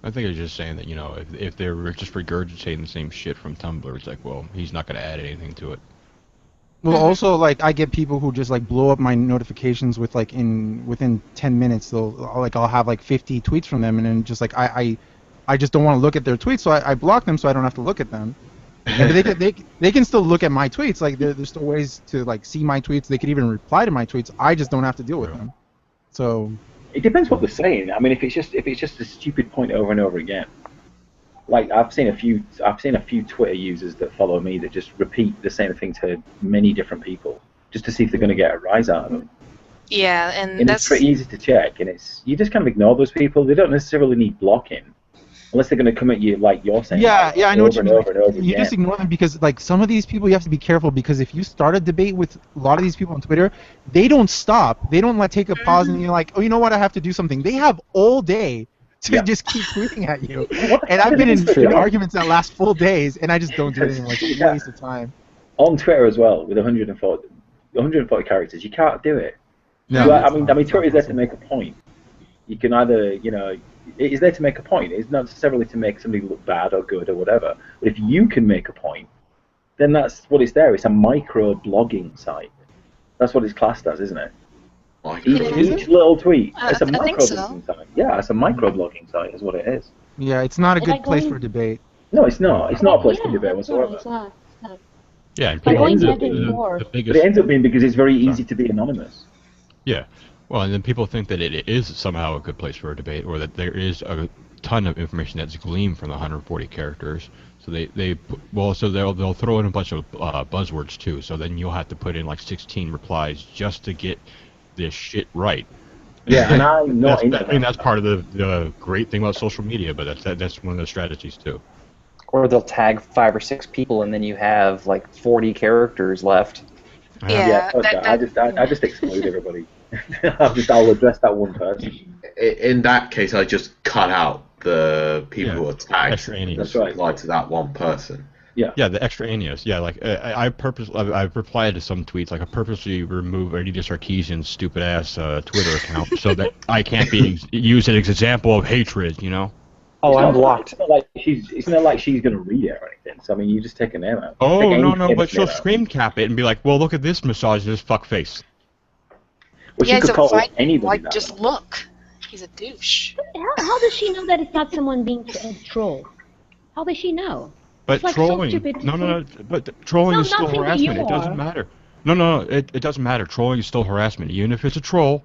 I think it's just saying that, if they're just regurgitating the same shit from Tumblr, it's like, well, he's not going to add anything to it. Well, also, I get people who just blow up my notifications with within 10 minutes. I'll have 50 tweets from them, and then just I just don't want to look at their tweets, so I block them so I don't have to look at them. And they can still look at my tweets. There's still ways to see my tweets. They could even reply to my tweets. I just don't have to deal with them. So it depends what they're saying. If it's just a stupid point over and over again. I've seen a few Twitter users that follow me that just repeat the same thing to many different people just to see if they're going to get a rise out of them. Yeah, And it's pretty easy to check, and you just kind of ignore those people. They don't necessarily need blocking, unless they're going to come at you like you're saying. Yeah, I know what you mean. Over and over You again. just ignore them because some of these people you have to be careful, because if you start a debate with a lot of these people on Twitter, they don't stop. They don't take a pause and you're like, oh, you know what, I have to do something. They have all day to just keep tweeting at you. And I've been in arguments that last full days, and I just don't do it anymore. It's a waste of time. On Twitter as well, with 140 characters, you can't do it. No, Twitter is there to make a point. You can either, it is there to make a point. It's not necessarily to make somebody look bad or good or whatever. But if you can make a point, then that's what it's there. It's a micro-blogging site. That's what it's classed as, isn't it? Each little tweet. It's a micro-blogging site. Yeah, it's a micro-blogging site is what it is. Yeah, it's not a good place for debate. No, it's not. It's not a place for debate whatsoever. It's not. Yeah, and But it ends up being because it's very easy to be anonymous. Yeah. Well, and then people think that it is somehow a good place for a debate, or that there is a ton of information that's gleaned from the 140 characters. So they'll throw in a bunch of buzzwords too. So then you'll have to put in 16 replies just to get this shit right. Yeah, and I'm not. That's part of the great thing about social media, but that's one of the strategies too. Or they'll tag 5 or 6 people, and then you have 40 characters left. Yeah, I just exclude everybody. I'll address that one person. In that case, I just cut out the people who are tagged. Extraneous. That's right. Apply to that one person. Yeah. Yeah, the extraneous. Yeah, I've replied to some tweets. I purposely remove Anita Sarkeesian's stupid ass Twitter account so that I can't be used as an example of hatred. Oh, I'm blocked. It's not like she's going to read it or anything. So I mean, you just take a name out. Oh, Take no, any no, but famous she'll name out. screen cap it and be like, well, look at this misogynist fuckface. Well, Yeah, she he's could a call white. anybody Like, that. just look. He's a douche. How does she know that it's not someone being a troll? How does she know? But It's like so trolling, stupid to no, say. but trolling No, is still not saying that you harassment. It doesn't are. matter. No, it doesn't matter. Trolling is still harassment. Even if it's a troll,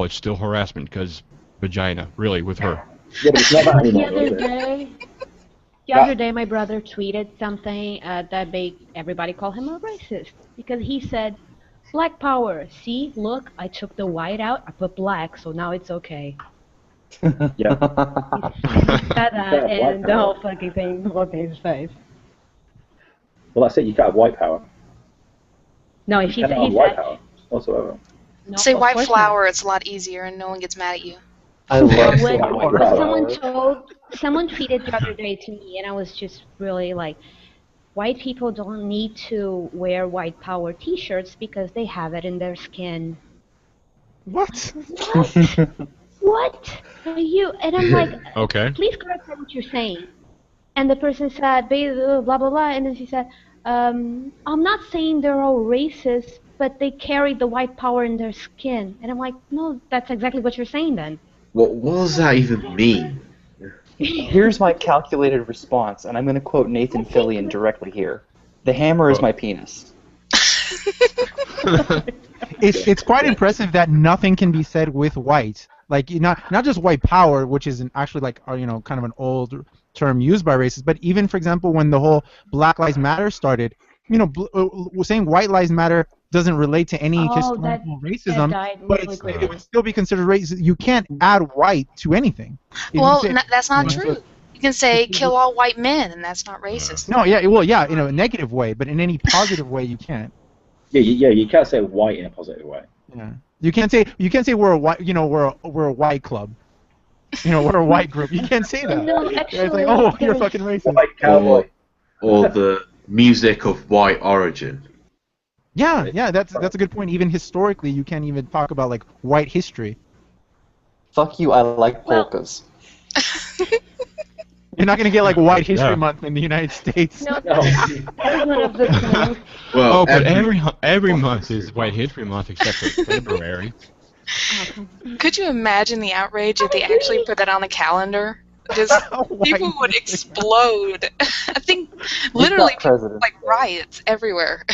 it's still harassment because vagina, really, with her. Yeah, but it's not that The anymore, other is it? day, the other day, my brother tweeted something that made everybody call him a racist because he said, "Black power. See, look, I took the white out. I put black, so now it's okay." Yeah. He said that, Yeah, and the whole fucking thing blew up in his face. Well, that's it. You can't have white power. No, You he cannot have said, white power whatsoever. no, Say of white course flower, it's a lot easier and no one gets mad at you. I love not. saying When white Wow. power. someone tweeted the other day to me, and I was just really like, white people don't need to wear white power T-shirts because they have it in their skin. What? What? What are you? And I'm like, Okay. please clarify what you're saying. And the person said, blah, blah, blah. And then she said, I'm not saying they're all racist, but they carry the white power in their skin. And I'm like, no, that's exactly what you're saying then. What does that even mean? Here's my calculated response, and I'm going to quote Nathan Fillion directly here. The hammer is my penis. It's quite impressive that nothing can be said with white. Like not just white power, which is actually like kind of an old term used by racists, but even for example when the whole Black Lives Matter started, saying white lives matter doesn't relate to any historical racism, died but really it quickly. would still be considered racist. You can't add white to anything. If you Well, say- that's not Yeah. true. You can say kill all white men, and that's not racist. No, yeah, in a negative way, but in any positive way you can't. Yeah, you can't say white in a positive way. Yeah. You can't say we're a white, we're a white club. We're a white group. You can't say that. No, It's actually, like, you're there's- fucking racist. White cowboy. Or the music of white origin. Yeah, that's a good point. Even historically, you can't even talk about like white history. Fuck you, I like Well- polkas. You're not gonna get like White History Yeah. Month in the United States. No, No. that was one of the things. Well, But every month is White History Month except for February. Could you imagine the outrage if they actually put that on the calendar? Just people would explode. I think literally people president. like riots everywhere.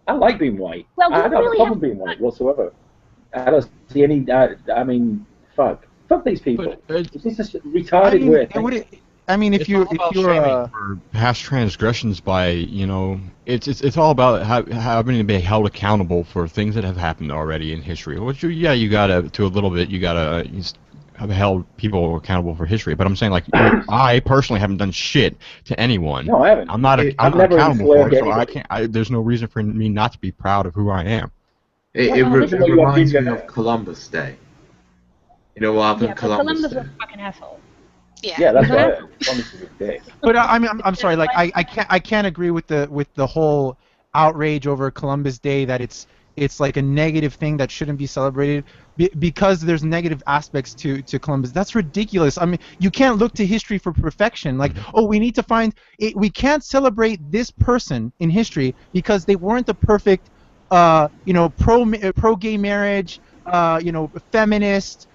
I like being white. Well, I we don't have a really problem being white whatsoever. I don't see any. I mean, fuck these people. But It's just a retarded way of thinking. If you're for past transgressions by it's all about having to be held accountable for things that have happened already in history. Which you gotta have held people accountable for history. But I'm saying like I personally haven't done shit to anyone. No, I haven't. I'm not I've not never accountable for enslaved it, so I anybody. can't. There's no reason for me not to be proud of who I am. it Well, this is what you reminds have me been- of Columbus Day. You know what happened Yeah, but Columbus was Day? a fucking asshole. Yeah, that's right. Columbus is a dick. But I'm sorry. Like I can't agree with the whole outrage over Columbus Day that it's like a negative thing that shouldn't be celebrated because there's negative aspects to Columbus. That's ridiculous. I mean, you can't look to history for perfection. Like, oh, we need to find it. We can't celebrate this person in history because they weren't the perfect, pro gay marriage, feminist.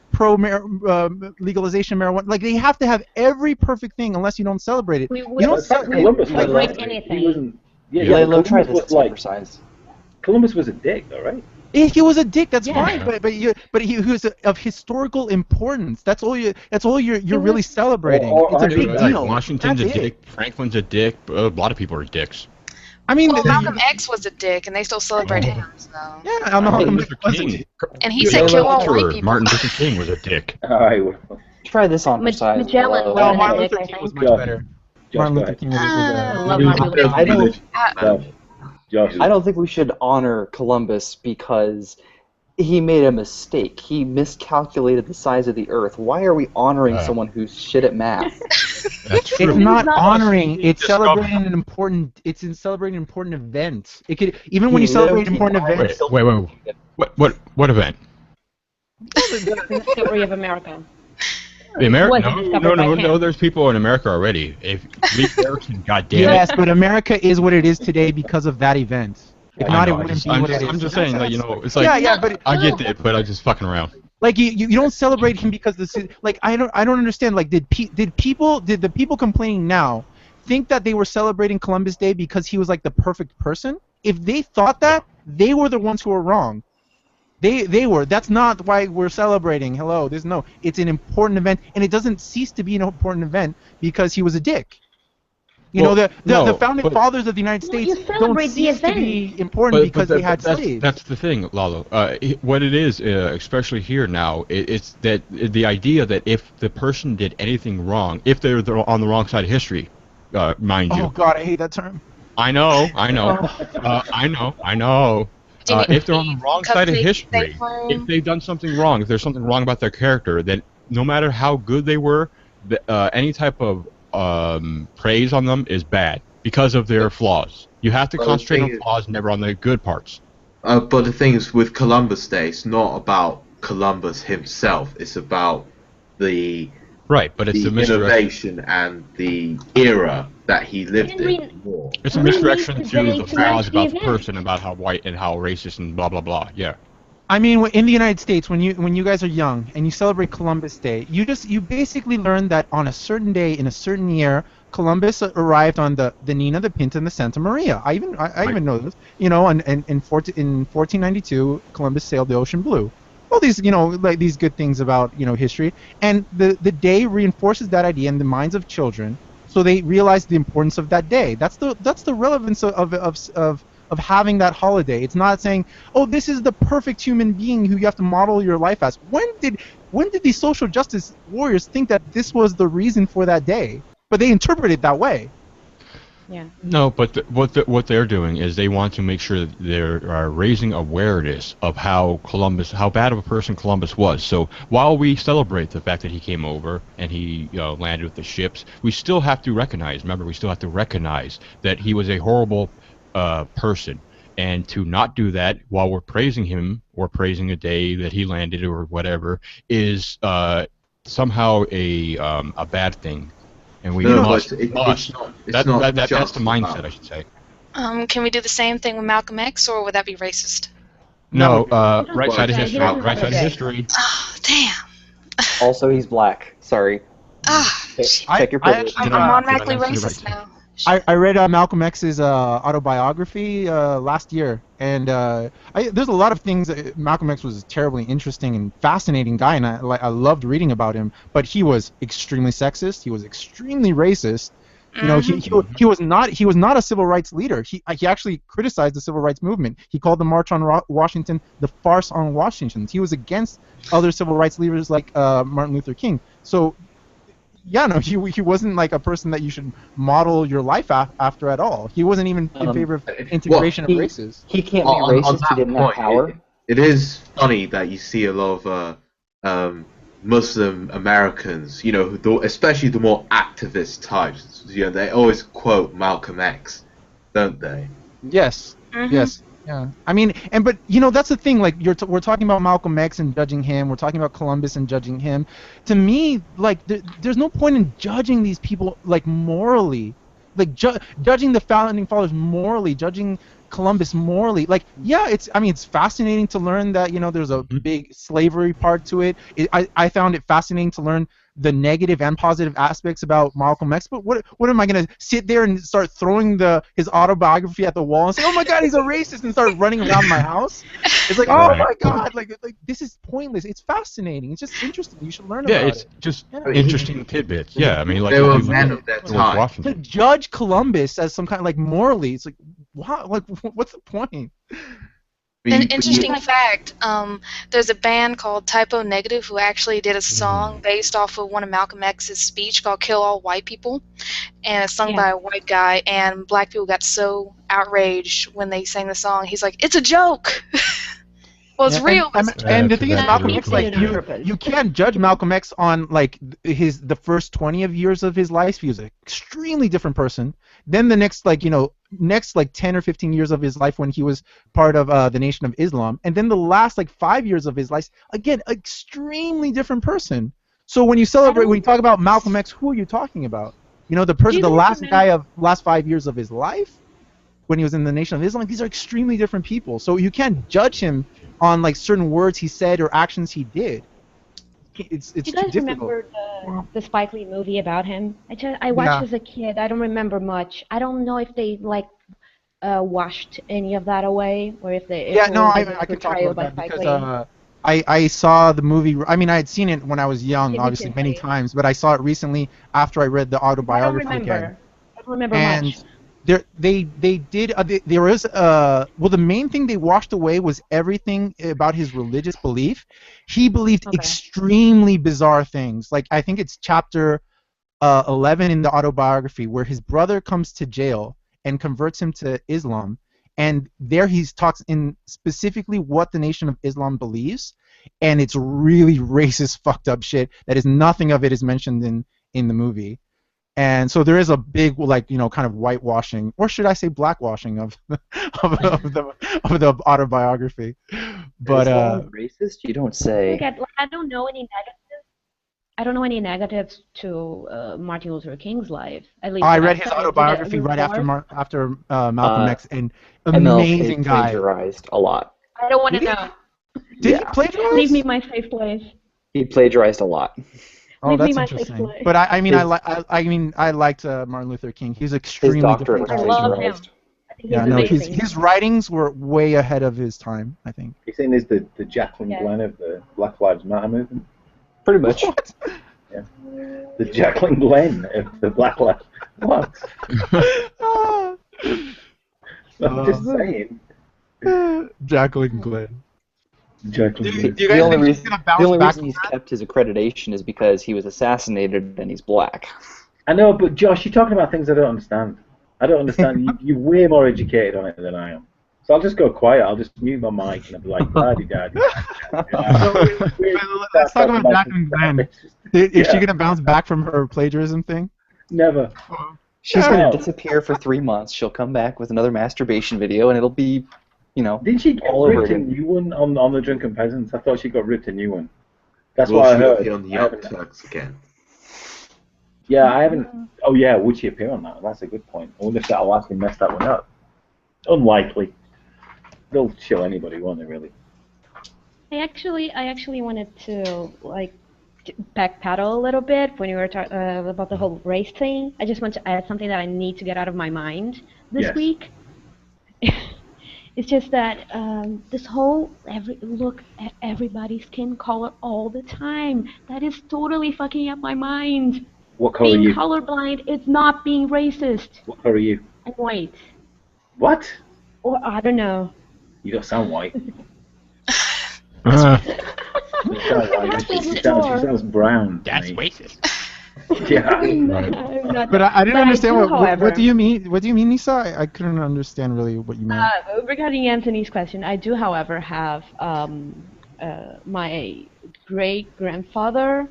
Legalization of marijuana. Like they have to have every perfect thing unless you don't celebrate it. We You would don't In fact, celebrate Columbus like was like he anything. wasn't. Yeah, Lalo, try Columbus this was like exercise. Columbus was a dick, though, right? He was a dick. That's Yeah. fine, but he was of historical importance. That's all you're really celebrating. Or It's a actually, big right, deal. Washington's That's a it. dick. Franklin's a dick. A lot of people are dicks. I mean, Well, Malcolm X was a dick, and they still celebrate him. So. yeah, I'm Martin Malcolm Luther X was a King. dick. And he said kill all white people. Martin Luther King was a dick. All right. Well, Try this on for size. Magellan Lalo. wasn't No, a Martin dick, Luther I King was think. much Josh, better. Josh, Martin go Luther ahead. King was I love Dude, Martin Luther I King. don't. Josh. I don't think we should honor Columbus because he made a mistake. He miscalculated the size of the Earth. Why are we honoring someone who's shit at math? That's true. It's not not- honoring. It's Just celebrating an important. It's in celebrating an important event. It could even when you celebrate important events. Wait. What event? The discovery of America. The Was no, discovered no, by no, him. no. There's people in America already. If Leif Erikson, goddamn. Yes, but America is what it is today because of that event. If not, it wouldn't be what it is. I'm just saying that, you know, it's like, Yeah, but I get it, but I'm just fucking around. like you don't celebrate him because this is like I don't understand. Like did the people complaining now think that they were celebrating Columbus Day because he was like the perfect person? If they thought that, they were the ones who were wrong. They were. That's not why we're celebrating. Hello, it's an important event, and it doesn't cease to be an important event because he was a dick. You know, the founding fathers of the United States you don't celebrate the cease to event. be important because they had slaves. That's the thing, Lalo. What it is, especially here now, it's that the idea that if the person did anything wrong, if they're on the wrong side of history, mind you. Oh God, I hate that term. I know. I know. If they're on the wrong side of history, if they've done something wrong, if there's something wrong about their character, then no matter how good they were, any type of praise on them is bad because of their flaws. You have to concentrate on flaws, never on the good parts. But the thing is, with Columbus Day, it's not about Columbus himself. It's about the but it's the innovation and the era that he lived in. It's a misdirection to the flaws about the person, about how white and how racist and blah blah blah. Yeah. I mean, in the United States, when you guys are young and you celebrate Columbus Day, you basically learn that on a certain day in a certain year, Columbus arrived on the Nina, the Pinta, and the Santa Maria. I even know this. You know, in 1492, Columbus sailed the ocean blue. All these, you know, like these good things about, you know, history, and the day reinforces that idea in the minds of children, so they realize the importance of that day. That's the relevance of having that holiday. It's not saying, oh, this is the perfect human being who you have to model your life as. When did these social justice warriors think that this was the reason for that day? But they interpret it that way. Yeah. No, but what they're doing is they want to make sure that they're raising awareness of how bad of a person Columbus was. So while we celebrate the fact that he came over and he landed with the ships, we still have to recognize. Remember, we still have to recognize that he was a horrible person. And to not do that while we're praising him or praising a day that he landed or whatever is somehow a bad thing. And we must. That's the mindset, I should say. Can we do the same thing with Malcolm X, or would that be racist? No, right side of history. Right side of history. Oh, damn. Also, he's black. Sorry. Check your privilege. I'm automatically racist now. I read Malcolm X's autobiography last year, and there's a lot of things. Malcolm X was a terribly interesting and fascinating guy, and I loved reading about him. But he was extremely sexist. He was extremely racist. You know, he was not a civil rights leader. He actually criticized the civil rights movement. He called the March on Washington the farce on Washington. He was against other civil rights leaders like Martin Luther King. So. Yeah, no, he wasn't like a person that you should model your life after at all. He wasn't even in favor of integration of races. He can't be racist. He didn't have power. It is funny that you see a lot of Muslim Americans, you know, especially the more activist types. You know, they always quote Malcolm X, don't they? Yes. Mm-hmm. Yes. Yeah, I mean, but you know, that's the thing. Like, we're talking about Malcolm X and judging him. We're talking about Columbus and judging him. To me, like, there's no point in judging these people like morally, like judging the founding fathers morally, judging Columbus morally. Like, yeah, it's fascinating to learn that, you know, there's a big slavery part to it. I found it fascinating to learn the negative and positive aspects about Malcolm X, but what am I gonna sit there and start throwing his autobiography at the wall and say, oh my God, he's a racist, and start running around my house? It's like, oh my God, like this is pointless. It's fascinating. It's just interesting. You should learn about it. Yeah, it's just interesting tidbits. Yeah, I mean, like, they were men of their time. To judge Columbus as some kind of like morally, it's like, wow, like what's the point? An interesting fact, there's a band called Typo Negative who actually did a song based off of one of Malcolm X's speech called Kill All White People, and it's sung by a white guy, and black people got so outraged when they sang the song. He's like, it's a joke! Well, it's Yeah, real. and the to thing is, that Malcolm political X, like did it on purpose. you can't judge Malcolm X on like the first 20 of years of his life. He was an extremely different person. Then the next next 10 or 15 years of his life when he was part of the Nation of Islam, and then the last 5 years of his life, again, extremely different person. So when you celebrate, when you talk about Malcolm X, who are you talking about? You know, the person, the last guy of last 5 years of his life, when he was in the Nation of Islam. These are extremely different people. So you can't judge him on certain words he said or actions he did. It's Do you too guys difficult. remember the Spike Lee movie about him? I watched as a kid. I don't remember much. I don't know if they washed any of that away, or if they. Yeah, If it no, was I just a can talk portrayal about by that Spike because Lee. I saw the movie. I mean, I had seen it when I was young, Yeah, me obviously too, many buddy. times, but I saw it recently after I read the I don't autobiography remember. again. I don't remember And much. they did there was well, the main thing they washed away was everything about his religious belief. He believed Okay. extremely bizarre things. Like I think it's chapter 11 in the autobiography where his brother comes to jail and converts him to Islam, and there he talks in specifically what the Nation of Islam believes, and it's really racist, fucked up shit. That is, nothing of it is mentioned in the movie. And so there is a big, kind of whitewashing, or should I say blackwashing of the autobiography. But Islam racist? You don't say. I don't know any negatives. I don't know any negatives to Martin Luther King's life. At least I what read I've his studied. autobiography Did right it after before? after Malcolm X, and MLK amazing guy. plagiarized a lot. I don't want to Did he? know. Did he Yeah. plagiarize? Leave me my safe place. He plagiarized a lot. Oh, Leave me that's my safe interesting. place. But I mean, His- I liked Martin Luther King. He's His extremely doctorate different was I guy. love him. plagiarized. I think Yeah, he's no, amazing. his writings were way ahead of his time, I think. You saying there's the Jacqueline Yeah. Glenn of the Black Lives Matter movement? Pretty much. The Jacqueline Glenn of the Black Lives. What? I'm just saying. Jacqueline Glenn. Jacqueline Glenn. Do you guys The only think he's reason, gonna bounce the only back reason from he's that? kept his accreditation is because he was assassinated and he's black. I know, but Josh, you're talking about things I don't understand. I don't understand. You're way more educated on it than I am. So I'll just go quiet. I'll just mute my mic and I'll be like, daddy. Let's talk about Jacqueline Glenn. Is she gonna bounce back from her plagiarism thing? Never. She's No. gonna disappear for 3 months. She'll come back with another masturbation video, and it'll be, Didn't she get all over ripped a again. new one on the Drunken Peasants? I thought she got ripped a new one. That's Will what I she heard. appear on the I Young haven't- Turks again? Yeah, I haven't. Oh yeah, would she appear on that? That's a good point. I wonder if that'll actually mess that one up. Unlikely. They'll show anybody, won't they? Really? I actually wanted to backpedal a little bit when you were talking about the whole race thing. I just want to add something that I need to get out of my mind this Yes. week. It's just that this whole look at everybody's skin color all the time. That is totally fucking up my mind. What color are Being you? colorblind is not being racist. What color are you? I'm white. What? Or I don't know. You don't sound white. Uh, You sound white. She sounds brown. to That's me. racist. Yeah. I'm not. but I didn't But I understand do, what however- do you mean? What do you mean, Nisa? I couldn't understand really what you meant. Regarding Anthony's question, I do, however, have my great-grandfather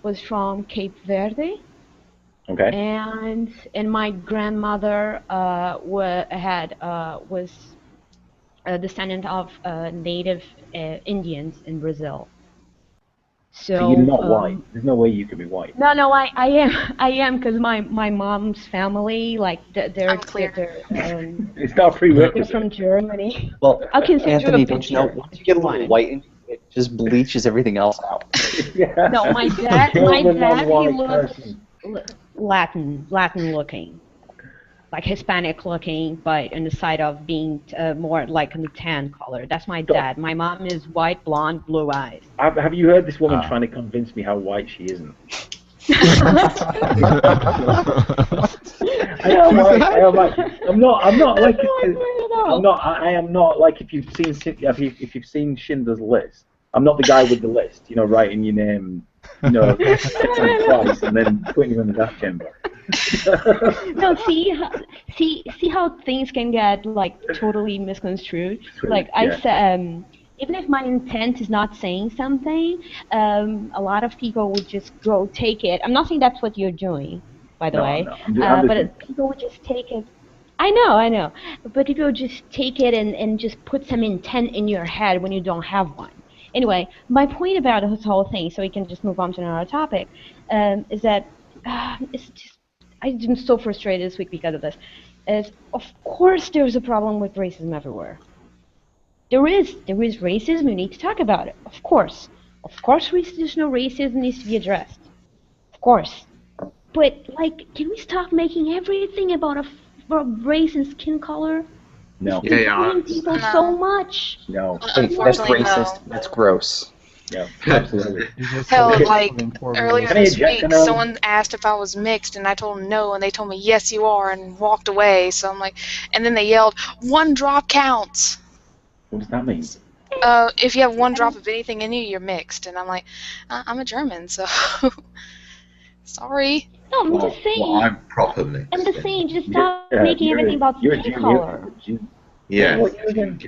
was from Cape Verde, Okay. and my grandmother was a descendant of native Indians in Brazil. So you're not white. There's no way you could be white. No, I am, because my mom's family, they're I'm clear. It's not a they're prerequisite. from Germany. Well, I can send you a Anthony, don't you know, picture. once you get a little white, in you, it just bleaches everything else out. Yeah. No, my dad, Kill the he non-white looks person. Latin looking, like Hispanic looking, but on the side of being more like a tan color. That's my dad. My mom is white, blonde, blue eyes. Have you heard this woman trying to convince me how white she isn't? I'm not like I am not like if you've seen Schindler's List, I'm not the guy with the list, you know, writing your name, you know, twice and then putting you in the gas chamber. No, see how things can get like totally misconstrued. Like I said, even if my intent is not saying something, a lot of people would just go take it. I'm not saying that's what you're doing, by the way, but people would just take it. I know, but people would just take it and just put some intent in your head when you don't have one. Anyway, my point about this whole thing, so we can just move on to another topic, is that it's just. I've been so frustrated this week because of this. Of course there's a problem with racism everywhere. There is racism, we need to talk about it. Of course. Institutional racism needs to be addressed. Of course. But, like, can we stop making everything about race and skin color? No. Yeah. People so much. No. That's racist. That's gross. Yeah, absolutely. Hell, like earlier this week, someone asked if I was mixed, and I told them no, and they told me yes, you are, and walked away. So I'm like, and then they yelled, "One drop counts." What does that mean? If you have one drop of anything in you, you're mixed. And I'm like, I'm a German, so sorry. No, I'm just saying. Well, I'm proper mixed. I'm just saying, just stop making everything about skin color. Yeah. What are you again?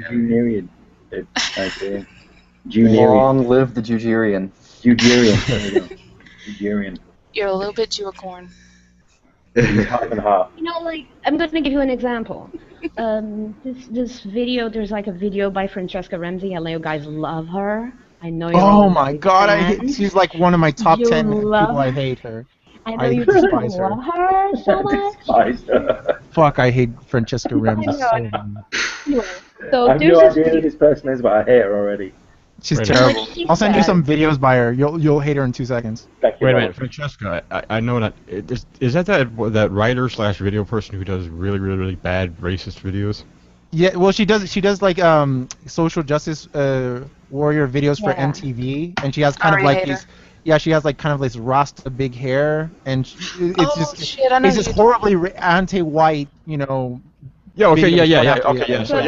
Long live the Jugerian. Jugerian. You're a little bit Jewicorn. Half and half. You know, like, I'm going to give you an example. This video, there's like a video by Francesca Ramsey. I know you guys love her. I know you. Oh my God, she's like one of my top 10 people. I hate her. I know you despise her. Love her so much. Fuck, I hate Francesca Ramsey so much. Anyway, so I have no idea who this person is, but I hate her already. She's terrible. I'll send you some videos by her. You'll hate her in 2 seconds. Wait a minute, Francesca. I know that is that writer / video person who does really bad racist videos? Yeah, well, she does like social justice warrior videos for MTV, and she has kind of like these. Yeah, she has like kind of this Rasta big hair, and it's just horribly anti-white, you know. Yeah. Okay. Yeah. Okay. Yeah. So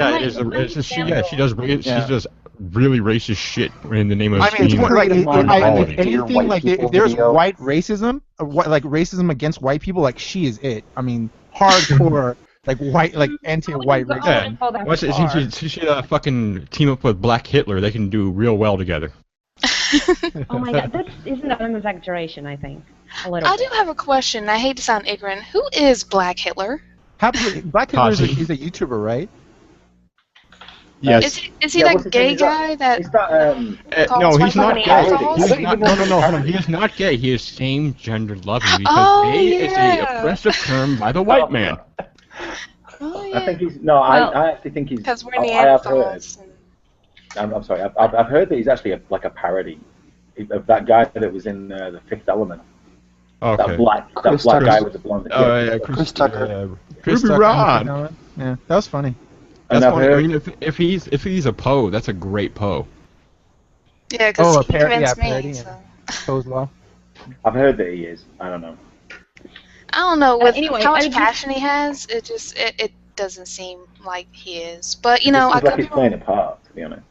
she does really racist shit in the name of. I mean, if there's white racism, like racism against white people, like she is it. I mean, hardcore. Like white, like anti-white racism. She should fucking team up with Black Hitler. They can do real well together. Oh my God, isn't that an exaggeration? I think a little. I do have a question. I hate to sound ignorant. Who is Black Hitler? Black Hitler is he's a YouTuber, right? Yes. Is he that gay guy that? No, he's not gay. No. He is not gay. He is same gender loving because gay is a oppressive term by the white man. Oh, yeah. I think he's I actually think he's. Because we're Neanderthals. I'm sorry. I've heard that he's actually like a parody of that guy that was in The Fifth Element. Okay. That black guy with the blonde hair. Oh yeah, Chris Tucker. Chris Tucker. Yeah, that was funny. That's funny. I mean, if he's a Poe, that's a great Poe. Yeah, because he convinced me. Poe's law. I've heard that he is. I don't know. I don't know. With anyway, how much passion he has, it doesn't seem like he is. But you know, I could he's playing a part, to be honest.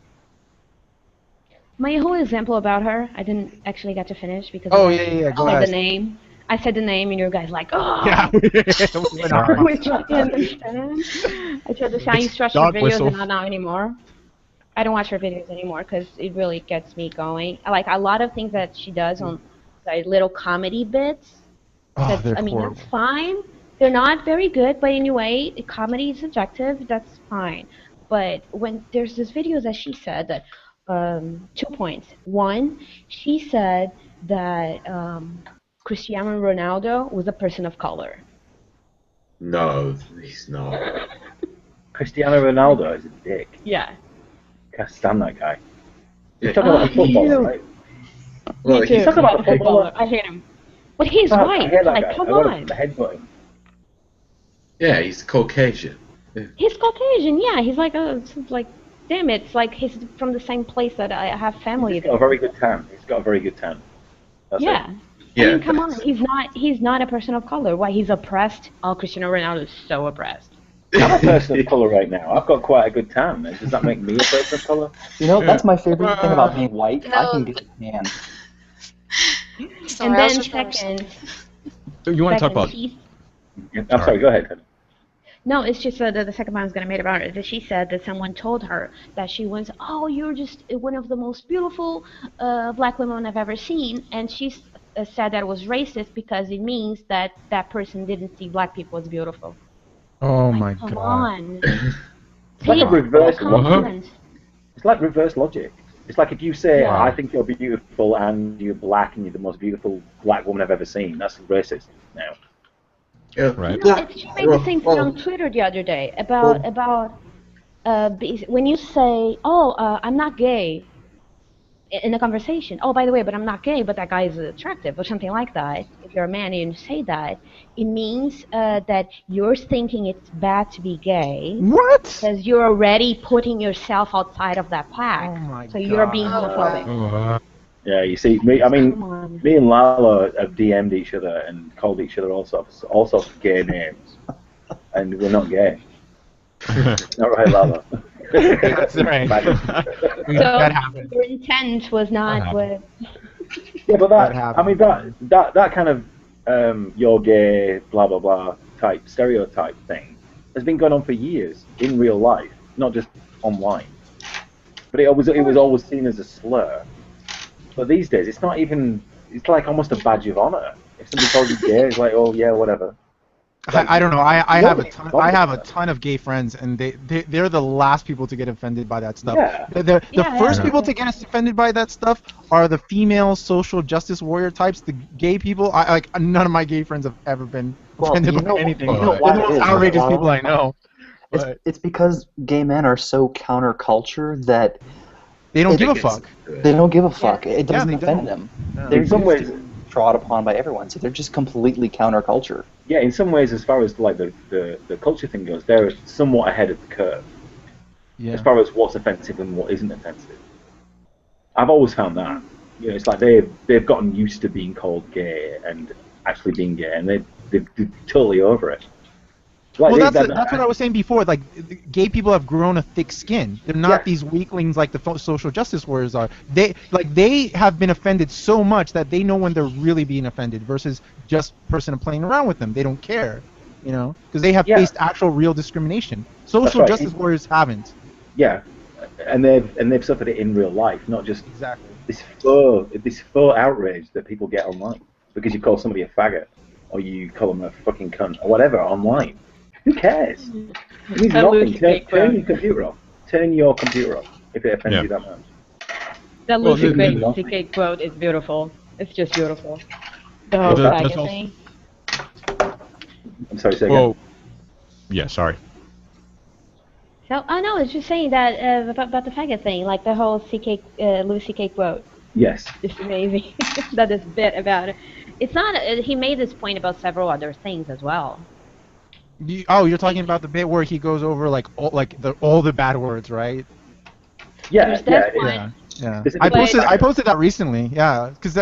My whole example about her, I didn't actually get to finish because go I ahead. the name. I said the name, and you guys like, oh. Yeah. Which I didn't understand. I tried to say I used to watch her videos, and not anymore. I don't watch her videos anymore because it really gets me going. I like a lot of things that she does on like little comedy bits. Oh, I mean, that's fine. They're not very good, but anyway, comedy is subjective. That's fine. But when there's this video that she said that 2 points. One, she said that Cristiano Ronaldo was a person of color. No, he's not. Cristiano Ronaldo is a dick. Yeah. Can't stand that guy. He's talking about football, right? Well, he's talking about football. I hate him. But he's white. Like, come on. Yeah, he's Caucasian. He's Caucasian. Yeah, he's like damn it, it's like he's from the same place that I have family. He's got a very good tan. That's yeah. it. I mean, come on. He's not a person of color. Why? He's oppressed. Oh, Cristiano Ronaldo is so oppressed. I'm a person of colour right now. I've got quite a good tan. Does that make me a person of colour? You know, that's my favorite thing about being white. I No. can get a tan. Sorry, And I was then just wondering second, You want to talk about? I'm sorry, go ahead. no, it's just the second point I was going to make about it. That she said that someone told her that she was, oh, you're just one of the most beautiful black women I've ever seen, and she said that it was racist because it means that that person didn't see black people as beautiful. Oh Like, my come god. on. It's like a Take reverse. a compliment. It's like reverse logic. It's like if you say, Yeah. I think you're beautiful and you're black and you're the most beautiful black woman I've ever seen. That's racist now. Yeah, Right. black- She made the same thing on Twitter the other day about when you say, oh, I'm not gay in a conversation. Oh, by the way, but I'm not gay, but that guy is attractive or something like that. If you're a man and you say that, it means that you're thinking it's bad to be gay. What? Because you're already putting yourself outside of that pack. Oh my so you're being God. homophobic. Yeah, you see, me Come on. and Lalo have DM'd each other and called each other all sorts of gay names, and we're not gay. All right, Lalo. That's right. That happened. Your intent was not what. Yeah, but That I happened. mean that kind of you're gay, blah blah blah type stereotype thing has been going on for years in real life, not just online. But it was always seen as a slur. But these days, it's not even. It's like almost a badge of honor. If somebody calls you gay, it's like, oh yeah, whatever. I don't know. I have a Nobody ton. talks I have a about ton of gay friends, and they're the last people to get offended by that stuff. Yeah. The Yeah, first yeah. people to get offended by that stuff are the female social justice warrior types. The gay people, none of my gay friends have ever been Well, offended you by know- anything. you know They're why the it most is, outrageous Lalo? people I know. But It's because gay men are so counterculture that they don't It give a gets fuck. into it. they don't give a fuck. It Yeah, doesn't they offend don't. them. Yeah. They're In some used to ways- being trod upon by everyone, so they're just completely counterculture. Yeah, in some ways, as far as like the culture thing goes, they're somewhat ahead of the curve Yeah. as far as what's offensive and what isn't offensive. I've always found that. You know, it's like they've gotten used to being called gay and actually being gay, and they're totally over it. Like, Well, that's what I was saying before. Like, gay people have grown a thick skin. They're not Yeah. these weaklings like the social justice warriors are. They have been offended so much that they know when they're really being offended versus just person playing around with them. They don't care, because they have Yeah. faced actual real discrimination. Social right. justice warriors haven't. Yeah, and they've suffered it in real life, not just Exactly. this faux outrage that people get online because you call somebody a faggot or you call them a fucking cunt or whatever online. Who cares? It means nothing. Turn your computer off. Turn your computer off if it offends Yeah. you that much. That Well, Lucy the- Gray CK quote is beautiful. It's just beautiful. The Well, whole that's faggot also- thing. I'm sorry, say again. Well, yeah, sorry. So, no, it's just saying that about the faggot thing, like the whole Louis CK quote. Yes. It's amazing. That is bit about it. It's not. He made this point about several other things as well. You're talking about the bit where he goes over all the bad words, right? Yeah, There's yeah. that one. Yeah. This is I the posted point. I posted that recently. Yeah, because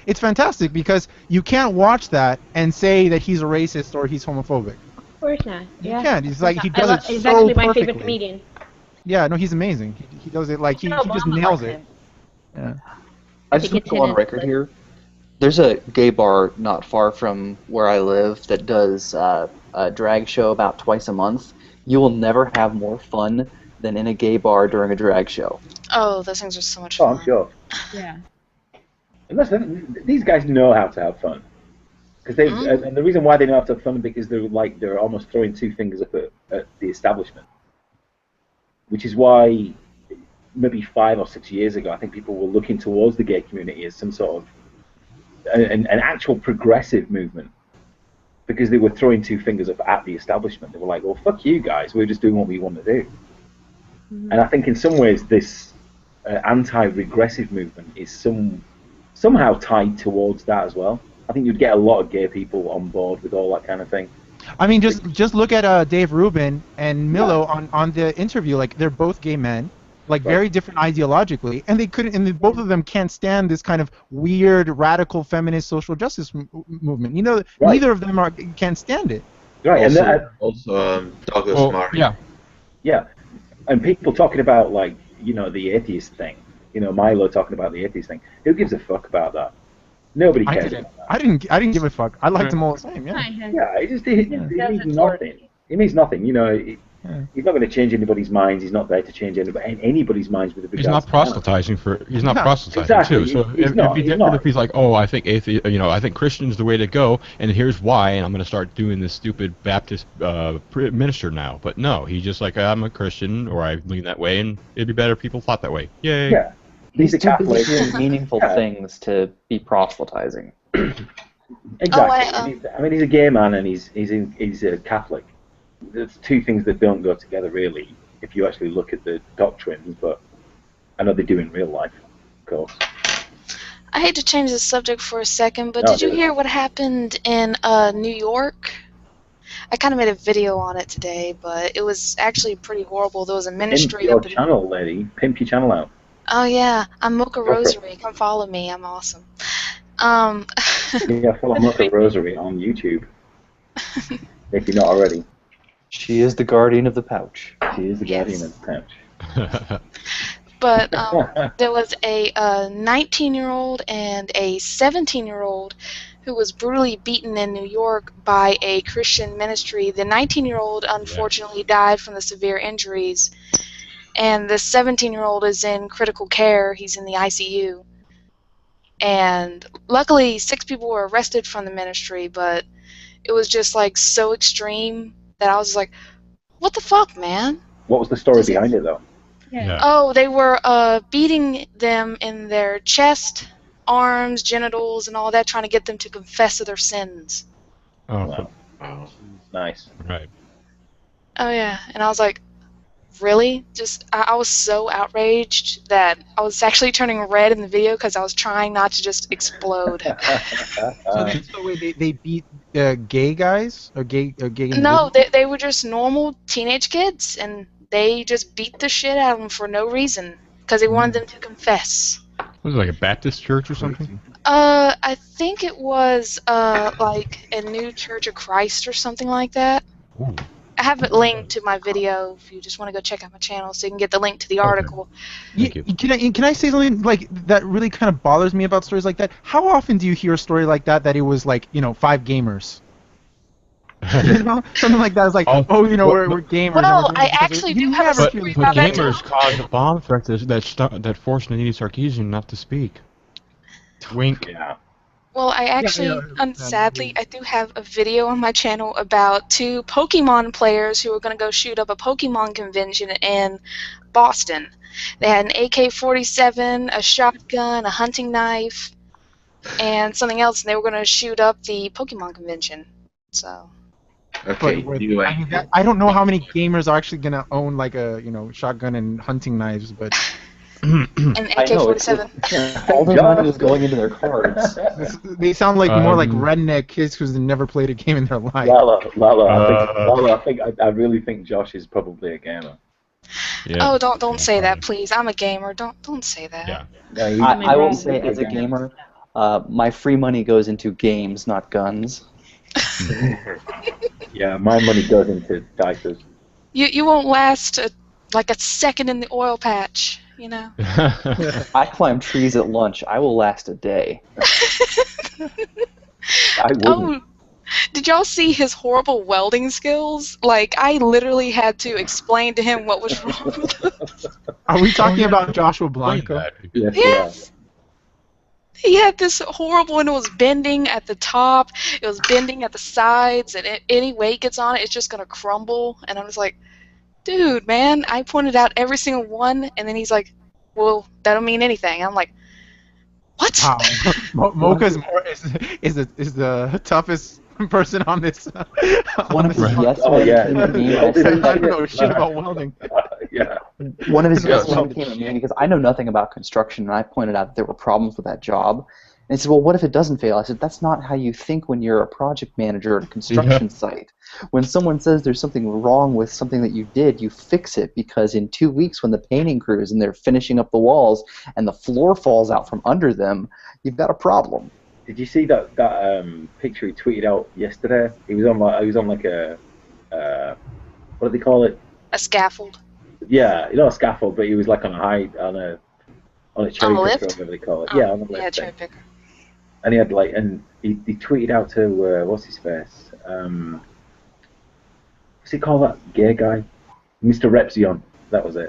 it's fantastic because you can't watch that and say that he's a racist or he's homophobic. Of course not. You Yeah. can't. He's like he does it He's so actually my perfectly. favorite comedian. Yeah, no, he's amazing. He does it like he just Obama nails likes it. him. Yeah. I just think want it's to go on in record it. here. There's a gay bar not far from where I live that does a drag show about twice a month. You will never have more fun than in a gay bar during a drag show. Oh, those things are so much Oh, fun. I'm sure. Yeah. And these guys know how to have fun. Because and the reason why they know how to have fun is because they're almost throwing two fingers up at the establishment. Which is why maybe 5 or 6 years ago, I think people were looking towards the gay community as some sort of an actual progressive movement, because they were throwing two fingers up at the establishment. They were like, "Well, fuck you guys. We're just doing what we want to do." Mm-hmm. And I think in some ways this anti-regressive movement is somehow tied towards that as well. I think you'd get a lot of gay people on board with all that kind of thing. I mean, just look at Dave Rubin and Milo on the interview. Like, they're both gay men, like very different ideologically, and both of them can't stand this kind of weird, radical feminist social justice movement. Right. Neither of them can't stand it. Right, Also, and Douglas Well, Murray. yeah. yeah, and people talking about like the atheist thing. Milo talking about the atheist thing. Who gives a fuck about that? Nobody I cares didn't. about that. I didn't give a fuck. I liked them all the same. Yeah. Yeah, it means nothing. It means nothing. He's not going to change anybody's minds. He's not there to change anybody's minds with regards. He's not proselytizing He's not Yeah, proselytizing exactly. too. So He's not. if he's like, oh, I think I think Christian's the way to go, and here's why, and I'm going to start doing this stupid Baptist minister now. But no, he's just like, I'm a Christian, or I lean that way, and it'd be better if people thought that way. Yay. Yeah. He's a too busy Catholic. doing meaningful things to be proselytizing. Exactly. I mean, he's a gay man and he's a Catholic. There's two things that don't go together really, if you actually look at the doctrines. But I know they do in real life, of course. I hate to change the subject for a second, but No, did you do it. hear what happened in New York? I kind of made a video on it today, but it was actually pretty horrible. There was a ministry. Pimp your channel, lady. Pimp your channel out. Oh yeah, I'm Mocha Rosary. Come follow me. I'm awesome. Yeah, follow Mocha Rosary on YouTube. If you're not already. She is the guardian of the pouch. She is the guardian of the pouch. But there was a 19-year-old and a 17-year-old who was brutally beaten in New York by a Christian ministry. The 19-year-old unfortunately died from the severe injuries, and the 17-year-old is in critical care. He's in the ICU. And luckily, 6 people were arrested from the ministry, but it was just like so extreme that I was like, what the fuck, man? What was the story behind it, though? Yeah. Oh, they were beating them in their chest, arms, genitals, and all that, trying to get them to confess of their sins. Oh, Wow. Nice. right. Oh, yeah. And I was like, really? I was so outraged that I was actually turning red in the video because I was trying not to just explode. So wait, they beat gay guys or gay No, they were just normal teenage kids, and they just beat the shit out of them for no reason because they wanted them to confess. Was it like a Baptist church or something? I think it was like a New Church of Christ or something like that. Ooh. I have it linked to my video if you just want to go check out my channel so you can get the link to the article. Thank you. Can I say something like that really kind of bothers me about stories like that? How often do you hear a story like that it was like 5 gamers? Something like that is like, we're gamers. Well, I actually do have a story But about that too. gamers caused a bomb threat that forced Nadine Sarkeesian not to speak. Wink. Yeah. Well, I actually, sadly, I do have a video on my channel about 2 Pokemon players who were going to go shoot up a Pokemon convention in Boston. They had an AK-47, a shotgun, a hunting knife, and something else, and they were going to shoot up the Pokemon convention. So. Okay. Anyway. I don't know how many gamers are actually gonna own like a shotgun and hunting knives, but An AK-47. All their money was going into their cards. they sound like more like redneck kids who's never played a game in their life. Lala, I really think Josh is probably a gamer. Yeah. Oh, don't say that, please. I'm a gamer. Don't say that. Yeah. No, I will say, as a gamer, my free money goes into games, not guns. Yeah, my money goes into dices. You won't last like a second in the oil patch, you know. I climb trees at lunch. I will last a day. I wouldn't. Oh, did y'all see his horrible welding skills? Like, I literally had to explain to him what was wrong with us. Are we talking about Joshua Blanco? Yes. Yes. He had this horrible, and it was bending at the top, it was bending at the sides, and any weight gets on it, it's just going to crumble. And I was like, dude, man, I pointed out every single one, and then he's like, well, that don't mean anything. I'm like, what? Mocha's is the toughest person on this. One of his yes Oh, yeah. I don't know shit about welding. Yeah. One of his Yeah, yes men came at me because I know nothing about construction, and I pointed out that there were problems with that job. And he said, well, what if it doesn't fail? I said, that's not how you think when you're a project manager at a construction site. When someone says there's something wrong with something that you did, you fix it, because in 2 weeks when the painting crew is and they're finishing up the walls and the floor falls out from under them, you've got a problem. Did you see that picture he tweeted out yesterday? He was on like a what do they call it? A scaffold. Yeah, not a scaffold, but he was like on a cherry picker, or lift? whatever they call it. Oh, Yeah, on the lift. Yeah, thing. cherry picker. And he had like, and he tweeted out to what's his face? What's he called, that gay guy? Mr. Repzion. That was it.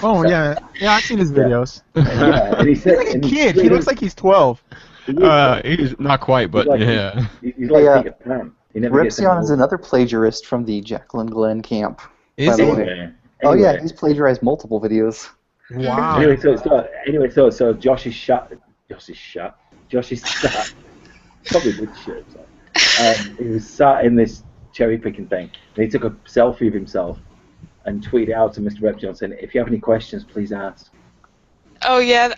Oh yeah, I've seen his videos. Yeah, and he said, He's like a kid. He looks like he's 12. He's not quite, but like, yeah. He's like Peter Pan. He never gets Repzion is old. another plagiarist from the Jacqueline Glenn camp. Is by the he? way. Oh yeah, he's plagiarized multiple videos. Wow. Anyway, so Josh is shot. Probably good shit. He was sat in this cherry picking thing, and he took a selfie of himself and tweeted out to Mr. Repzion saying, "If you have any questions, please ask." Oh yeah,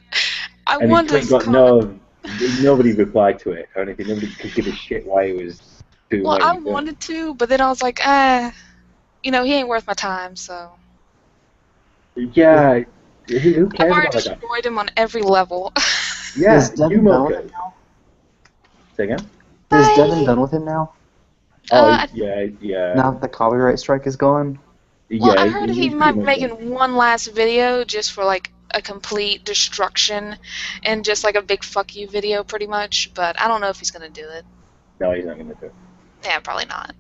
I And wonder. he got nobody replied to it or anything. Nobody could give a shit why he was doing. Well, what I he was doing. wanted to, but then I was like, he ain't worth my time. So Yeah, who I've cares already about that? destroyed him on every level. Yeah, Is Devin done with him now? Say again? Is Devin done with him now? Oh, yeah. Now that the copyright strike is gone? Well, Yeah, I heard he he's might pretty be much making done. one last video just for like a complete destruction and just like a big fuck you video, pretty much. But I don't know if he's gonna do it. No, he's not going to do it. Yeah, probably not.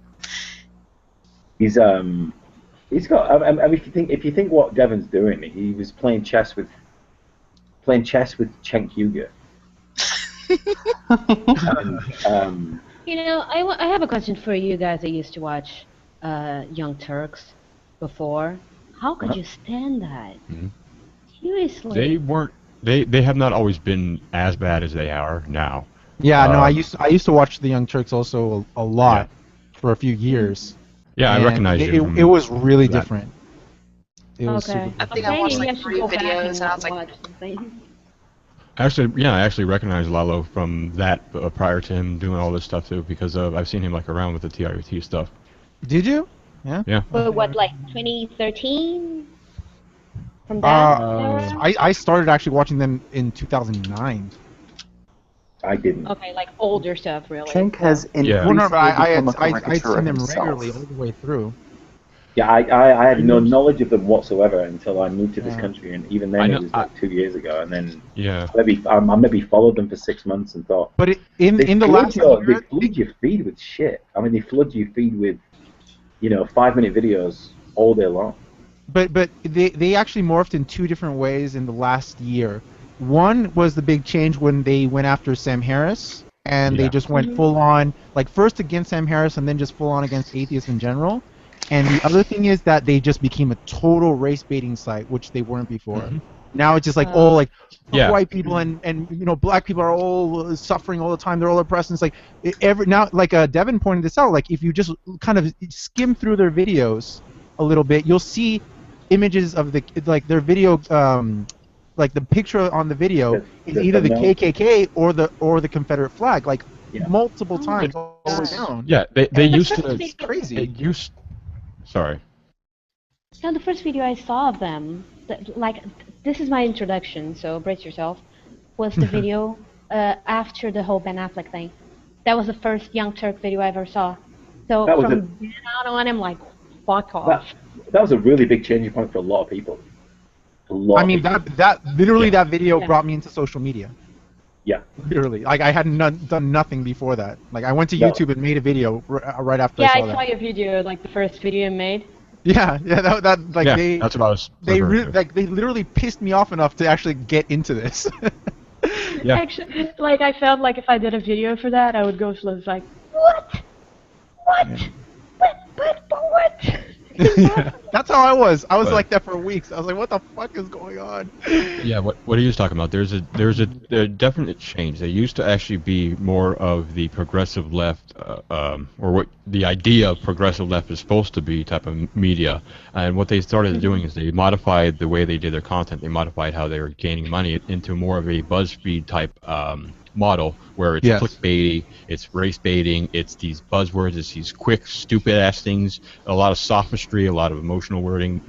He's got. I mean, if you think what Devin's doing, he was playing chess with Cenk Uygur. I have a question for you guys that used to watch Young Turks before. How could you stand that? Mm-hmm. Seriously. They weren't. They have not always been as bad as they are now. Yeah, no, I used to watch the Young Turks also a lot for a few years. Yeah, I recognize it. you. It was really that. different. It was super I think I watched like 3 videos and I was like, Actually, I actually recognize Lalo from that prior to him doing all this stuff too, because I've seen him like around with the TRT stuff. Did you? Yeah. Yeah. But what, like 2013? From that era? I started actually watching them in 2009. I didn't. Okay, like older stuff, really. Cenk has Yeah. Well, no, but increasingly become a I'd caricature seen of them himself. regularly all the way through. Yeah, I had no knowledge of them whatsoever until I moved to this Yeah. country, and even then it was like 2 years ago. And then Yeah. I maybe followed them for 6 months and thought. But in the last They year, flood your feed with shit. I mean, they flood your feed with, 5-minute videos all day long. But they actually morphed in 2 different ways in the last year. One was the big change when they went after Sam Harris, and they just went full on, like first against Sam Harris and then just full on against atheists in general. And the other thing is that they just became a total race baiting site, which they weren't before. Mm-hmm. Now it's just like white people and black people are all suffering all the time. They're all oppressed. And it's like Devin pointed this out. Like if you just kind of skim through their videos a little bit, you'll see images of their video. Like the picture on the video is either the KKK or the Confederate flag, multiple times all the way down. Yeah, they used to. It's crazy. Sorry. Now, the first video I saw of them, this is my introduction, so brace yourself, was the video after the whole Ben Affleck thing. That was the first Young Turk video I ever saw. So from then on, I'm like, fuck off. That was a really big changing point for a lot of people. That video brought me into social media. Yeah. Literally, I hadn't done nothing before that. Like I went to YouTube and made a video right after I saw that. Yeah, I saw your video, like the first video you made. Yeah, that's what I was. They literally pissed me off enough to actually get into this. Yeah. Actually, I felt like if I did a video for that, I would go like, what? But what? That's how I was. I was like that for weeks. I was like, "What the fuck is going on?" Yeah, what are you talking about? There's a definite change. There used to actually be more of the progressive left, or what the idea of progressive left is supposed to be type of media. And what they started doing is they modified the way they did their content. They modified how they were gaining money into more of a BuzzFeed type model, where it's clickbaity, it's race baiting, it's these buzzwords, it's these quick, stupid ass things, a lot of sophistry, a lot of emotional wording.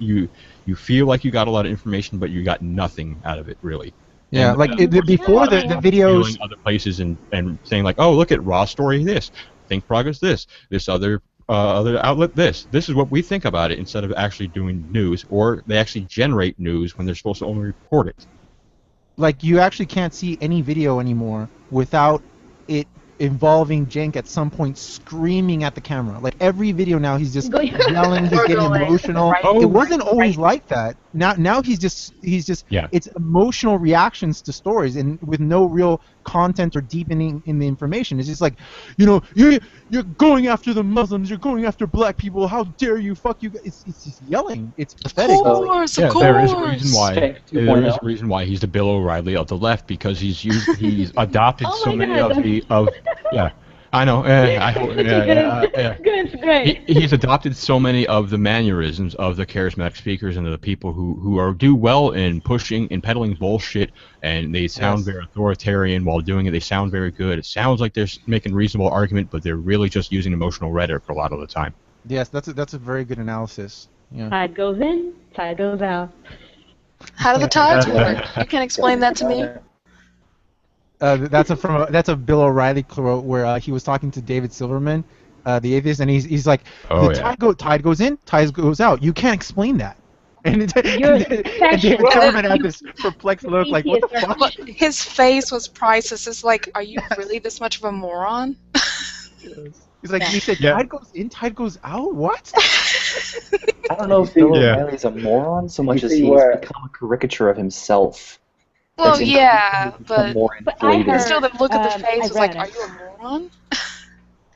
You feel like you got a lot of information, but you got nothing out of it really. Yeah, And, like before the videos. Viewing other places and saying like, oh, look at Raw Story this, Think Progress this other outlet this is what we think about it, instead of actually doing news, or they actually generate news when they're supposed to only report it. Like, you actually can't see any video anymore without it involving Cenk at some point screaming at the camera. Like, every video now he's just yelling, he's getting emotional. It wasn't always like that. Now he's just it's emotional reactions to stories, and with no real content or deepening in the information. It's just like, you're going after the Muslims, you're going after black people, how dare you, fuck you. It's just yelling. It's pathetic. Of course. There is a reason why. There is a reason why he's the Bill O'Reilly of the left, because he's adopted so many of yeah. I know. I hope. Good, great. He's adopted so many of the mannerisms of the charismatic speakers and the people who do well in pushing and peddling bullshit, and they sound very authoritarian while doing it. They sound very good. It sounds like they're making reasonable argument, but they're really just using emotional rhetoric a lot of the time. Yes, that's a very good analysis. Yeah. Tide goes in, tide goes out. How do the tides work? You can explain that to me? That's a Bill O'Reilly quote where he was talking to David Silverman, the atheist, and he's like, tide goes in, tide goes out. You can't explain that. And David Silverman had this perplexed look, like, what the fuck? His face was priceless. It's like, are you really this much of a moron? He's like, you said tide goes in, tide goes out? What? I don't know if Bill O'Reilly's a moron so much as he's become a caricature of himself. Well, yeah, but still the look at the face was like, are you a moron?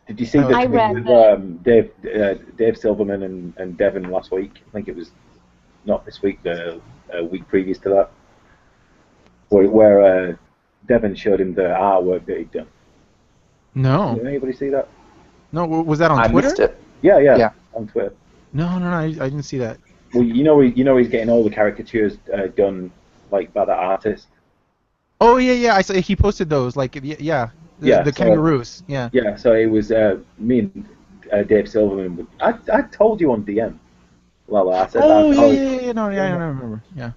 Did you see with Dave Silverman and Devin last week? I think it was not this week, the week previous to that, where Devin showed him the artwork that he'd done. No. Did anybody see that? No, was that on Twitter? I missed it. Yeah, on Twitter. No, I didn't see that. Well, he's getting all the caricatures done, like, by the artist. Oh yeah, I saw he posted those, like, the kangaroos, yeah. Yeah, so it was me and Dave Silverman. I told you on DM. Well, I said. I remember. Yeah.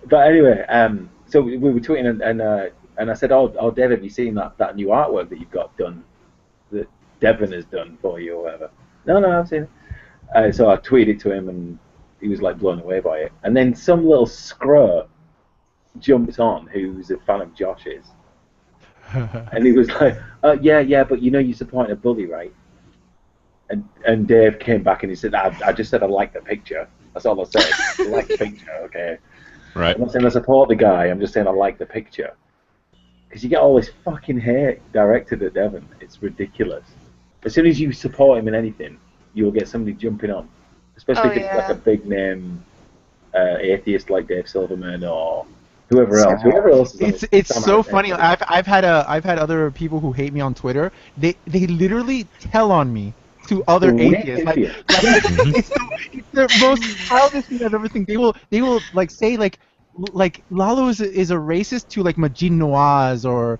But anyway, so we were tweeting, and I said, "Oh, David, have you seen that new artwork that you've got done, that Devin has done for you or whatever?" No, I've seen it. So I tweeted to him, and he was like blown away by it. And then some little screw jumps on who's a fan of Josh's, and he was like, "Yeah, but you're supporting a bully, right?" And Dave came back and he said, "I just said I like the picture. That's all I said. I like the picture, okay? Right. I'm not saying I support the guy. I'm just saying I like the picture." Because you get all this fucking hate directed at Devin. It's ridiculous. As soon as you support him in anything, you'll get somebody jumping on, especially if it's like a big name atheist like Dave Silverman or whoever else. It's so funny. I've had other people who hate me on Twitter. They literally tell on me to other atheists. Like it's the most childish thing I've ever seen. They will like say like Lalo is a racist to like Majid Nawaz or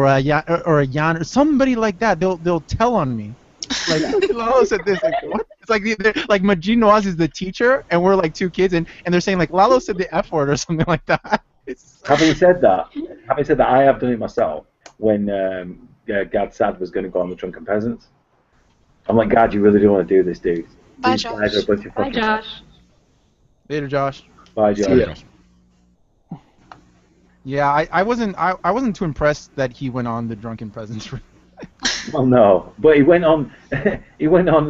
a Yan or somebody like that. They'll tell on me. Like, Lalo said this, like, what? It's like Majid Nawaz is the teacher, and we're like two kids, and they're saying, like, Lalo said the F word or something like that. Having said that, I have done it myself when Gad Sad was going to go on the Drunken Peasants. I'm like, God, you really do want to do this, dude. Bye, These guys are a bunch of Bye, fucking Josh. Later, Josh. Bye, Josh. Yeah, I wasn't too impressed that he went on the Drunken Peasants. Well, no, but he went on. He went on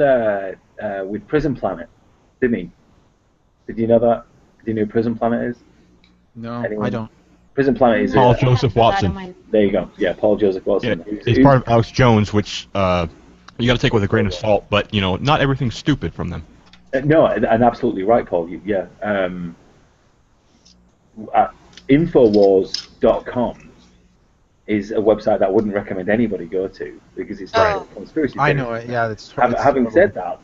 with Prison Planet, didn't he? Did you know that? Do you know who Prison Planet is? No, Anyone? I don't. Prison Planet is Paul Joseph Watson. There you go. Yeah, Paul Joseph Watson. Yeah, he's part of Alex Jones, which you got to take with a grain of salt. But not everything's stupid from them. No, and absolutely right, Paul. Yeah. Infowars.com is a website that I wouldn't recommend anybody go to because it's like a conspiracy theory. I know it. Yeah, that's having said that,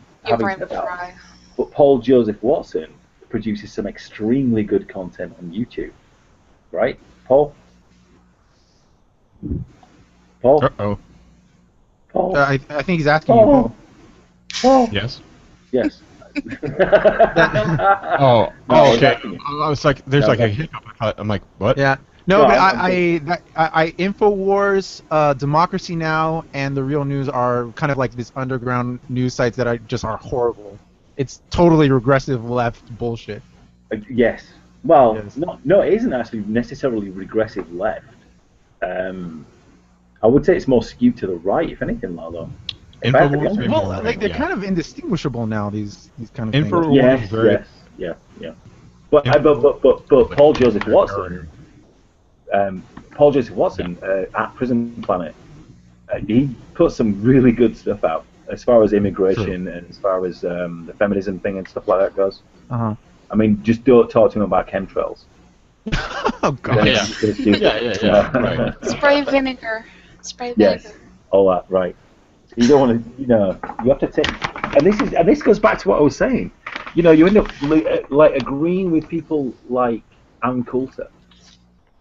but Paul Joseph Watson produces some extremely good content on YouTube, right, Paul? Uh-oh. Paul. I think he's asking you, Paul. Oh, Yes. yes. Oh, No, okay. that's- I was like, there's No, like a that's- hiccup. I'm like, what? Yeah. No, No, but I'm- I Infowars, Democracy Now, and The Real News are kind of like this underground news sites that are horrible. It's totally regressive left bullshit. Yes. Well, Yes. no, it isn't actually necessarily regressive left. I would say it's more skewed to the right, if anything, Lalo. If I had to be Infowars honest. is Well, more like they're yeah. kind of indistinguishable now. These kind of Infowars- things. Yes, very- yes, yeah. But Paul Joseph Watson, at Prison Planet, he put some really good stuff out as far as immigration and as far as the feminism thing and stuff like that goes. Uh-huh. I mean, just don't talk to him about chemtrails. Oh god. Yeah. Yeah. Right. Spray vinegar. Spray vinegar. Yes, all that, right. You don't want to, you have to take, and this goes back to what I was saying. You end up like agreeing with people like Ann Coulter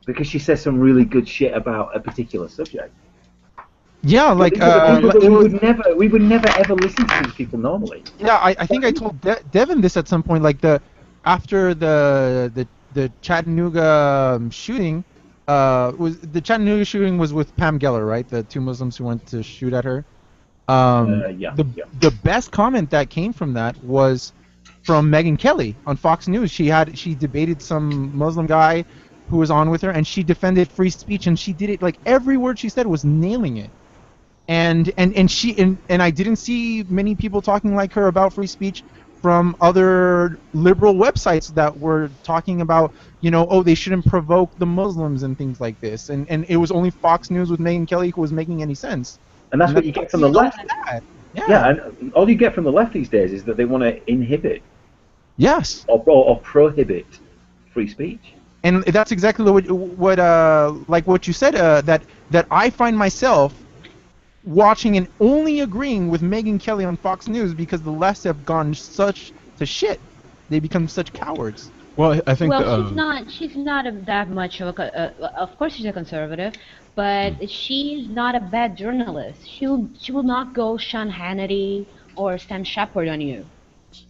because she says some really good shit about a particular subject. Yeah, like we would never ever listen to these people normally. yeah, I think I told Devin this at some point. Like after the Chattanooga shooting, the Chattanooga shooting was with Pam Geller, right? The two Muslims who went to shoot at her. The best comment that came from that was from Megyn Kelly on Fox News. She debated some Muslim guy who was on with her, and she defended free speech, and she did it like every word she said was nailing it. And I didn't see many people talking like her about free speech from other liberal websites that were talking about, they shouldn't provoke the Muslims and things like this. And it was only Fox News with Megyn Kelly who was making any sense. And that's what you get from the left. Yeah. And all you get from the left these days is that they want to inhibit Yes. or prohibit free speech. And that's exactly what you said. That I find myself watching and only agreeing with Megyn Kelly on Fox News because the lefts have gone such to shit. They become such cowards. Well, I think. She's not that much of of course, she's a conservative, but she's not a bad journalist. She will not go Sean Hannity or Sam Shepard on you.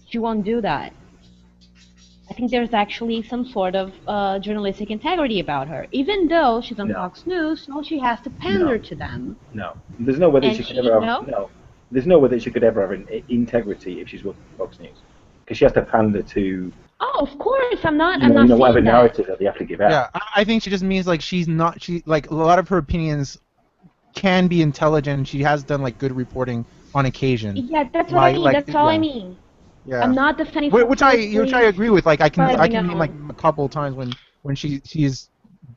She won't do that. I think there's actually some sort of journalistic integrity about her. Even though she's on Fox News, so she has to pander to them. No, there's no way that And she could she- ever no? have. No, there's no way that she could ever have integrity if she's working for Fox News, because she has to pander to. Oh, of course, I'm not whatever saying that. narrative that they have to give out. Yeah, I think she just means like she like a lot of her opinions can be intelligent. And she has done like good reporting on occasion. Yeah, that's what I mean. That's all I mean. Yeah. I'm not defending. Which I agree with. Like I can But, name like a couple of times when she's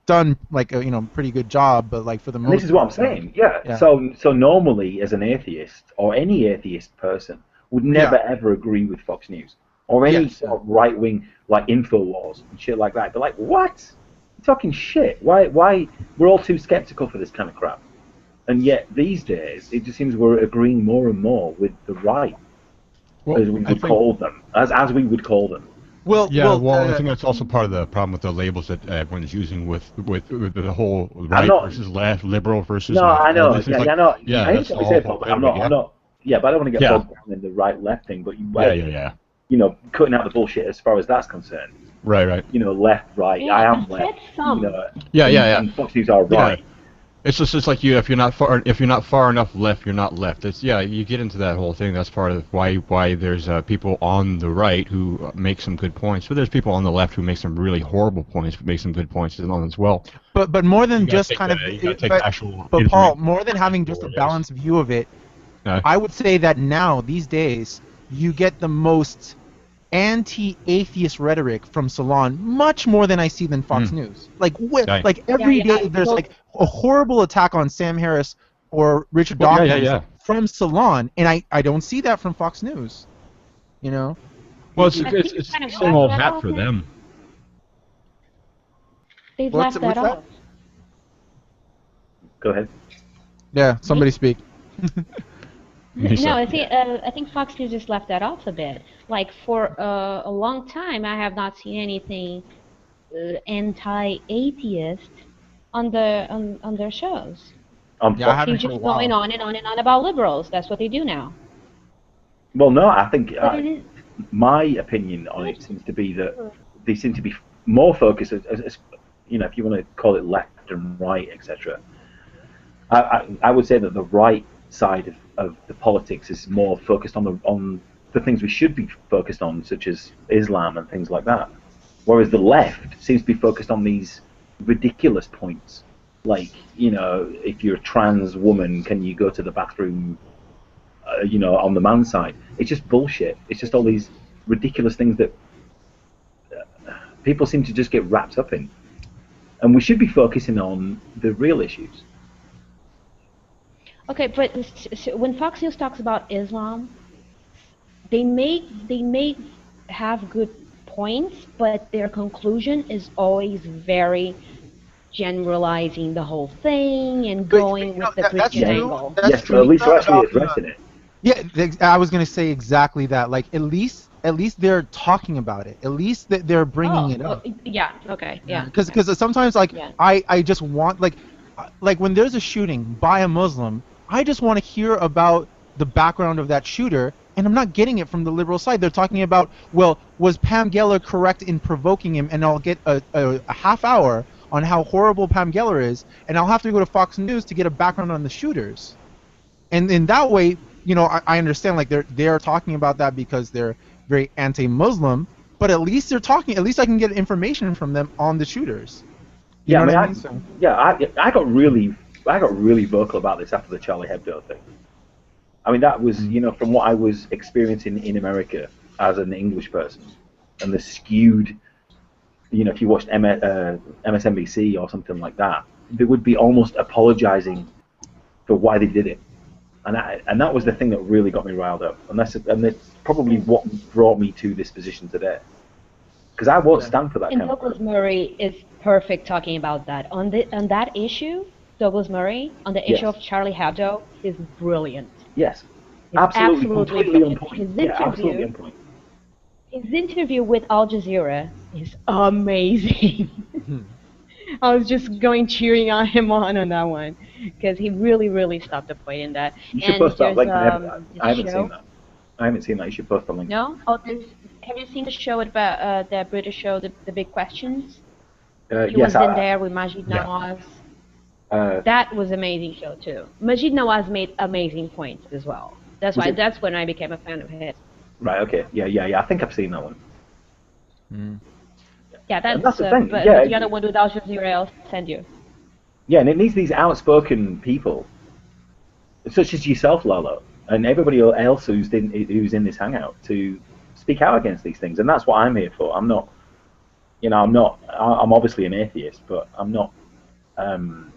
done like a pretty good job, but like for the And most. this is what I'm saying. Yeah. So normally, as an atheist or any atheist person would never ever agree with Fox News or any sort of right wing like Infowars and shit like that. They're like, what? You're talking shit. Why? We're all too skeptical for this kind of crap. And yet these days, it just seems we're agreeing more and more with the right, as we would call them, as we would call them. I think that's also part of the problem with the labels that everyone is using with the whole right versus left, liberal versus. No, I know. This is I like- know. Yeah, I that's hate the to say whole that, but I'm not. Yeah, but I don't want to get bogged down in the right left thing. But cutting out the bullshit as far as that's concerned. Right. Left, right. Yeah, I am I left. said some. And Fox News are right. It's just like if you're not far enough left, you're not left. It's you get into that whole thing. That's part of why there's people on the right who make some good points, but there's people on the left who make some really horrible points, but make some good points as well. But more than just kind of. But Paul, more than having just a balanced view of it, I would say that now these days you get the most anti-atheist rhetoric from Salon much more than I see than Fox News. Like every day there's like a horrible attack on Sam Harris or Richard Dawkins from Salon, and I don't see that from Fox News. Well, it's the same old hat for them. They've left that off. Go ahead. Yeah, somebody speak. No, I think Fox News just left that off a bit. Like for a long time, I have not seen anything anti-atheist on their shows. I haven't They're just going on and on and on about liberals. That's what they do now. Well, no, I think But it is. my opinion on it seems to be that they seem to be more focused, as if you want to call it left and right, etc. I would say that the right side of the politics is more focused on the things we should be focused on, such as Islam and things like that. Whereas the left seems to be focused on these ridiculous points, like, if you're a trans woman, can you go to the bathroom, on the man's side? It's just bullshit. It's just all these ridiculous things that people seem to just get wrapped up in. And we should be focusing on the real issues. Okay, but when Fox News talks about Islam, they may have good points, but their conclusion is always very generalizing the whole thing and going with the Christian angle. Yes, but at least they're actually addressing it. Yeah, I was gonna say exactly that. Like, at least they're talking about it. At least they're bringing it up. Yeah. Okay. Yeah. Because sometimes, like, I just want, like when there's a shooting by a Muslim, I just want to hear about the background of that shooter, and I'm not getting it from the liberal side. They're talking about, well, was Pam Geller correct in provoking him? And I'll get a half hour on how horrible Pam Geller is, and I'll have to go to Fox News to get a background on the shooters. And in that way, I understand, like, they're talking about that because they're very anti-Muslim, but at least they're talking. At least I can get information from them on the shooters. You know what I mean? I got really vocal about this after the Charlie Hebdo thing. I mean, that was, from what I was experiencing in America as an English person, and the skewed, if you watched MSNBC or something like that, they would be almost apologizing for why they did it. And that was the thing that really got me riled up. And that's probably what brought me to this position today. Because I won't stand for that kind of Douglas Murray is perfect talking about that. On that issue, Douglas Murray, on the issue of Charlie Hebdo, is brilliant. Yes. It's absolutely completely on point. Absolutely on point. His interview with Al Jazeera is amazing. I was just cheering on him on that one, because he really stopped the point in that. You should post that link. I haven't seen that. I haven't seen that. You should post the link. No? Oh, have you seen the show about the British show, The Big Questions? He was in there with Majid Nawaz. That was an amazing show too. Majid Nawaz made amazing points as well. That's when I became a fan of his. Right. Okay. Yeah. I think I've seen that one. Yeah, that's the thing. But the other one with Al Jazeera, I'll send you. Yeah, and it needs these outspoken people, such as yourself, Lalo, and everybody else who's in this hangout, to speak out against these things, and that's what I'm here for. I'm obviously an atheist, but I'm not. I'm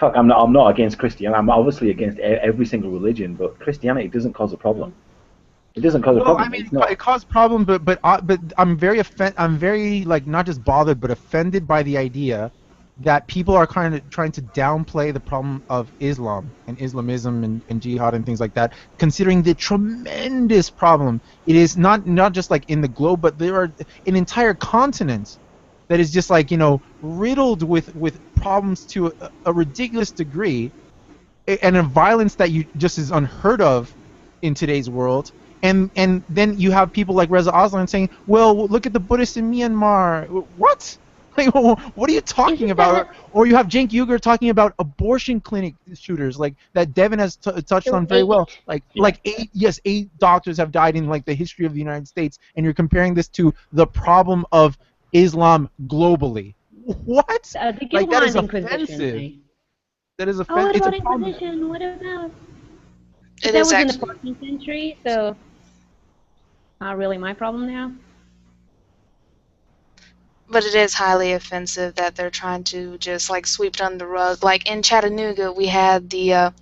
not against Christianity. I'm obviously against every single religion, but Christianity doesn't cause a problem. It doesn't cause a problem. I mean, it caused problem, but I'm very like, not just bothered, but offended by the idea that people are kind of trying to downplay the problem of Islam and Islamism and jihad and things like that, considering the tremendous problem it is, not just like in the globe, but there are an entire continent that is just, like, riddled with problems to a ridiculous degree, and a violence that just is unheard of in today's world. And then you have people like Reza Aslan saying, well, look at the Buddhists in Myanmar. What? Like, what are you talking about? Or you have Cenk Uygur talking about abortion clinic shooters, like that Devin has touched on very well. Like 8 doctors have died in, like, the history of the United States, and you're comparing this to the problem of Islam globally. What? Like, that is offensive. That is offensive. What about Inquisition? What about? It that is was actually in the 14th century, so not really my problem now. But it is highly offensive that they're trying to just, like, sweep it under the rug. Like, in Chattanooga, we had the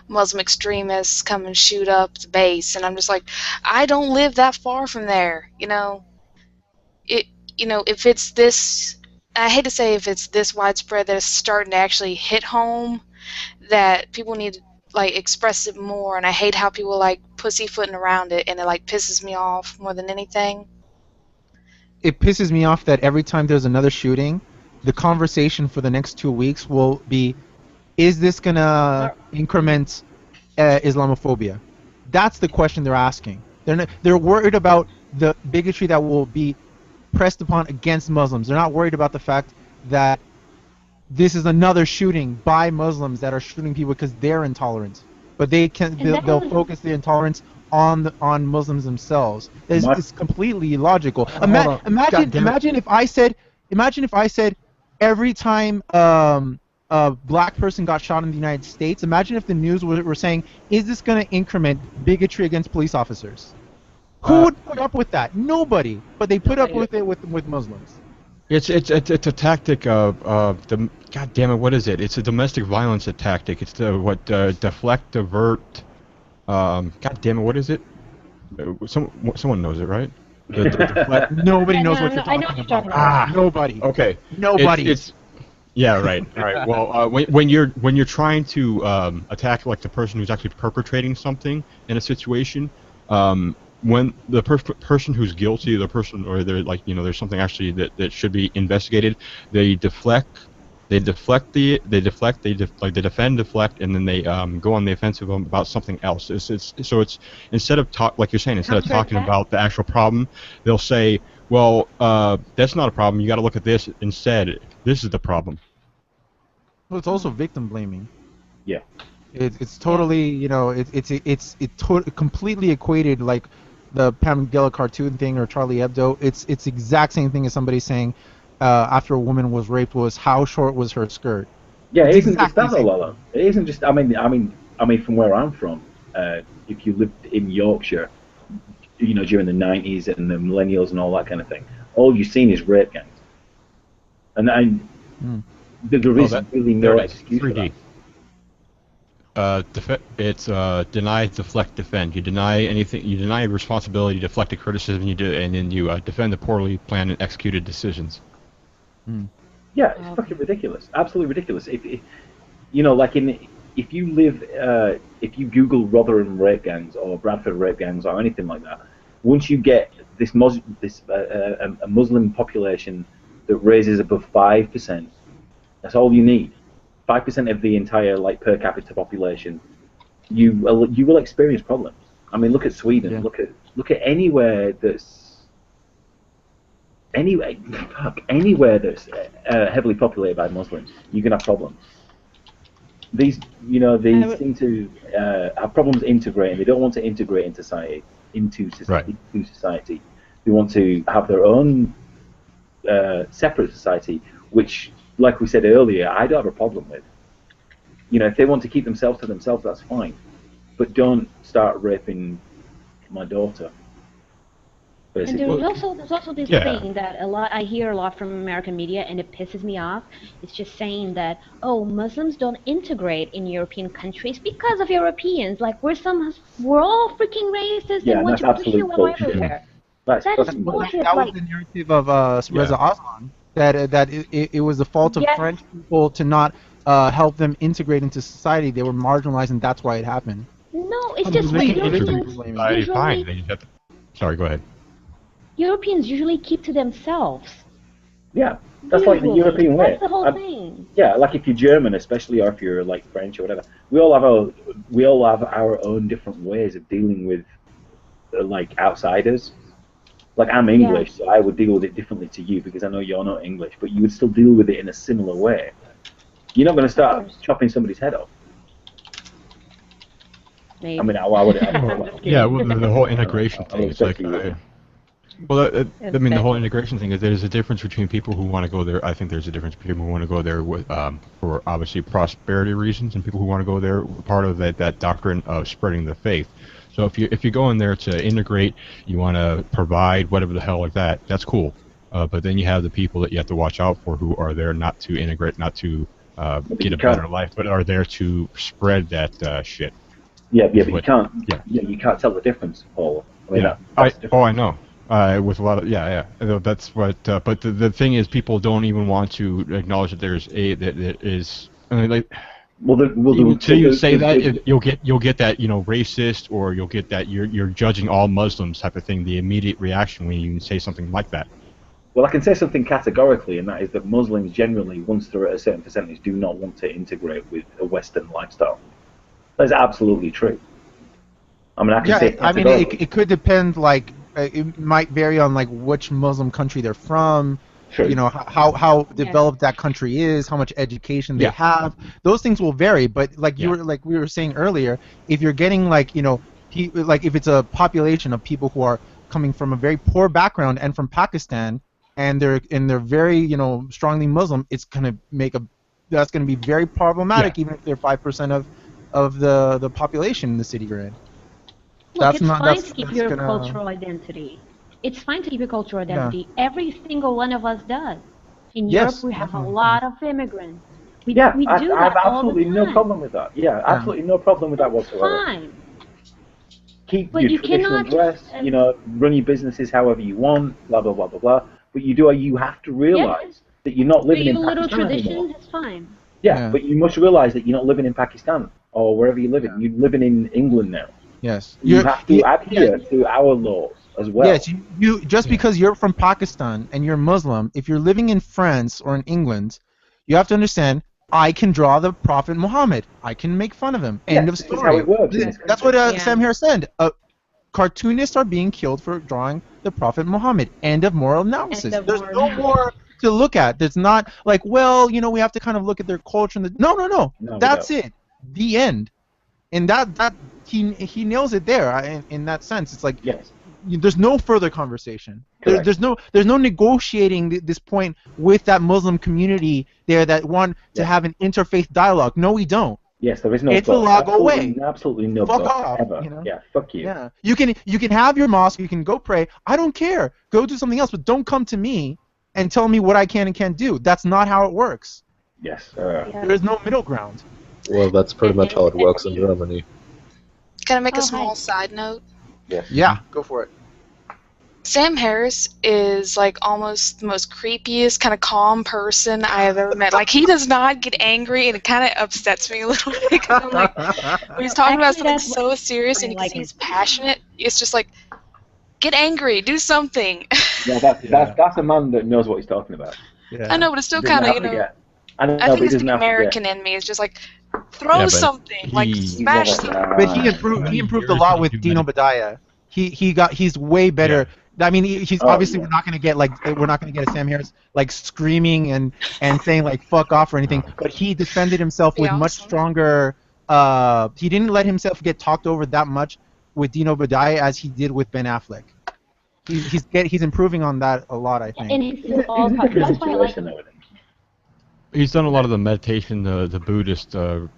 Muslim extremists come and shoot up the base, and I'm just like, I don't live that far from there, if it's this, I hate to say, if it's this widespread that it's starting to actually hit home, that people need to, like, express it more, and I hate how people, like, pussyfooting around it, and it, like, pisses me off more than anything. It pisses me off that every time there's another shooting, the conversation for the next 2 weeks will be, is this gonna increment Islamophobia? That's the question they're asking. They're worried about the bigotry that will be pressed upon against Muslims. They're not worried about the fact that this is another shooting by Muslims that are shooting people because they're intolerant. But they'll focus the intolerance on Muslims themselves. It's completely illogical. Imagine if I said every time a black person got shot in the United States, imagine if the news were saying, is this going to increment bigotry against police officers? Who would put up with that? Nobody. But they put up with it with Muslims. It's a tactic of the, God damn it, what is it? It's a domestic violence tactic. It's deflect, divert. God damn it, what is it? Someone knows it, right? Deflect. Nobody knows what you're talking about. Nobody. Okay. Nobody. Yeah, right. All right. Well, when you're trying to attack like the person who's actually perpetrating something in a situation, when the person who's guilty, the person, or they're like, there's something actually that should be investigated, they defend, deflect, and then they go on the offensive about something else. So it's instead of like you're saying, instead of talking about the actual problem, they'll say, well, that's not a problem. You got to look at this instead. This is the problem. Well, it's also victim blaming. Yeah. It's totally, it's completely equated like the Pamela cartoon thing or Charlie Hebdo. It's the exact same thing as somebody saying after a woman was raped was how short was her skirt. Yeah, it isn't just that, Lolo. It isn't just. I mean, from where I'm from, if you lived in Yorkshire, during the '90s and the Millennials and all that kind of thing, all you've seen is rape gangs, and there is really no excuse for that. It's deny, deflect, defend. You deny anything. You deny responsibility, deflect the criticism. And then you defend the poorly planned and executed decisions. Yeah, it's fucking ridiculous. Absolutely ridiculous. If you live, if you Google Rotherham rape gangs or Bradford rape gangs or anything like that, once you get a Muslim population that raises above 5%, that's all you need. 5% of the entire per capita population, you will experience problems. I mean, look at Sweden. Yeah. Look at anywhere that's heavily populated by Muslims. You can have problems. These seem to have problems integrating. They don't want to integrate into society. They want to have their own separate society, which, like we said earlier, I don't have a problem with. If they want to keep themselves to themselves, that's fine. But don't start raping my daughter. Basically. And there's also this thing that I hear a lot from American media, and it pisses me off. It's just saying that, Muslims don't integrate in European countries because of Europeans. Like we're all freaking racist and want to push you everywhere. That is bullshit. That was the narrative of Reza Aslan. That it was the fault of French people to not help them integrate into society. They were marginalized, and that's why it happened. No, it's just Europeans. Sorry, go ahead. Europeans usually keep to themselves. Yeah, that's like the European way. That's the whole thing. Yeah, like if you're German, especially, or if you're like French or whatever, we all have our own different ways of dealing with outsiders. Like I'm English, so I would deal with it differently to you because I know you're not English, but you would still deal with it in a similar way. You're not going to start chopping somebody's head off. Maybe. I mean, why would it? Yeah, well, the whole integration thing. It's like, the whole integration thing is there's a difference between people who want to go there. I think there's a difference between people who want to go there with, for obviously prosperity reasons, and people who want to go there part of that doctrine of spreading the faith. So if you go in there to integrate, you want to provide whatever the hell like that, that's cool. But then you have the people that you have to watch out for who are there not to integrate, not to get a better life, but are there to spread that shit. Yeah, but you can't. Yeah. You can't tell the difference, Paul. I mean, I know. With a lot of that's what. But the thing is, people don't even want to acknowledge that there's that is. I mean, like. Until you say that, you'll get that racist, or you'll get that you're judging all Muslims type of thing. The immediate reaction when you say something like that. Well, I can say something categorically, and that is that Muslims generally, once they're at a certain percentage, do not want to integrate with a Western lifestyle. That's absolutely true. I mean, I can say I mean, it could depend. Like, it might vary on like which Muslim country they're from. True. You know how developed that country is, how much education they have. Those things will vary. But like we were saying earlier, if you're getting like like if it's a population of people who are coming from a very poor background and from Pakistan, and they're very strongly Muslim, it's gonna that's gonna be very problematic, even if they're 5% of the population in the city you're in. Look, it's fine to keep your cultural identity. It's fine to keep your cultural identity. Yeah. Every single one of us does. In Europe, we have a lot of immigrants. We do that I have absolutely all the time. no problem with that. Yeah, absolutely no problem with that whatsoever. Fine. Keep your traditional dress, run your businesses however you want, blah, blah, blah, blah, blah. But you have to realize that you're not living in Pakistan little traditions, anymore. it's fine. Yeah, but you must realize that you're not living in Pakistan or wherever you're living. You're living in England now. Yes. You have to adhere to our laws as well. Yes, you just because you're from Pakistan and you're Muslim, if you're living in France or in England, you have to understand, I can draw the Prophet Muhammad. I can make fun of him. End of story. That's how it works. That's what Sam Harris said. Cartoonists are being killed for drawing the Prophet Muhammad. End of moral analysis. There's no more to look at. There's not like, well, we have to kind of look at their culture. No. That's it. The end. And that he nails it there. In that sense, it's like there's no further conversation. There's no negotiating this point with that Muslim community there that want to have an interfaith dialogue. No, we don't. Yes, there is no. It's a log away. Absolutely no. Fuck off. Ever. Yeah, fuck you. Yeah, you can have your mosque. You can go pray. I don't care. Go do something else, but don't come to me and tell me what I can and can't do. That's not how it works. Yes. There is no middle ground. Well, that's pretty much how it works in Germany. Can I make a small side note? Yes. Yeah, go for it. Sam Harris is like almost the most creepiest, kind of calm person I have ever met. Like, he does not get angry, and it kind of upsets me a little bit. 'Cause I'm like, when he's talking about something so serious and he's passionate, it's just like, get angry, do something. Yeah, that's a man that knows what he's talking about. Yeah. I know, but it's still kind of, I think it's the American in me. It's just like, throw something, like smash something. But he improved a lot with Dino Badaya. He's way better. Yeah. I mean, he's obviously we're not gonna get a Sam Harris like screaming and saying like fuck off or anything. But he defended himself with much stronger. He didn't let himself get talked over that much with Dino Badaya as he did with Ben Affleck. He's improving on that a lot, I think. And he's all that's why I like him. He's done a lot of the meditation, the Buddhist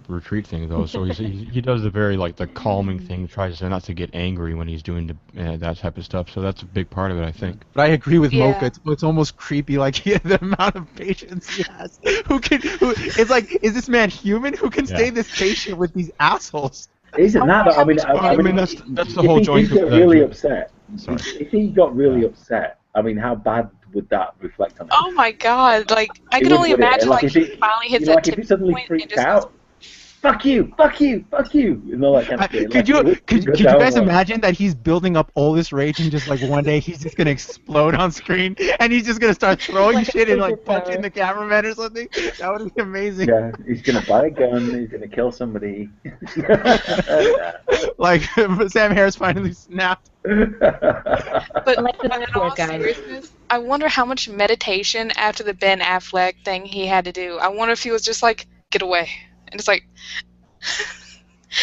retreat thing, though. So he does the very the calming thing. Tries not to get angry when he's doing that type of stuff. So that's a big part of it, I think. But I agree with Mocha. It's almost creepy, like the amount of patience he has. It's like, is this man human? Who can stay this patient with these assholes? Isn't that? I mean, that's the whole joint. If he got really upset, if he got really upset, I mean, how bad would that reflect on him? Oh my god, like, I can only imagine, like, he finally hits that tipping point. If he suddenly freaked out, fuck you, and all that kind of shit. Could you guys imagine that he's building up all this rage and just like one day he's just gonna explode on screen and he's just gonna start throwing shit and like punching the cameraman or something? That would be amazing. Yeah, he's gonna buy a gun, he's gonna kill somebody. Like Sam Harris finally snapped. But like in all seriousness, I wonder how much meditation after the Ben Affleck thing he had to do. I wonder if he was just like, get away. And it's like,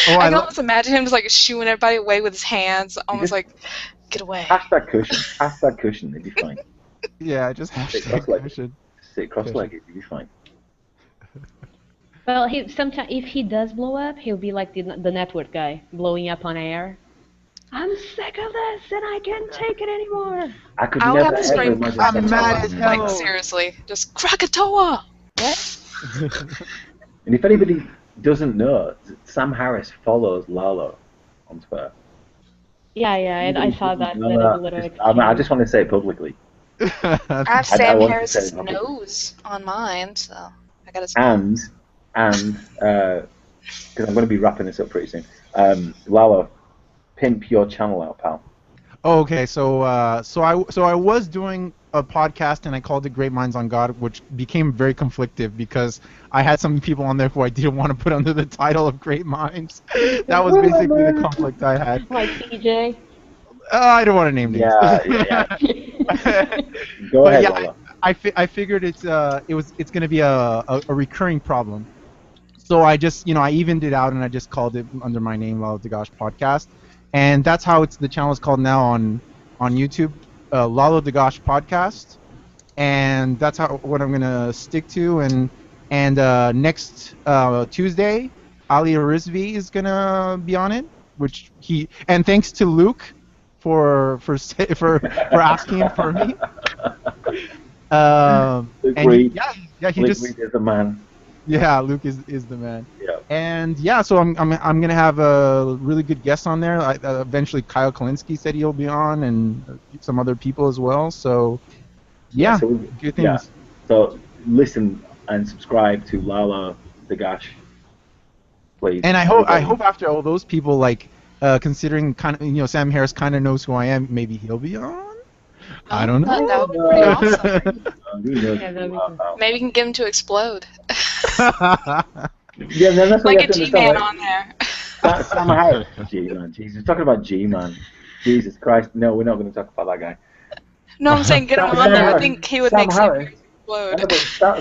I can almost imagine him just like shooing everybody away with his hands, almost like, get away. Pass that cushion, it'd be fine. Yeah, just hashtag cushion. Sit cross-legged, you'd be fine. Well, sometimes if he does blow up, he'll be like the network guy, blowing up on air. I'm sick of this, and I can't take it anymore. I would have to scream, I'm mad as hell. Like, seriously, just Krakatoa! What? And if anybody doesn't know, Sam Harris follows Lalo on Twitter. Yeah, and I saw that. I just want to say it publicly. I have Sam Harris's nose on mine, so I gotta say. And because I'm going to be wrapping this up pretty soon. Lalo, pimp your channel out, pal. Oh, okay. So I was doing a podcast and I called it Great Minds on God, which became very conflictive because I had some people on there who I didn't want to put under the title of Great Minds. That was basically the conflict I had. Like CJ. I don't want to name names. Yeah. Go But ahead, yeah, Lola. I figured it's gonna be a recurring problem. So I just I evened it out and I just called it under my name, Lalo Dagash Podcast, and that's how the channel is called now on YouTube, Lalo Dagash Podcast, and that's what I'm gonna stick to. And next Tuesday, Ali Arizvi is gonna be on it, and thanks to Luke for asking for me. Reed. He Luke just Reed is the man. Yeah, Luke is the man. Yeah. And yeah, so I'm gonna have a really good guest on there. Eventually, Kyle Kalinske said he'll be on, and some other people as well. So yeah, good things. Yeah. So listen and subscribe to Lalo Dagash, please. And I hope after all those people, considering kind of Sam Harris kind of knows who I am, maybe he'll be on. I don't know. That would be pretty awesome. Maybe we can get him to explode. Yeah, that's like a G-man on there. Sam Harris. G-man. Jesus, talking about G-man. Jesus Christ. No, we're not going to talk about that guy. No, I'm saying get him on there. I think he would make Sam Harris explode.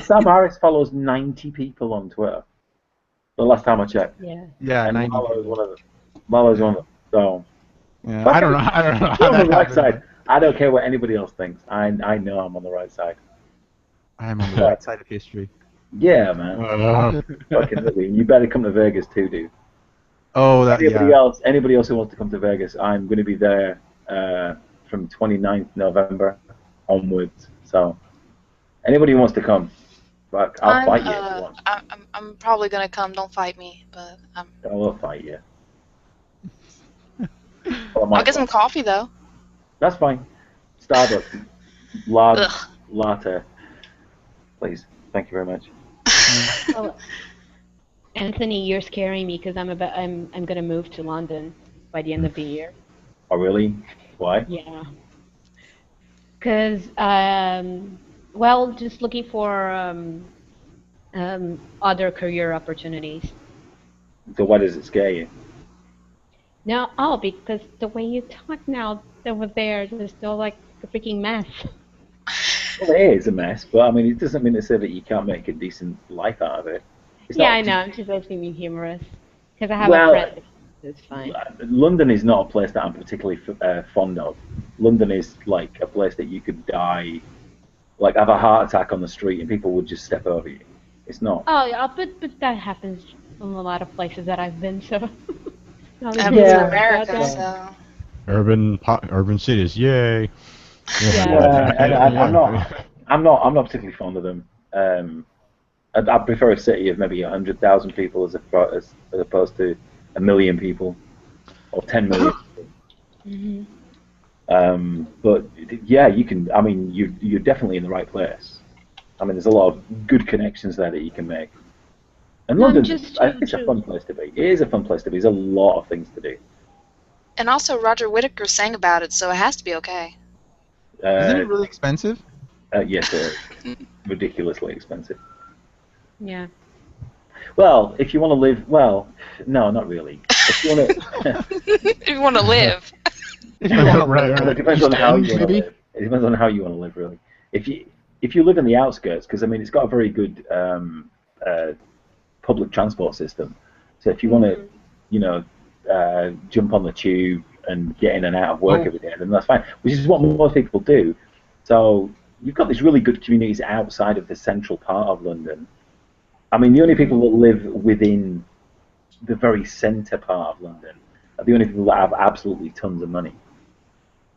Sam Harris follows 90 people on Twitter. The last time I checked. Yeah, 90. Malo's one of them. So. Yeah, I don't know. You're on the right side. I don't care what anybody else thinks. I know I'm on the right side. I'm on the right side of history. Yeah, man. Fucking really. You better come to Vegas too, dude. Oh, Anybody else who wants to come to Vegas, I'm going to be there from 29th November onwards. So, anybody who wants to come, I'll fight you if you want. I'm probably going to come. Don't fight me, but I will fight you. I'll get some coffee though. That's fine. Starbucks, large latte, please. Thank you very much. Oh, Anthony, you're scaring me because I'm gonna move to London by the end of the year. Oh really? Why? Yeah. Because just looking for other career opportunities. So why does it scare you? No, because the way you talk now over there is still like a freaking mess. Well, it is a mess, but I mean, it doesn't mean to say that you can't make a decent life out of it. I know. I'm just being humorous because I have a friend. It's fine. London is not a place that I'm particularly fond of. London is like a place that you could die, like have a heart attack on the street, and people would just step over you. It's not. Oh yeah, but that happens in a lot of places that I've been. So. America, so. Urban cities, yay! I'm not particularly fond of them. I prefer a city of maybe 100,000 people as opposed to 1 million people or 10 million people. But yeah, you can. I mean, you're definitely in the right place. I mean, there's a lot of good connections there that you can make. And London, it's a fun place to be. It is a fun place to be. There's a lot of things to do. And also, Roger Whittaker sang about it, so it has to be okay. Isn't it really expensive? Yes, it is. Ridiculously expensive. Yeah. Well, if you want to live, no, not really. If you want to, if you want to live. It depends on how you want to live. It depends on how you want to live, really. If you live in the outskirts, because I mean, it's got a very good public transport system. So if you want to, jump on the tube and get in and out of work every day, then that's fine. Which is what most people do. So you've got these really good communities outside of the central part of London. I mean, the only people that live within the very centre part of London are the only people that have absolutely tons of money.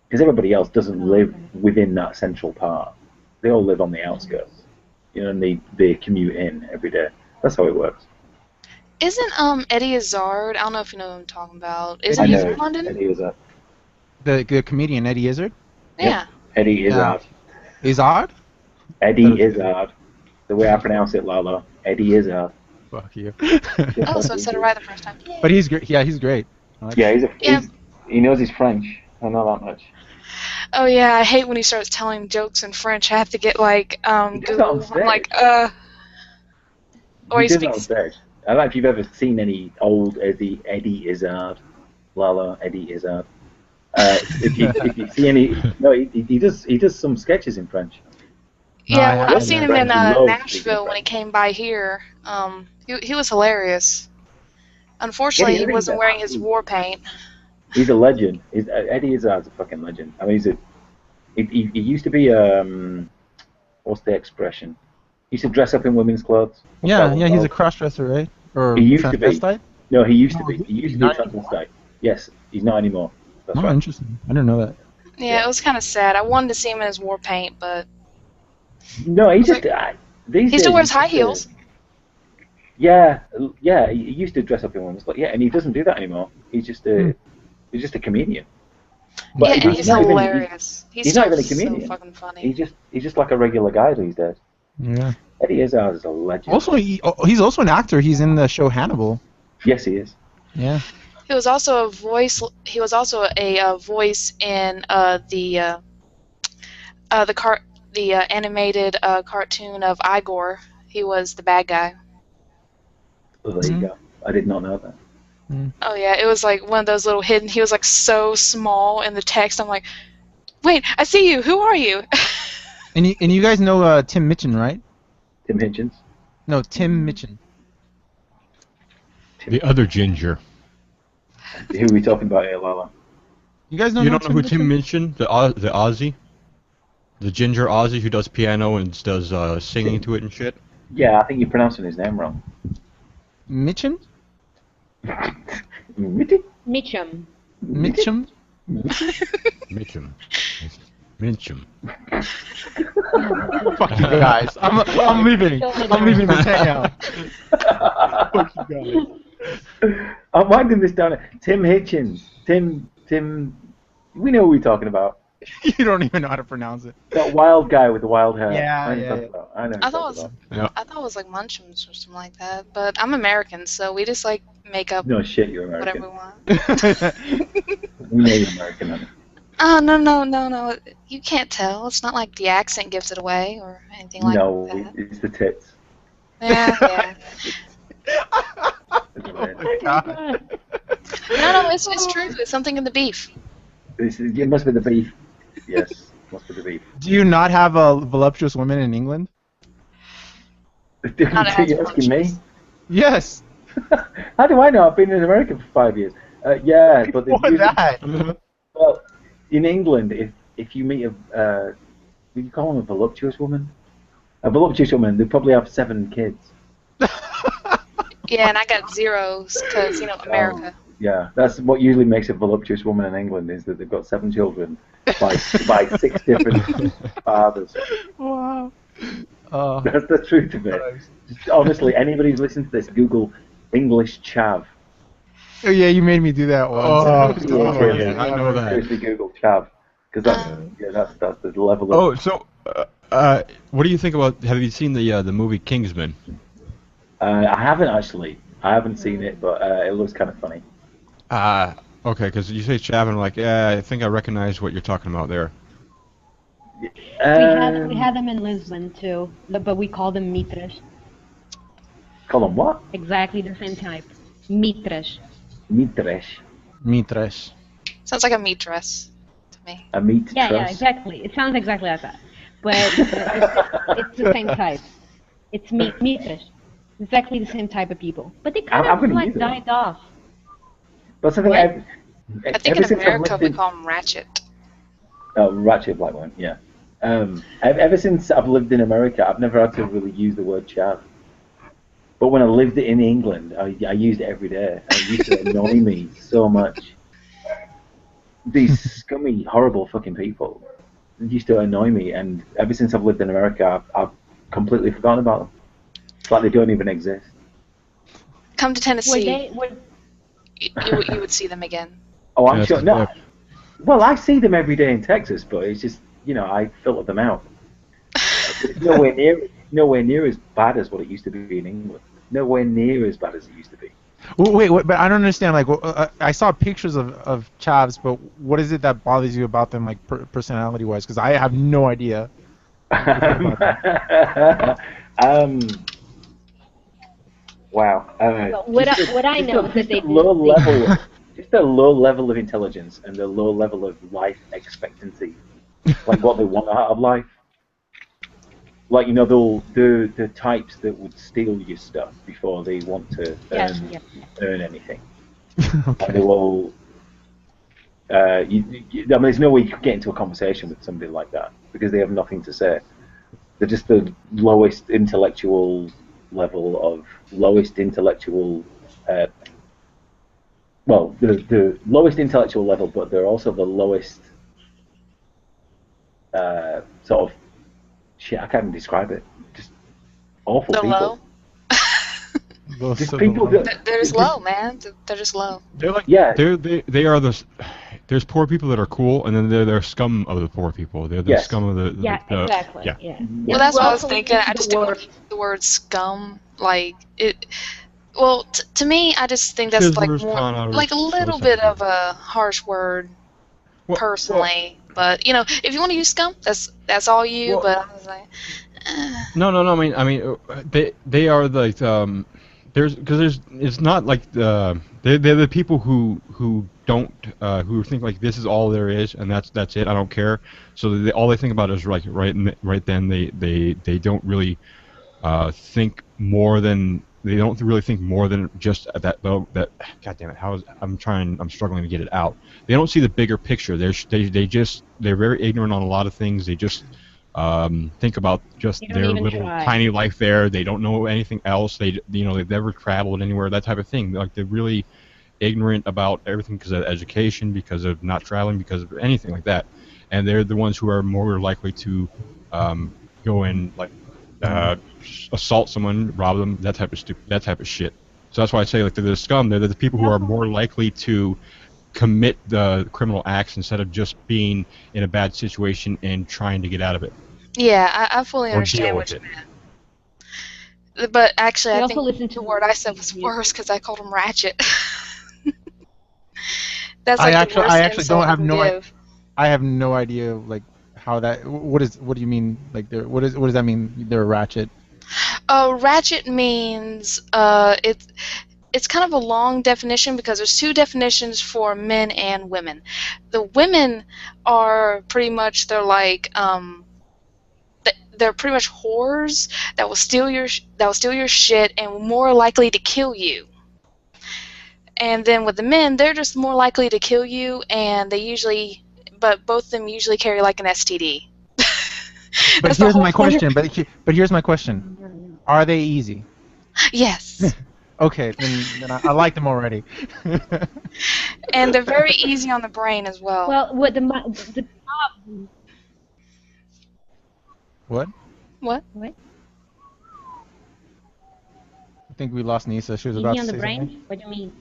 Because everybody else doesn't live within that central part. They all live on the outskirts. And they commute in every day. That's how it works. Isn't Eddie Izzard? I don't know if you know who I'm talking about. Isn't he from London? Eddie Izzard. The comedian Eddie Izzard? Yeah. Eddie Izzard. Izzard? Eddie Izzard. The way I pronounce it, Lalo. Eddie Izzard. Fuck you. So I said it right the first time. But he's great. Yeah, he's great. He knows his French. I know that much. Oh yeah, I hate when he starts telling jokes in French. I have to get like He does that on Google. I'm like, stage. or He he does that on speaks. stage. I don't know if you've ever seen any old Eddie Izzard, Lala Eddie Izzard. If you see any, no, he does some sketches in French. No, I Yeah, well, I've haven't. seen him French, in he loves speaking Nashville when he French. came by here. He was hilarious. Yeah, Unfortunately, he he's wasn't wearing his war paint. He's a legend. Eddie Izzard's a fucking legend. I mean, he used to be what's the expression? He used to dress up in women's clothes. Yeah, he's a cross-dresser, right? Or He used to be. transvestite? No, he used to No, be. He used he's to be a not transvestite. Yes, he's not anymore. That's Oh, right. interesting. I didn't know that. Yeah, it was kind of sad. I wanted to see him in his war paint, but No, he just these he days still wears he's high just heels. Yeah, he used to dress up in women's clothes. Yeah, and he doesn't do that anymore. He's just a comedian. But Yeah, and he's not even- hilarious. he's still not even a comedian. so fucking funny. He's just like a regular guy these days. Yeah. Eddie Izzard is a legend. Also, he's also an actor. He's in the show Hannibal. Yes, he is. Yeah. He was also a voice. He was also a voice in the animated cartoon of Igor. He was the bad guy. Oh, there you go. I did not know that. Oh yeah, it was like one of those little hidden. He was like so small in the text. I'm like, wait, I see you. Who are you? And you guys know Tim Minchin, right? Tim Hitchens. No, Tim Minchin. The other ginger. Who are we talking about here, Lala? You guys don't You know don't know who Tim Minchin, the Aussie? The ginger Aussie who does piano and does singing to it and shit? Yeah, I think you're pronouncing his name wrong. Mitchum? Mitty? Mitchum. Mitchum? Mitchum. Minchum. Fuck you guys. I'm leaving. I'm leaving this hangout. Fuck you guys. I'm winding this down. Tim Hitchens. Tim. We know who we're talking about. You don't even know how to pronounce it. That wild guy with the wild hair. Yeah, I know who yeah, you're talking about. I know who I you're thought talking Yeah. I thought it was like Munchums or something like that. But I'm American, so we just like make up about. No shit, you're whatever American. we want. We know you're American, honey. Oh no! You can't tell. It's not like the accent gives it away or anything like No, that. it's the tits. Yeah. It's weird. Oh my God. No, it's true. It's something in the beef. It must be the beef. Yes, must be the beef. Do you not have voluptuous women in England? Are Not you as asking me? voluptuous. Yes. How do I know? I've been in America for 5 years. Yeah, but the What that? well, in England, if you meet a, would you call them a voluptuous woman? A voluptuous woman, they probably have 7 kids. Yeah, and I got zeros because America. Yeah, that's what usually makes a voluptuous woman in England is that they've got 7 children by 6 different fathers. Wow. That's the truth of it. Honestly, anybody who's listening to this, Google English Chav. Oh, yeah, you made me do that once. Yeah, I know that. Seriously, Google Chav, because that's the level of. Oh, so, what do you think about? Have you seen the movie Kingsman? I haven't actually. I haven't seen it, but it looks kind of funny. Okay, because you say Chav, and I'm like, yeah, I think I recognize what you're talking about there. We had them in Lisbon too, but we call them mitres. Call them what? Exactly the same type. Mitres. Mitres. Mitres. Sounds like a meat dress to me. A meat Yeah, truss. exactly. It sounds exactly like that. But it's the same type. It's mitres. Exactly the same type of people. But they kind I'm of gonna like use it. died off. But something What? I think in America we call them ratchet. Ratchet black one, yeah. Ever since I've lived in America, I've never had to really use the word chav. But when I lived in England, I used it every day. And it used to annoy me so much. These scummy, horrible fucking people used to annoy me, and ever since I've lived in America, I've completely forgotten about them. It's like they don't even exist. Come to Tennessee, Were you would see them again. Oh, I'm Yeah, sure. that's No, fair. well, I see them every day in Texas, but it's just I filter them out. It's nowhere near as bad as what it used to be in England. nowhere near as bad as it used to be. Wait, but I don't understand. Like, I saw pictures of Chavs, but what is it that bothers you about them, like personality-wise? Because I have no idea. Wow. Well, what I know is that they just a low level of intelligence and a low level of life expectancy, like what they want out of life. Like, you know, the types that would steal your stuff before they want to earn anything. Okay. And they will. I mean, there's no way you could get into a conversation with somebody like that because they have nothing to say. They're just the lowest intellectual level. The lowest intellectual level, but they're also the lowest sort of shit. I can't even describe it. Just awful They're people. low. Just people They're just low, man. They're just low. They're like, yeah. They are the. There's poor people that are cool, and then they're scum of the poor people. They're the scum of the. Exactly. Yeah. Yeah. Well, that's what I was thinking. I just don't like the word scum. Like it. Well, to me, I just think that's like more, like a little bit of a harsh word, personally. But you know, if you want to use scum, that's all you. But I was like, No. I mean, they are like it's not like they're the people who don't who think like this is all there is and that's it. I don't care. So all they think about is right then they don't really think more than. They don't really think more than just that. God damn it! I'm struggling to get it out. They don't see the bigger picture. They're very ignorant on a lot of things. They just think about just their little tiny life there. They don't know anything else. They've never traveled anywhere. That type of thing. Like they're really ignorant about everything because of education, because of not traveling, because of anything like that. And they're the ones who are more likely to go and like. Assault someone, rob them, that type of shit. So that's why I say like they're the scum. They're the people who are more likely to commit the criminal acts instead of just being in a bad situation and trying to get out of it. yeah, I fully understand what you meant. But actually, I think the word I said was worse because I called him ratchet. That's like I actually don't have I have no idea like how that. What do you mean? Like what does that mean? They're a ratchet. Ratchet means it's kind of a long definition because there's two definitions for men and women. The women are pretty much they're pretty much whores that will steal your shit and more likely to kill you. And then with the men, they're just more likely to kill you, and but both of them usually carry like an STD. But here's my question. But here's my question. Are they easy? Yes. Okay, then I like them already. And they're very easy on the brain as well. Well, what What? What? I think we lost Nisa. She was Easy about to on the say brain? something. What do you mean?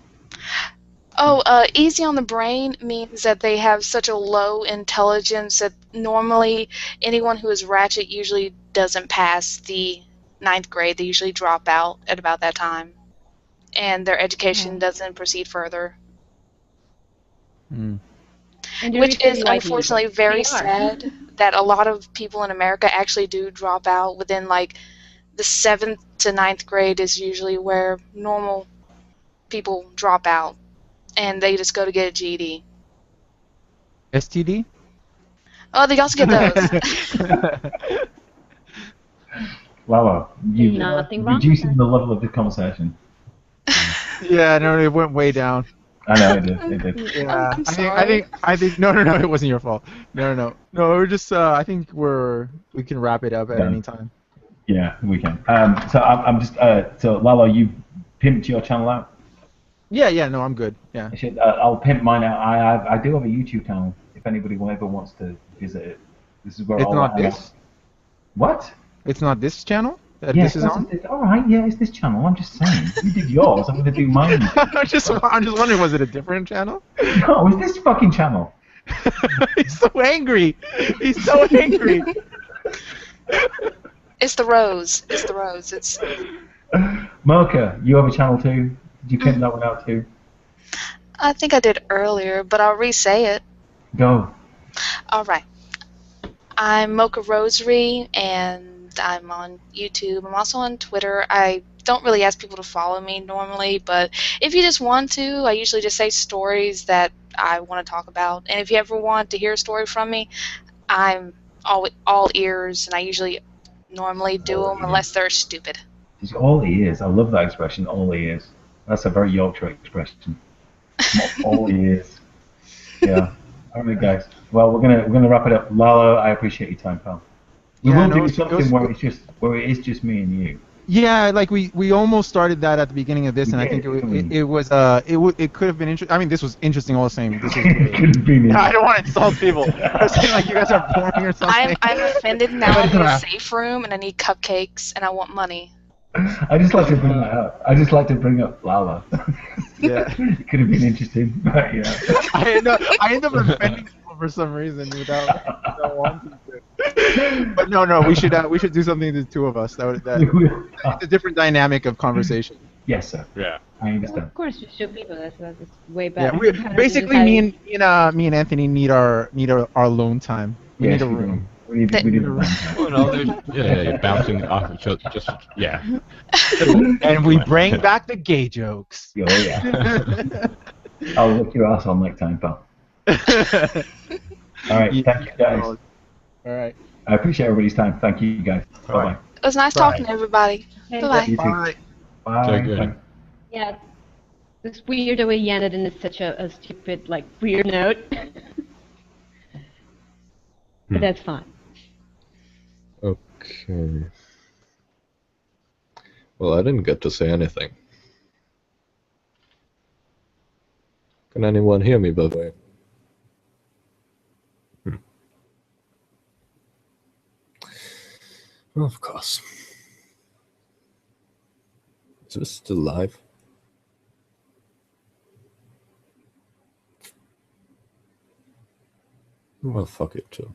Easy on the brain means that they have such a low intelligence that normally anyone who is ratchet usually doesn't pass the 9th grade. They usually drop out at about that time. And their education doesn't proceed further. Which is unfortunately very sad that a lot of people in America actually do drop out within like the 7th to 9th grade is usually where normal people drop out. And they just go to get a GED. STD? Oh, they also get those. Lalo, you're Nothing wrong reducing the level of the conversation. Yeah, no, it went way down. I know it did. Yeah, I'm sorry. I think no, it wasn't your fault. No, we're just. I think we can wrap it up at any time. Yeah, we can. So I'm just. So Lalo, you pimped your channel out. Yeah, no, I'm good. Yeah. I'll pimp mine out. I do have a YouTube channel. If anybody ever wants to visit it, this is where it's not this. What? It's not this channel that yes, this is on. All right, yeah, it's this channel. I'm just saying. You did yours. I'm gonna do mine. I'm just wondering, was it a different channel? No, it's this fucking channel. He's so angry. He's so angry. It's the rose. It's Mocha, you have a channel too? Did you pimp that one out too? I think I did earlier, but I'll re-say it. Go. All right. I'm Mocha Rosary, and I'm on YouTube. I'm also on Twitter. I don't really ask people to follow me normally, but if you just want to, I usually just say stories that I want to talk about. And if you ever want to hear a story from me, I'm all ears, and I usually normally do them unless they're stupid. She's all ears. I love that expression, all ears. That's a very Yorkshire expression. All ears. Yeah. All right, guys. Well, we're gonna wrap it up. Lalo, I appreciate your time, pal. We will do something where it is just me and you. Yeah, like we almost started that at the beginning of this, and I think it could have been interesting. I mean, this was interesting all the same. This was I don't want to insult people. I'm saying like you guys are boring or something. I'm offended now. I'm in a safe room, and I need cupcakes, and I want money. I just like to bring that up. I just like to bring up Lala. Yeah, it could have been interesting, but yeah. I end up offending people for some reason without wanting to. But no, we should do something to the two of us. It's a different dynamic of conversation. Yes, sir. Yeah. I understand. Of course, we should people. That's way better. Yeah, basically me and Anthony need our alone time. We need a room. We need a room. Well, no, you're bouncing off each other. Just And we bring back the gay jokes. Oh yeah. I'll lick your ass on next time, pal. All right, thank you guys. All right. I appreciate everybody's time. Thank you guys. Bye-bye. It was nice talking to everybody. Bye-bye. You too. Bye. Yeah, it's weird the way he ended in such a stupid, like, weird note. But that's fine. Okay. Well, I didn't get to say anything. Can anyone hear me, by the way? Well, of course. Is this still live? Well, fuck it too.